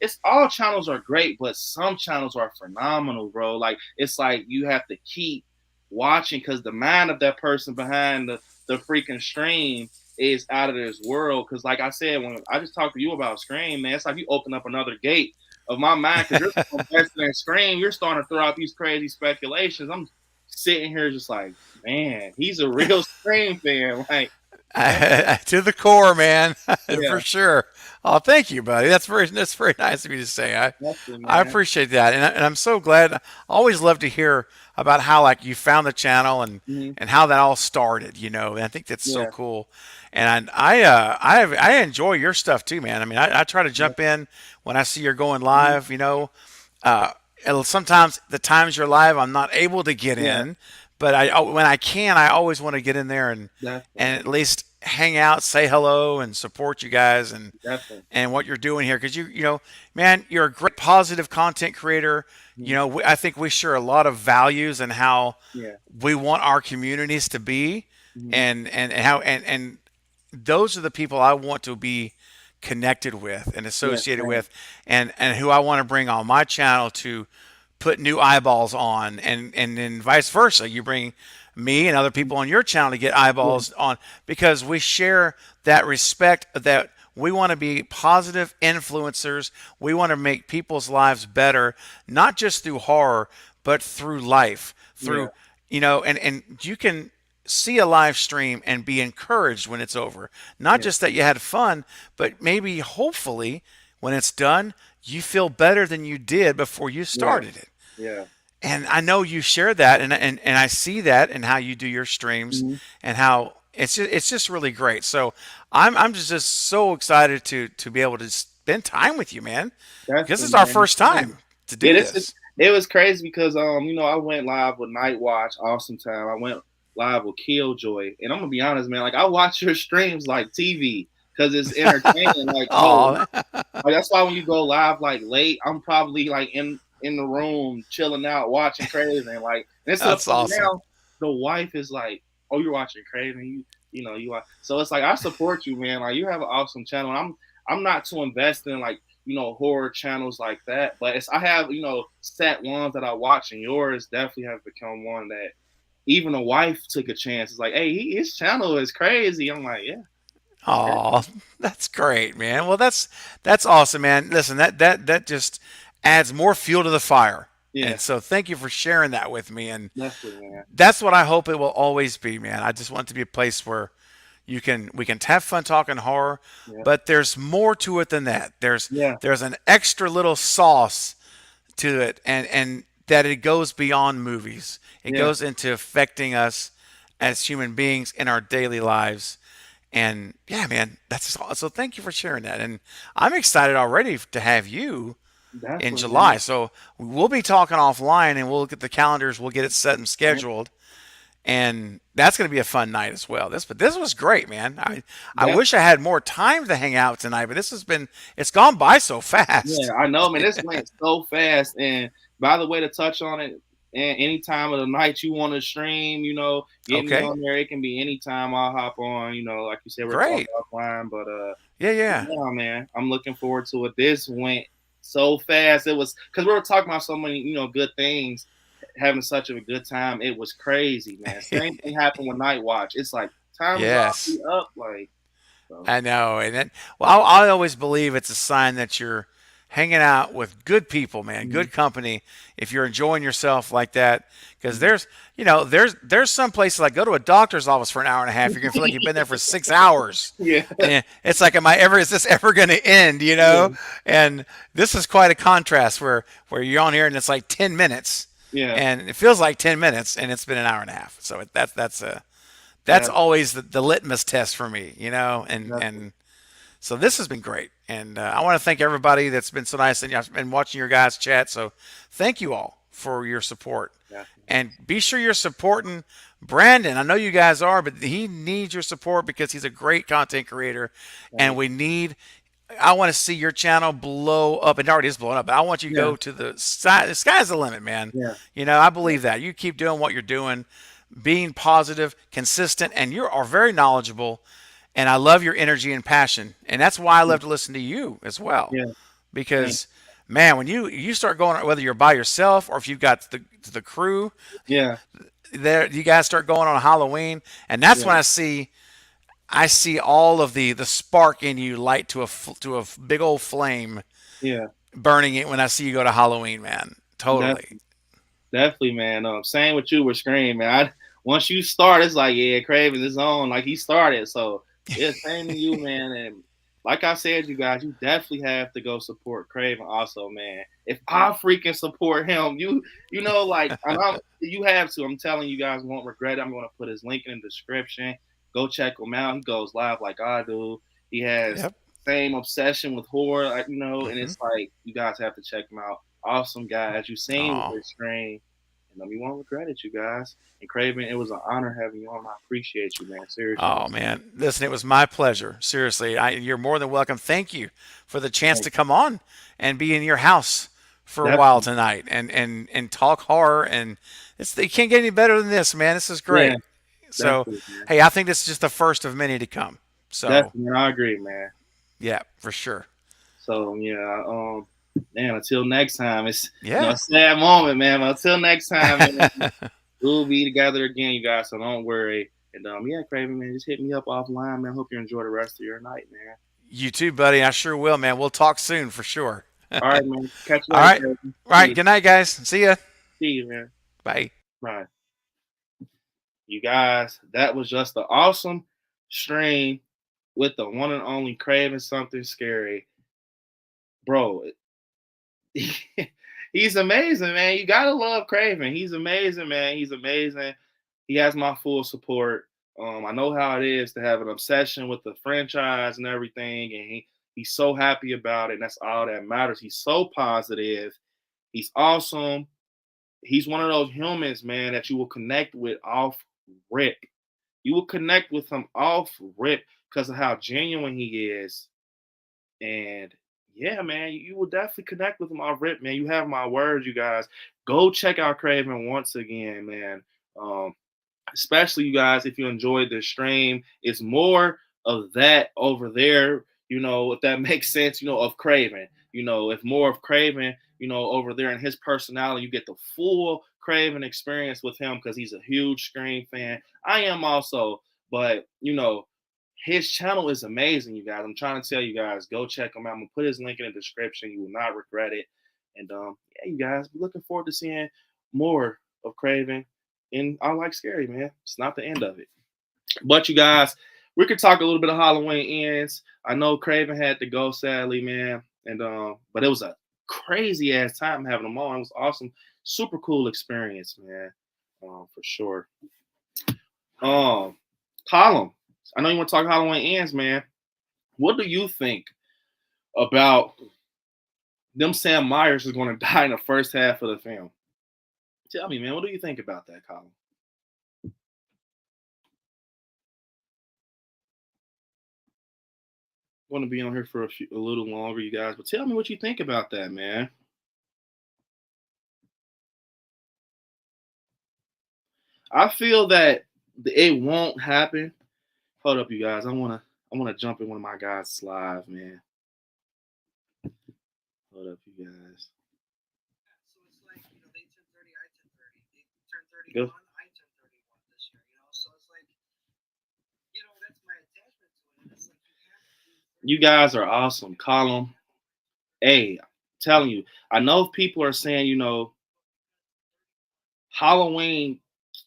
Speaker 1: it's all channels are great, but some channels are phenomenal, bro. Like, it's like you have to keep watching because the mind of that person behind the freaking stream is out of this world. Cause like I said, when I just talked to you about Scream, man, it's like you open up another gate of my mind because you're so invested in Scream. You're starting to throw out these crazy speculations. I'm sitting here just like, man, he's a real Scream fan. Like, man,
Speaker 2: To the core, man,
Speaker 1: yeah,
Speaker 2: for sure. Oh, thank you, buddy. That's very nice of you to say.
Speaker 1: definitely,
Speaker 2: I
Speaker 1: man.
Speaker 2: appreciate that, and I'm so glad. I always love to hear about how, like, you found the channel,
Speaker 1: Hmm.
Speaker 2: and how that all started. And I think that's so
Speaker 1: Yeah,
Speaker 2: cool. And I enjoy your stuff too, man. I mean, I try to
Speaker 1: yeah,
Speaker 2: jump in when I see you're going
Speaker 1: hmm,
Speaker 2: live. Uh, sometimes the times you're live, I'm not able to get
Speaker 1: yeah,
Speaker 2: in, but when I can, I always want to get in there and
Speaker 1: definitely,
Speaker 2: at least hang out, say hello, and support you guys
Speaker 1: definitely.
Speaker 2: and what you're doing here, because man, you're a great positive content creator.
Speaker 1: Hmm.
Speaker 2: I think we share a lot of values and how
Speaker 1: Yeah,
Speaker 2: we want our communities to be,
Speaker 1: hmm,
Speaker 2: and those are the people I want to be connected with and
Speaker 1: yeah,
Speaker 2: associated
Speaker 1: same.
Speaker 2: with, and who I want to bring on my channel to put new eyeballs on, and then vice versa. You bring me and other people on your channel to get
Speaker 1: Yeah,
Speaker 2: eyeballs on, because we share that respect, that we want to be positive influencers. We want to make people's lives better, not just through horror, but through life,
Speaker 1: yeah,
Speaker 2: through, and you can see a live stream and be encouraged when it's over. Not
Speaker 1: yeah,
Speaker 2: just that you had fun, but maybe, hopefully, when it's done, you feel better than you did before you
Speaker 1: yeah,
Speaker 2: started it.
Speaker 1: yeah.
Speaker 2: And I know you share that, and I see that in how you do your streams,
Speaker 1: Hmm.
Speaker 2: and how it's just really great. So I'm just so excited to be able to spend time with you, man. Because
Speaker 1: Definitely,
Speaker 2: this is our
Speaker 1: man.
Speaker 2: first time to
Speaker 1: Yeah,
Speaker 2: do this.
Speaker 1: it was crazy because I went live with Night Watch, Awesome Time. I went live with Killjoy, and I'm gonna be honest, man. Like I watch your streams like TV. because it's entertaining. Like, oh,
Speaker 2: Oh,
Speaker 1: like, that's why when you go live like late, I'm probably like in the room chilling out watching Craven. Like, and it's to the
Speaker 2: that's
Speaker 1: point
Speaker 2: awesome.
Speaker 1: now the wife is like, "Oh, you're watching Craven, you know you are." So it's like I support you, man. Like you have an awesome channel. And I'm not too invested in like horror channels like that, but I have set ones that I watch, and yours definitely has become one that even a wife took a chance. It's like, hey, his channel is crazy. I'm like, yeah,
Speaker 2: Oh, that's great, man. Well, that's awesome, man. Listen, that just adds more fuel to the fire.
Speaker 1: yeah,
Speaker 2: And so thank you for sharing that with me. And
Speaker 1: definitely, man.
Speaker 2: that's what I hope it will always be, man. I just want it to be a place where we can have fun talking horror,
Speaker 1: Yeah,
Speaker 2: but there's more to it than that.
Speaker 1: yeah,
Speaker 2: There's an extra little sauce to it, and that it goes beyond movies. It
Speaker 1: yeah.
Speaker 2: goes into affecting us as human beings in our daily lives. And yeah, man, that's so. Thank you for sharing that, and I'm excited already to have you in
Speaker 1: Definitely, man.
Speaker 2: July. So we'll be talking offline, and we'll get the calendars. We'll get it set and
Speaker 1: Yeah,
Speaker 2: scheduled, and that's going to be a fun night as well. This was great, man. I
Speaker 1: def-
Speaker 2: wish I had more time to hang out tonight, but it's gone by so
Speaker 1: yeah.
Speaker 2: fast.
Speaker 1: I know, man. This went so fast. And by the way, to touch on it, and any time of the night you want to stream, get me
Speaker 2: Okay,
Speaker 1: on there. It can be any time. I'll hop on. Like you said, we're talking
Speaker 2: great.
Speaker 1: offline, but
Speaker 2: Yeah, yeah,
Speaker 1: yeah, man. I'm looking forward to it. This went so fast. It was because we were talking about so many, good things, having such a good time. It was crazy, man. Same thing happened with Night Watch. It's like time is
Speaker 2: yes.
Speaker 1: already up, like so.
Speaker 2: I know, and then well, I always believe it's a sign that you're hanging out with good people, man,
Speaker 1: Mhm.
Speaker 2: good company. If you're enjoying yourself like that, because there's some places like go to a doctor's office for an hour and a half, you're gonna feel like you've been there for 6 hours,
Speaker 1: Yeah,
Speaker 2: and it's like, is this ever gonna end?
Speaker 1: yeah,
Speaker 2: And this is quite a contrast where you're on here and it's like 10 minutes,
Speaker 1: yeah.
Speaker 2: and it feels like 10 minutes, and it's been an hour and a half. So that's
Speaker 1: That,
Speaker 2: always the litmus test for me,
Speaker 1: definitely,
Speaker 2: and so this has been great, and I want to thank everybody that's been so nice, and I've been watching your guys chat. So thank you all for your support,
Speaker 1: definitely.
Speaker 2: and be sure you're supporting Brandon. I know you guys are, but he needs your support because he's a great content creator, and
Speaker 1: Thanks.
Speaker 2: I want to see your channel blow up, and it already is blowing up. But I want you to
Speaker 1: Yeah,
Speaker 2: go to the sky. The sky's the limit, man.
Speaker 1: yeah,
Speaker 2: I believe that. You keep doing what you're doing, being positive, consistent, and you are very knowledgeable. And I love your energy and passion, and that's why I love to listen to you as well.
Speaker 1: yeah. Thanks.
Speaker 2: Because, man, when you start going, whether you're by yourself or if you've got the crew,
Speaker 1: Yeah,
Speaker 2: there you guys start going on Halloween, and that's
Speaker 1: yeah,
Speaker 2: when I see all of the spark in you light to a big old flame
Speaker 1: yeah.
Speaker 2: burning it when I see you go to Halloween, man. Totally.
Speaker 1: Definitely, definitely, man. Same with you with Scream, man. Once you start, it's like, yeah, Craven is on. Like he started, so yeah, same to you, man. And like I said, you guys, you definitely have to go support Craven, also, man. If I freaking support him, like, you have to. I'm telling you guys, won't regret it. I'm going to put his link in the description. Go check him out. He goes live like I do. He has
Speaker 2: Yep.
Speaker 1: same obsession with horror, like, and
Speaker 2: Hmm.
Speaker 1: it's like you guys have to check him out. Awesome guy, as you seen with
Speaker 2: Oh,
Speaker 1: his screen. And you won't regret it, you guys. And Craven, it was an honor having you on. I appreciate you, man. Seriously.
Speaker 2: oh man. Listen, it was my pleasure. Seriously, you're more than welcome. Thank you for the chance
Speaker 1: Thank
Speaker 2: to come on and be in your house for
Speaker 1: you.
Speaker 2: a while
Speaker 1: Definitely.
Speaker 2: tonight and talk horror. And you can't get any better than this, man. This is
Speaker 1: Yeah,
Speaker 2: great. So,
Speaker 1: definitely, man.
Speaker 2: hey, I think this is just the first of many to come. So,
Speaker 1: Definitely, man. I agree, man.
Speaker 2: yeah, for sure.
Speaker 1: So yeah, man, until next time, it's a
Speaker 2: Yeah.
Speaker 1: sad moment, man. But until next time, man, we'll be together again, you guys. So don't worry. And yeah, Craven, man, just hit me up offline, man. Hope you enjoy the rest of your night, man.
Speaker 2: You too, buddy. I sure will, man. We'll talk soon for sure. All
Speaker 1: All right, man. Catch you later,
Speaker 2: right.
Speaker 1: Craven.
Speaker 2: All right. Good night, guys. See ya.
Speaker 1: See you, man.
Speaker 2: Bye.
Speaker 1: Bye. You guys, that was just an awesome stream with the one and only Craven something scary. Bro, he's amazing, man. You gotta love Craven. He's amazing, man. He's amazing. He has my full support. I know how it is to have an obsession with the franchise and everything, and he's so happy about it. And that's all that matters. He's so positive. He's awesome. He's one of those humans, man, that you will connect with off rip. You will connect with him off rip because of how genuine he is. And yeah, man, you will definitely connect with him off rip, man. You have my word, you guys. Go check out Craven once again, man. Um, Especially you guys, if you enjoyed this stream, it's more of that over there, if that makes sense, of Craven. If more of Craven, over there and his personality, you get the full Craven experience with him because he's a huge Scream fan. I am also, but his channel is amazing, you guys. I'm trying to tell you guys, go check him out. I'm gonna put his link in the description. You will not regret it. And yeah, you guys, be looking forward to seeing more of Craven. And I like scary, man. It's not the end of it. But you guys, we could talk a little bit of Halloween ends. I know Craven had to go, sadly, man. And but it was a crazy ass time having them on. It was awesome, super cool experience, man. For sure. Column. I know you want to talk Halloween ends, man. What do you think about them Sam Myers is going to die in the first half of the film? Tell me, man, what do you think about that, Colin? Want to be on here for a little longer, you guys, but tell me what you think about that, man. I feel that it won't happen. Hold up, you guys. I wanna jump in one of my guys' live, man. Hold up, you guys. So it's like, they turn 30, I turn 30. They turn 31, I turn 31 this year, So it's like, that's my attachment to it. And it's like you guys are awesome. Column. Hey, I'm telling you, I know people are saying, Halloween,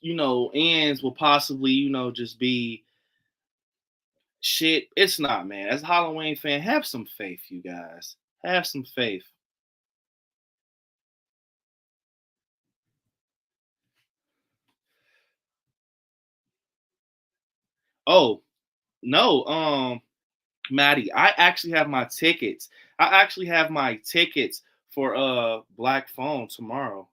Speaker 1: ends will possibly, just be shit. It's not, man. As a Halloween fan, have some faith, you guys. Have some faith. Oh, no, Maddie, I actually have my tickets. I actually have my tickets for Black Phone tomorrow.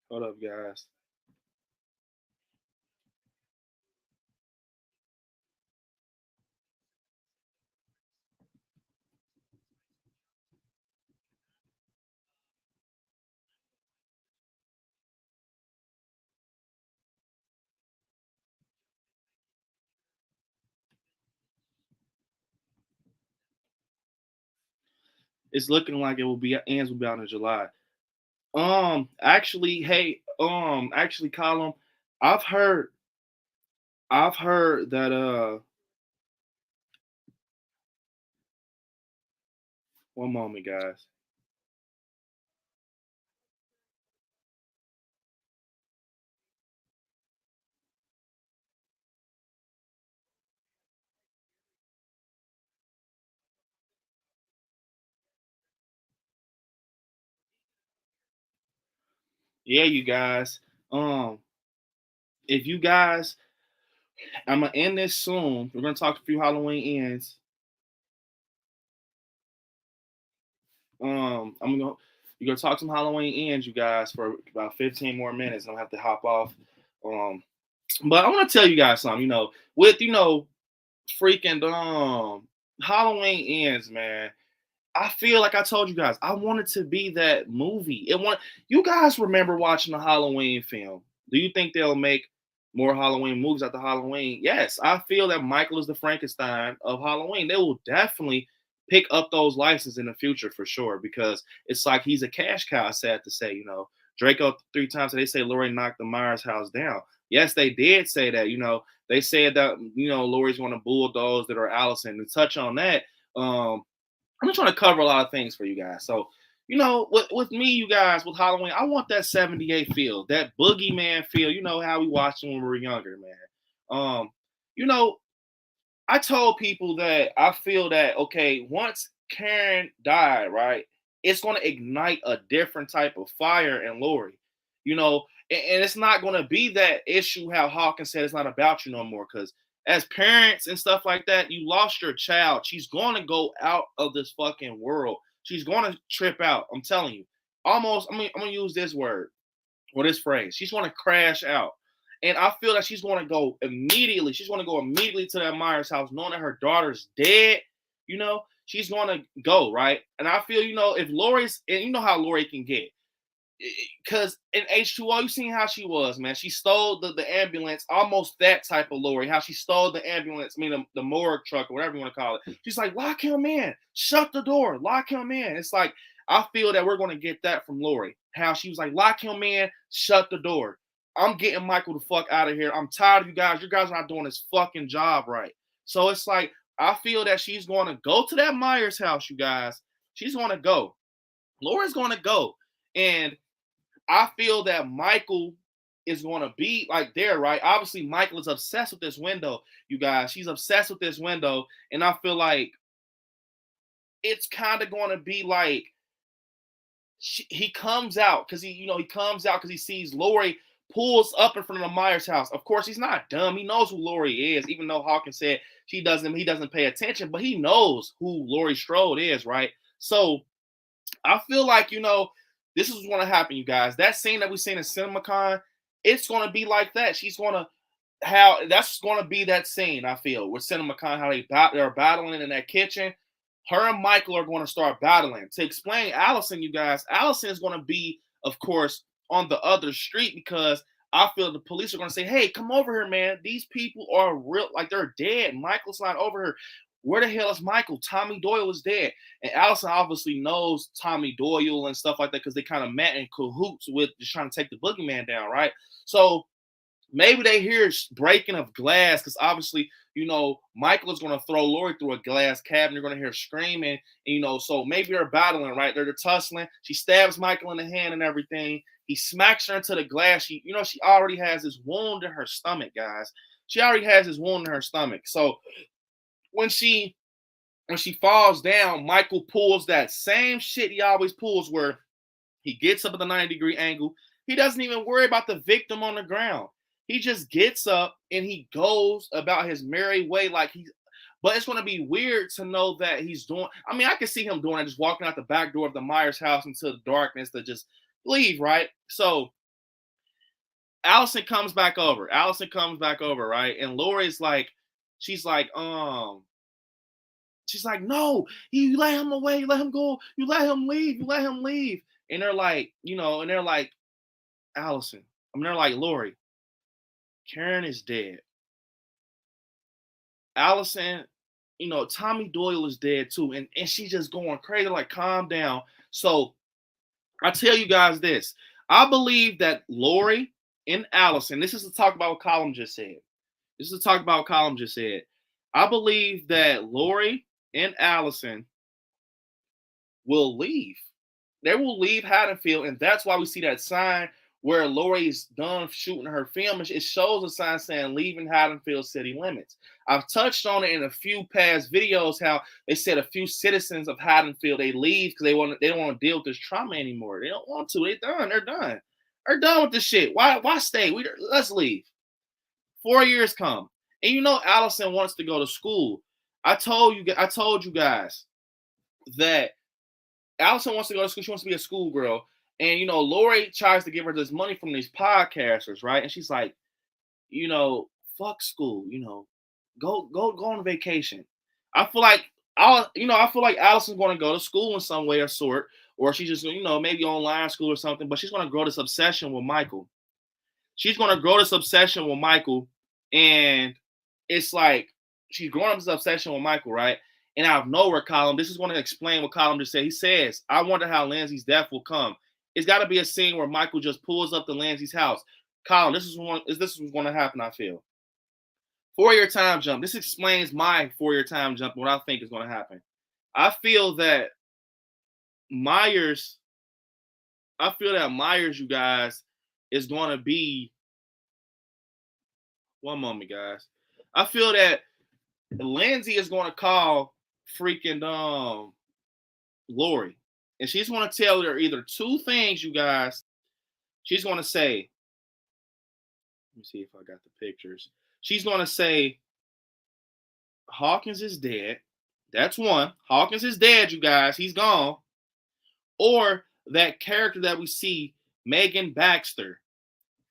Speaker 1: Hold up, guys. It's looking like it will be ends will be out in July. Actually, hey, actually, Column, I've heard, I've heard that one moment, guys. Yeah, you guys. Um, if you guys, I'm gonna end this soon. We're gonna talk a few Halloween ends. I'm gonna You're gonna talk some Halloween ends, you guys, for about 15 more minutes. I'm gonna have to hop off. Um, but I want to tell you guys something. With freaking Halloween ends, man. I feel like I told you guys, I wanted to be that movie. You guys remember watching the Halloween film. Do you think they'll make more Halloween movies after Halloween? Yes, I feel that Michael is the Frankenstein of Halloween. They will definitely pick up those licenses in the future for sure because it's like he's a cash cow, sad to say, Draco 3 times they say Laurie knocked the Myers house down. Yes, they did say that, they said that, Laurie's going to bulldoze that are Allison. To touch on that, I'm just trying to cover a lot of things for you guys. So, with me, you guys, with Halloween, I want that 78 feel, that boogeyman feel. You know how we watched them when we were younger, man. You know, I told people that I feel that, okay, once Karen died, right, it's going to ignite a different type of fire in Lori. You know, And it's not going to be that issue how Hawkins said it's not about you no more. Because as parents and stuff like that, you lost your child. She's going to go out of this fucking world. She's going to trip out. I'm telling you. Almost, I'm going to use this word or this phrase. She's going to crash out. And I feel that she's going to go immediately. She's going to go immediately to that Myers house, knowing that her daughter's dead. You know, she's going to go, right? And I feel, if Lori's, and you know how Lori can get. Because in H2O, you seen how she was, man. She stole the ambulance, almost that type of Lori. How she stole the ambulance, the morgue truck or whatever you want to call it. She's like, lock him in, shut the door, lock him in. It's like, I feel that we're going to get that from Lori. How she was like, lock him in, shut the door. I'm getting Michael the fuck out of here. I'm tired of you guys. You guys are not doing this fucking job right. So it's like, I feel that she's going to go to that Myers house, you guys. She's going to go. Lori's going to go. And I feel that Michael is going to be like there, right? Obviously, Michael is obsessed with this window, you guys. She's obsessed with this window. And I feel like it's kind of going to be like he comes out because he comes out because he sees Lori pulls up in front of the Myers house. Of course, he's not dumb. He knows who Lori is, even though Hawkins said he doesn't pay attention, but he knows who Laurie Strode is, right? So I feel like, this is what's going to happen, you guys. That scene that we seen in CinemaCon, it's going to be like that. That's going to be that scene, I feel, with CinemaCon, how they're battling in that kitchen. Her and Michael are going to start battling. To explain Allison, you guys, Allison is going to be, of course, on the other street because I feel the police are going to say, hey, come over here, man. These people are real, like they're dead. Michael's not over here. Where the hell is Michael? Tommy Doyle is dead. And Allison obviously knows Tommy Doyle and stuff like that because they kind of met in cahoots with just trying to take the boogeyman down, right? So maybe they hear breaking of glass because obviously, Michael is going to throw Lori through a glass cabinet. You're going to hear screaming, and, so maybe they're battling, right? They're tussling. She stabs Michael in the hand and everything. He smacks her into the glass. She already has this wound in her stomach, guys. She already has this wound in her stomach. So when she falls down, Michael pulls that same shit he always pulls where he gets up at the 90-degree angle. He doesn't even worry about the victim on the ground. He just gets up and he goes about his merry way but it's going to be weird to know that he's doing. I mean, I can see him doing it, just walking out the back door of the Myers house into the darkness to just leave, right? So Allison comes back over, right? And Lori's like, she's like, no, you let him away, you let him go, you let him leave. And they're like, Allison, they're like, Lori, Karen is dead. Allison, Tommy Doyle is dead too. And she's just going crazy, like, calm down. So I tell you guys this. I believe that Lori and Allison, this is to talk about what Colin just said. I believe that Lori and Allison will leave. They will leave Haddonfield, and that's why we see that sign where Lori's done shooting her film. It shows a sign saying leaving Haddonfield city limits. I've touched on it in a few past videos how they said a few citizens of Haddonfield, they leave because they don't want to deal with this trauma anymore. They don't want to. They're done. They're done with this shit. Why stay? Let's leave. 4 years come. And Allison wants to go to school. I told you guys that Allison wants to go to school. She wants to be a schoolgirl. And, Lori tries to give her this money from these podcasters, right? And she's like, fuck school, go on vacation. I feel like Allison's going to go to school in some way or sort, or she's just, maybe online school or something, but she's going to grow this obsession with Michael. And it's like she's growing up this obsession with Michael, right? And out of nowhere, Colin, this is going to explain what Colin just said. He says, I wonder how Lindsay's death will come. It's got to be a scene where Michael just pulls up to Lindsay's house. Colin, this is what's going to happen, I feel. 4-year time jump. This explains my 4-year time jump, what I think is going to happen. I feel that Myers, you guys, is going to be. One moment, guys. I feel that Lindsay is going to call freaking Lori. And she's going to tell her either two things, you guys. She's going to say, Let me see if I got the pictures. She's gonna say Hawkins is dead. That's one. Hawkins is dead, you guys. He's gone. Or that character that we see, Megan Baxter.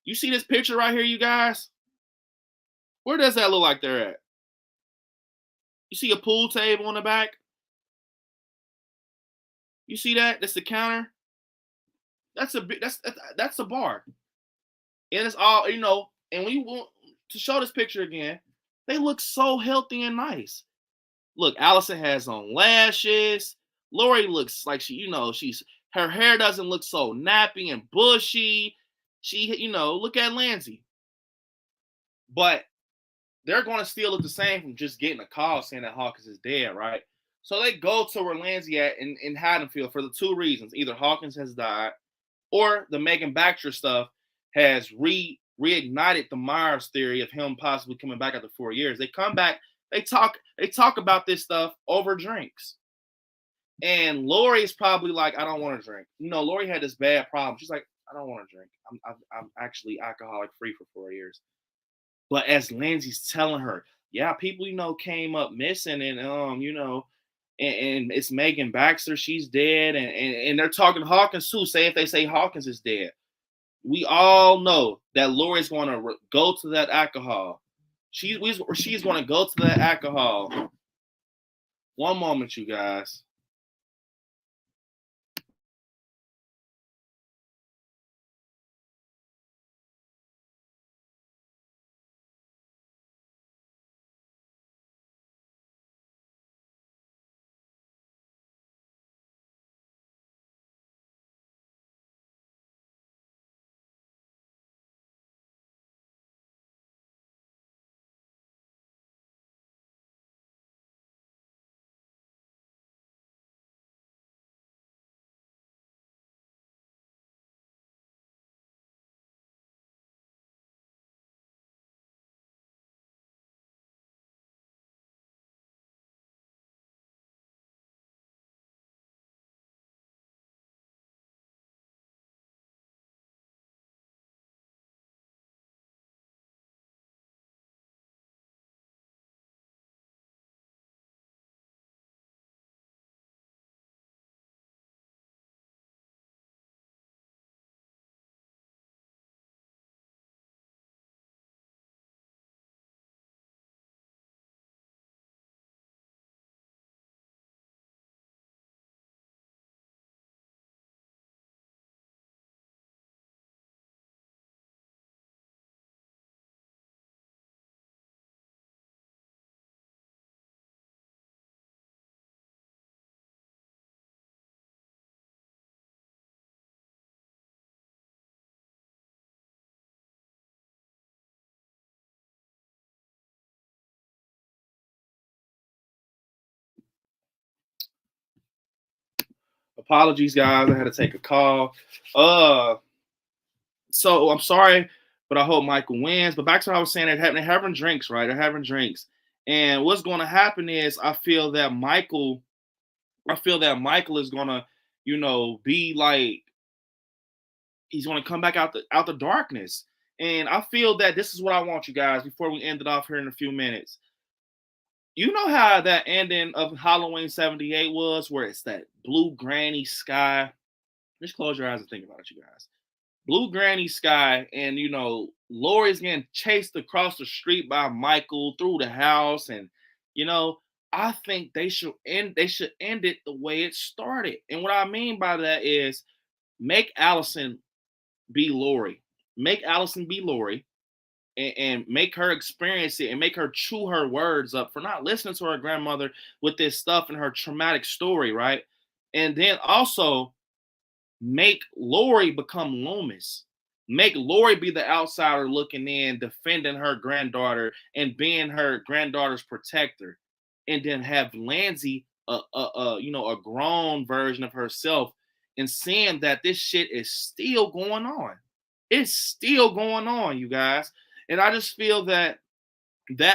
Speaker 1: You see this picture right here, you guys? Where does that look like they're at? You see a pool table in the back? You see that? That's the counter. That's a bar. And it's all, you know, and when you want to show this picture again, they look so healthy and nice. Look, Allison has on lashes. Lori looks like she, you know, her hair doesn't look so nappy and bushy. She, you know, look at Lindsay. But they're going to still look the same from just getting a call saying that Hawkins is dead, right? So they go to where Lindsay at in Haddonfield for the two reasons. Either Hawkins has died or the Megan Baxter stuff has reignited the Myers theory of him possibly coming back after 4 years. They come back, they talk about this stuff over drinks. And Lori's probably like, I don't want to drink. You know, Lori had this bad problem. She's like, I don't want to drink. I'm actually alcoholic free for 4 years. But as Lindsay's telling her, yeah, people, you know, came up missing and you know, and it's Megan Baxter, she's dead, and they're talking Hawkins too. Say if they say Hawkins is dead. We all know that Lori's going to go to that alcohol. She's going to go to that alcohol. One moment, you guys. Apologies, guys. I had to take a call. So I'm sorry, but I hope Michael wins. But back to what I was saying, they're having drinks, right? They're having drinks. And what's going to happen is I feel that Michael is going to, you know, be like he's going to come back out the darkness. And I feel that this is what I want you guys before we end it off here in a few minutes. You know how that ending of Halloween 78 was, where it's that blue granny sky. Just close your eyes and think about it, you guys. Blue granny sky, and you know, Lori's getting chased across the street by Michael through the house, and you know, I think they should end it the way it started. And what I mean by that is make Allison be Lori. Make Allison be Lori and make her experience it and make her chew her words up for not listening to her grandmother with this stuff and her traumatic story, right? And then also make Lori become Loomis. Make Lori be the outsider looking in, defending her granddaughter and being her granddaughter's protector. And then have Lindsay, a grown version of herself, and seeing that this shit is still going on. It's still going on, you guys. And I just feel that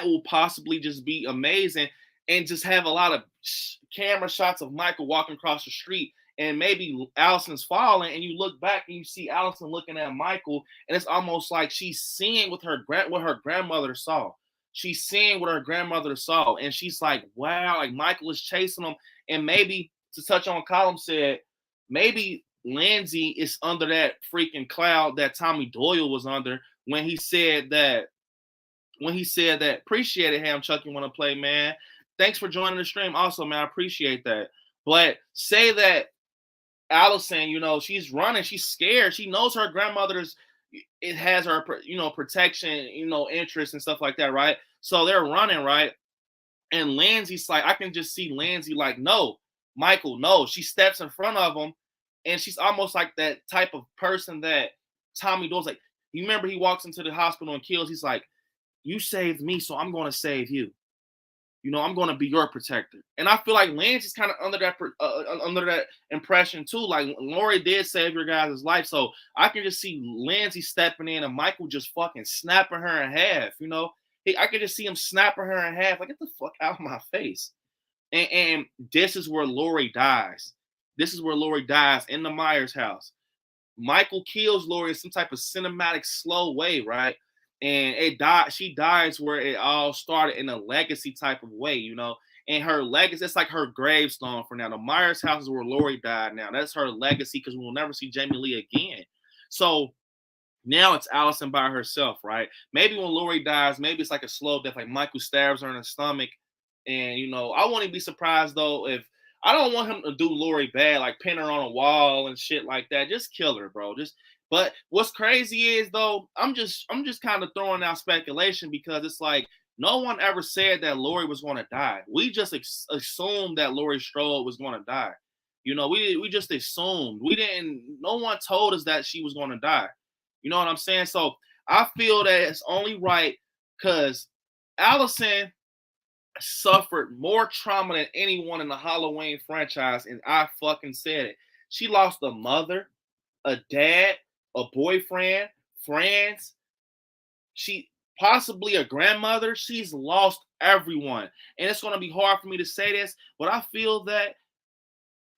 Speaker 1: will possibly just be amazing and just have a lot of camera shots of Michael walking across the street and maybe Allison's falling, and you look back and you see Allison looking at Michael, and it's almost like she's seeing what her grandmother saw. She's seeing what her grandmother saw, and she's like, wow, like Michael is chasing him. And maybe to touch on what Colin said, maybe Lindsay is under that freaking cloud that Tommy Doyle was under when he said that appreciate it, Ham Chuck, you want to play, man. Thanks for joining the stream. Also, man, I appreciate that. But say that Allison, she's running, she's scared. She knows her grandmother's it has her, protection, interest and stuff like that, right? So they're running, right? And Lindsay's like, I can just see Lindsay like, no, Michael, no. She steps in front of him, and she's almost like that type of person that Tommy Doyle's like. You remember he walks into the hospital and kills. He's like, you saved me, so I'm going to save you. I'm going to be your protector. And I feel like Lindsay's kind of under that impression too. Like Lori did save your guys' life, so I can just see Lindsay stepping in and Michael just fucking snapping her in half. I could just see him snapping her in half. Like, get the fuck out of my face. And this is where Lori dies. This is where Lori dies in the Myers house. Michael kills Lori in some type of cinematic slow way, right? And she dies where it all started in a legacy type of way, and her legacy, it's like her gravestone for now. The Myers house is where Lori died now. That's her legacy, because we'll never see Jamie Lee again. So now it's Allison by herself, right? Maybe when Lori dies, maybe it's like a slow death, like Michael stabs her in the stomach. And, I wouldn't be surprised, though, if I don't want him to do Lori bad, like pin her on a wall and shit like that. Just kill her, bro. But what's crazy is, though, I'm just kind of throwing out speculation, because it's like no one ever said that Lori was going to die. We just assumed that Laurie Strode was going to die. We just assumed. No one told us that she was going to die. You know what I'm saying? So I feel that it's only right, because Allison suffered more trauma than anyone in the Halloween franchise, and I fucking said it. She lost a mother, a dad, a boyfriend, friends. She possibly a grandmother. She's lost everyone. And it's going to be hard for me to say this, but I feel that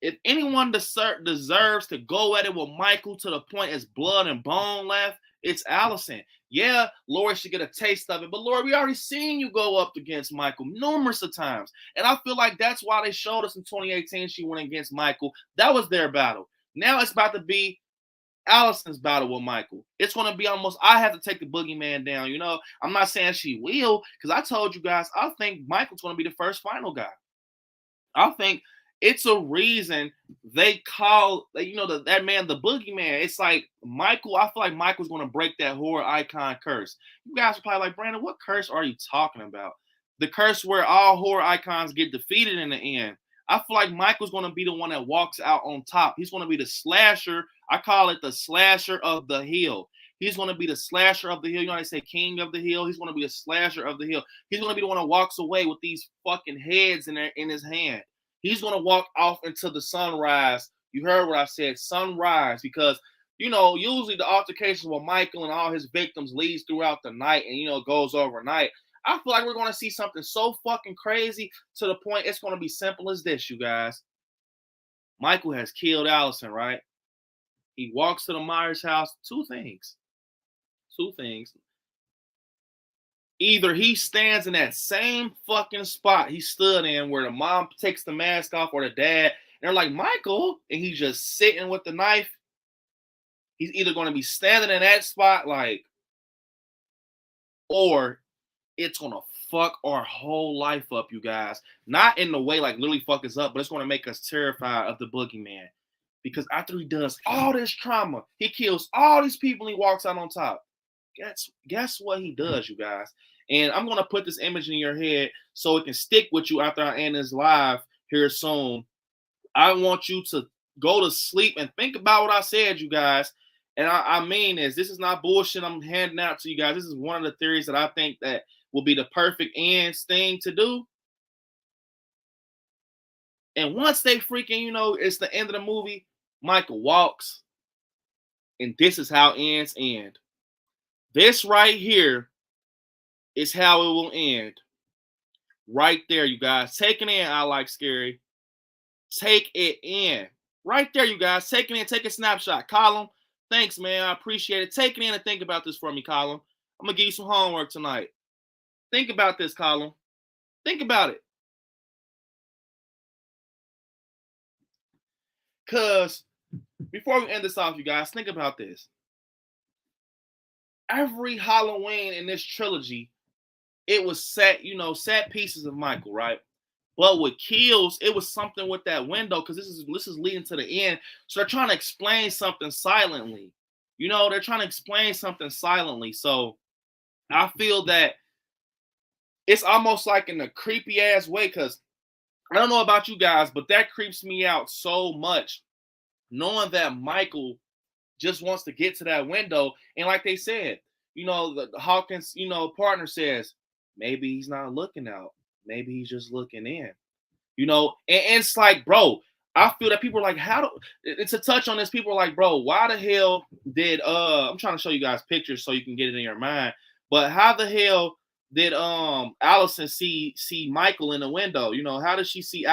Speaker 1: if anyone deserves to go at it with Michael to the point it's blood and bone left, it's Allison. Yeah, Lori should get a taste of it, but Lori, we already seen you go up against Michael numerous of times. And I feel like that's why they showed us in 2018 she went against Michael. That was their battle. Now it's about to be Allison's battle with Michael. It's going to be almost, I have to take the boogeyman down. I'm not saying she will, because I told you guys, I think Michael's going to be the first final guy. I think it's a reason they call, that man the boogeyman. It's like Michael, I feel like Michael's going to break that horror icon curse. You guys are probably like, Brandon, what curse are you talking about? The curse where all horror icons get defeated in the end. I feel like Michael's going to be the one that walks out on top. He's going to be the slasher. I call it the slasher of the hill. He's going to be the slasher of the hill. They say king of the hill. He's going to be the slasher of the hill. He's going to be the one that walks away with these fucking heads in his hand. He's going to walk off into the sunrise. You heard what I said, sunrise, because, usually the altercations with Michael and all his victims leads throughout the night and, goes overnight. I feel like we're going to see something so fucking crazy to the point it's going to be simple as this, you guys. Michael has killed Allison, right? He walks to the Myers house. Two things. Either he stands in that same fucking spot he stood in where the mom takes the mask off, or the dad, and they're like, Michael, and he's just sitting with the knife. He's either going to be standing in that spot, or it's going to fuck our whole life up, you guys. Not in the way like literally fuck us up, but it's going to make us terrified of the boogeyman. Because after he does all this trauma, he kills all these people and he walks out on top. Guess what he does, you guys? And I'm going to put this image in your head so it can stick with you after I end this live here soon. I want you to go to sleep and think about what I said, you guys. And I mean this. This is not bullshit I'm handing out to you guys. This is one of the theories that I think that will be the perfect end thing to do. And once they freaking, it's the end of the movie, Michael walks. And this is how ends end. This right here is how it will end. Right there, you guys. Take it in, I like scary. Take it in. Right there, you guys. Take it in, take a snapshot. Column, thanks, man. I appreciate it. Take it in and think about this for me, Column. I'm going to give you some homework tonight. Think about this, Column. Think about it. Because before we end this off, you guys, think about this. Every Halloween in this trilogy, it was set, set pieces of Michael, right? But with kills, it was something with that window because this is leading to the end. So they're trying to explain something silently. They're trying to explain something silently. So I feel that it's almost like in a creepy ass way because I don't know about you guys, but that creeps me out so much, knowing that Michael just wants to get to that window. And like they said, the Hawkins, partner says, maybe he's not looking out. Maybe he's just looking in. And it's like, bro, I feel that people are like, it's a touch on this. People are like, bro, why the hell did I'm trying to show you guys pictures so you can get it in your mind, but how the hell did Allison see Michael in the window? How does she see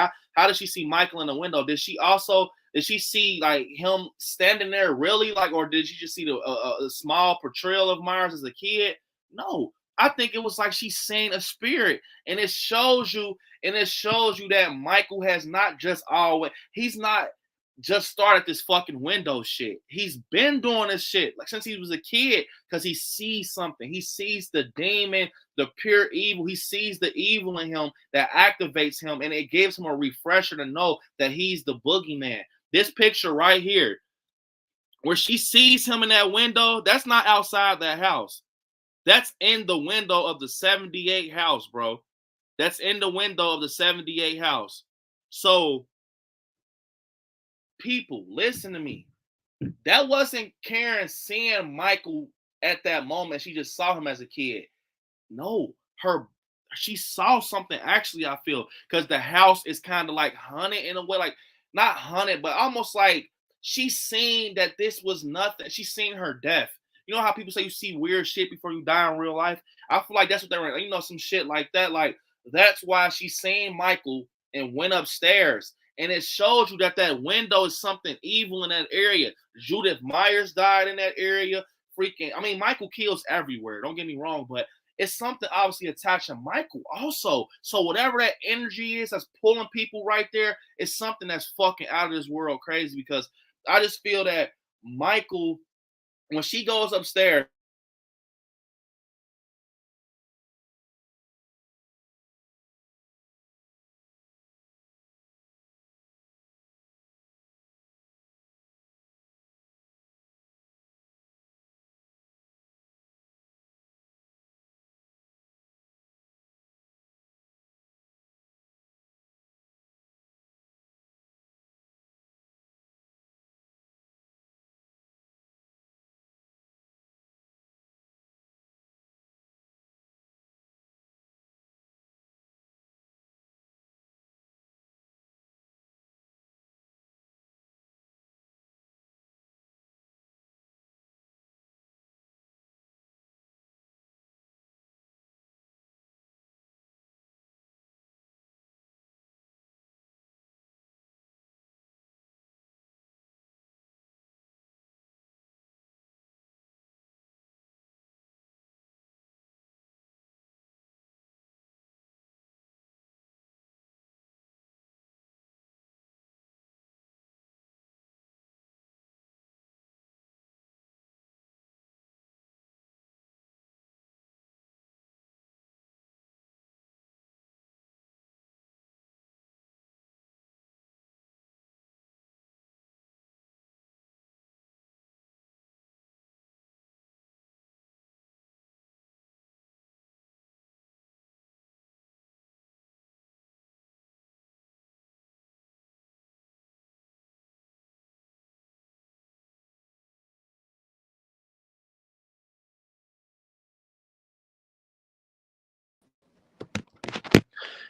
Speaker 1: Michael in the window? Did she see like him standing there really, like, or did she just see a small portrayal of Myers as a kid? No, I think it was like she's seeing a spirit, and it shows you that Michael has not just always, he's not just started this fucking window shit. He's been doing this shit like since he was a kid because he sees something. He sees the demon, the pure evil. He sees the evil in him that activates him, and it gives him a refresher to know that he's the boogeyman. This picture right here, where she sees him in that window, that's not outside that house. That's in the window of the 78 house, bro. That's in the window of the 78 house. So, people, listen to me. That wasn't Karen seeing Michael at that moment. She just saw him as a kid. No, she saw something actually, I feel, because the house is kind of like haunted in a way, like not haunted, but almost like she's seen that this was nothing. She's seen her death. You know how people say you see weird shit before you die in real life? I feel like that's what they were, some shit like that. Like, that's why she's seen Michael and went upstairs. And it shows you that window is something evil in that area. Judith Myers died in that area. Michael kills everywhere. Don't get me wrong, but it's something obviously attached to Michael also. So whatever that energy is that's pulling people right there is something that's fucking out of this world crazy, because I just feel that Michael, when she goes upstairs,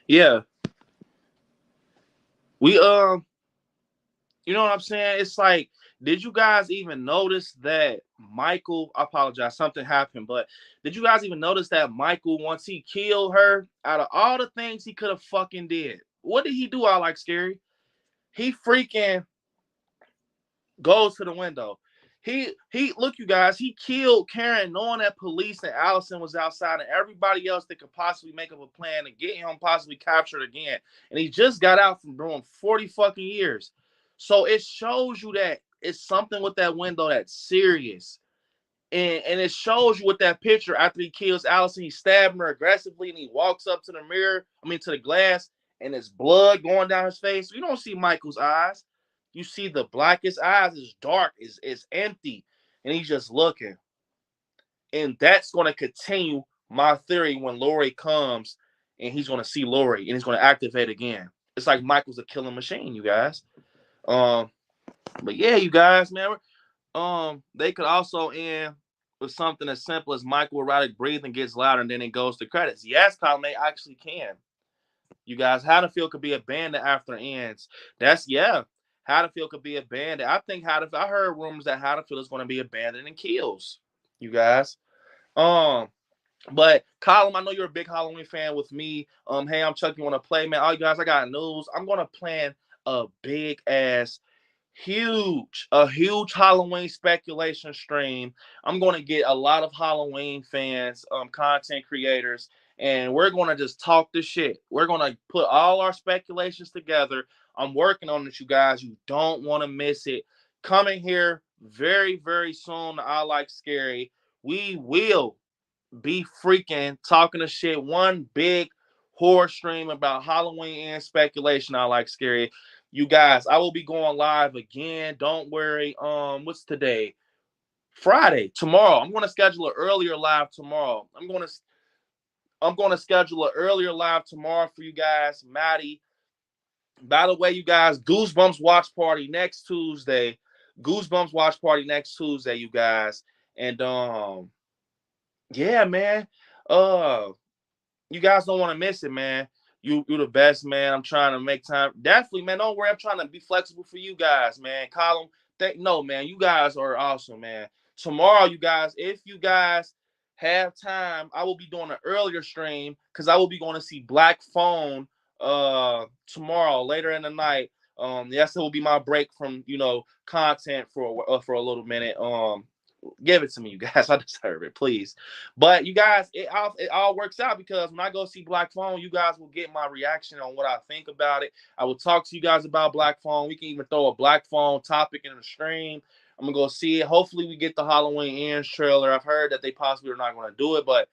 Speaker 1: yeah, we you know what I'm saying? It's like, did you guys even notice that Michael, I apologize, something happened, but did you guys even notice that Michael, once he killed her, out of all the things he could have fucking did, what did he do? I like scary. He freaking Goes to the window. He look, you guys, he killed Karen knowing that police and Allison was outside and everybody else that could possibly make up a plan to get him possibly captured again. And he just got out from doing 40 fucking years. So it shows you that it's something with that window that's serious. And it shows you with that picture after he kills Allison, he's stabbing her aggressively and he walks up to the mirror, to the glass, and there's blood going down his face. You don't see Michael's eyes. You see the blackest eyes is dark, is empty, and he's just looking. And that's going to continue my theory when Laurie comes and he's going to see Laurie and he's going to activate again. It's like Michael's a killing machine, you guys. But yeah, you guys, man, they could also end with something as simple as Michael erotic breathing gets louder and then it goes to credits. Yes, Colin, they actually can. You guys, Haddonfield could be abandoned after it ends. Haddonfield could be abandoned. I think Haddonfield. I heard rumors that Haddonfield is going to be abandoned and kills. You guys. But Colin, I know you're a big Halloween fan with me. Hey, I'm Chuck. You want to play, man? All you guys, I got news. I'm going to plan a big ass a huge Halloween speculation stream. I'm going to get a lot of Halloween fans, content creators, and we're going to just talk this shit. We're going to put all our speculations together. I'm working on it, you guys. You don't want to miss it. Coming here very, very soon. I Like Scary. We will be freaking talking to shit. One big horror stream about Halloween and speculation. I Like Scary. You guys, I will be going live again. Don't worry. What's today? Friday. Tomorrow. I'm going to schedule an earlier live tomorrow. I'm going to schedule an earlier live tomorrow for you guys. Maddie. By the way, you guys, Goosebumps watch party next Tuesday. Goosebumps watch party next Tuesday, you guys. And yeah, man. You guys don't want to miss it, man. You're the best, man. I'm trying to make time. Definitely, man. Don't worry. I'm trying to be flexible for you guys, man. Colin, no, man. You guys are awesome, man. Tomorrow, you guys, if you guys have time, I will be doing an earlier stream because I will be going to see Black Phone tomorrow, later in the night. Yes, it will be my break from content for a little minute. Give it to me, you guys. I deserve it, please. But you guys, it all works out because when I go see Black Phone, you guys will get my reaction on what I think about it. I will talk to you guys about Black Phone. We can even throw a Black Phone topic in the stream. I'm gonna go see it. Hopefully, we get the Halloween Ends trailer. I've heard that they possibly are not going to do it, but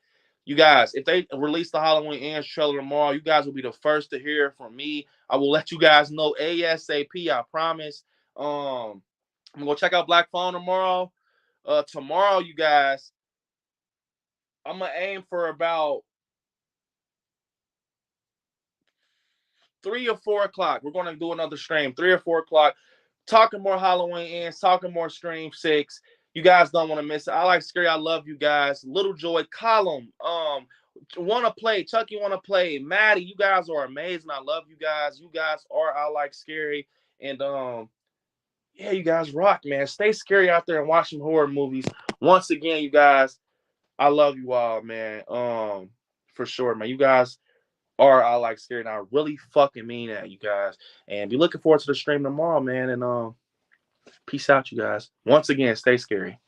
Speaker 1: you guys, if they release the Halloween Ends trailer tomorrow, you guys will be the first to hear from me. I will let you guys know ASAP. I promise. I'm gonna go check out Black Phone tomorrow. Tomorrow, you guys, I'm gonna aim for about 3 or 4 o'clock. We're gonna do another stream, 3 or 4 o'clock, talking more Halloween Ends, talking more Stream 6. You guys don't want to miss it. I Like Scary. I love you guys. Little Joy, Column, want to play. Chucky want to play. Maddie, you guys are amazing. I love you guys. You guys are I Like Scary. And yeah, you guys rock, man. Stay scary out there and watch some horror movies. Once again, you guys, I love you all, man. For sure, man. You guys are I Like Scary, and I really fucking mean that, you guys. And be looking forward to the stream tomorrow, man. And peace out, you guys. Once again, stay scary.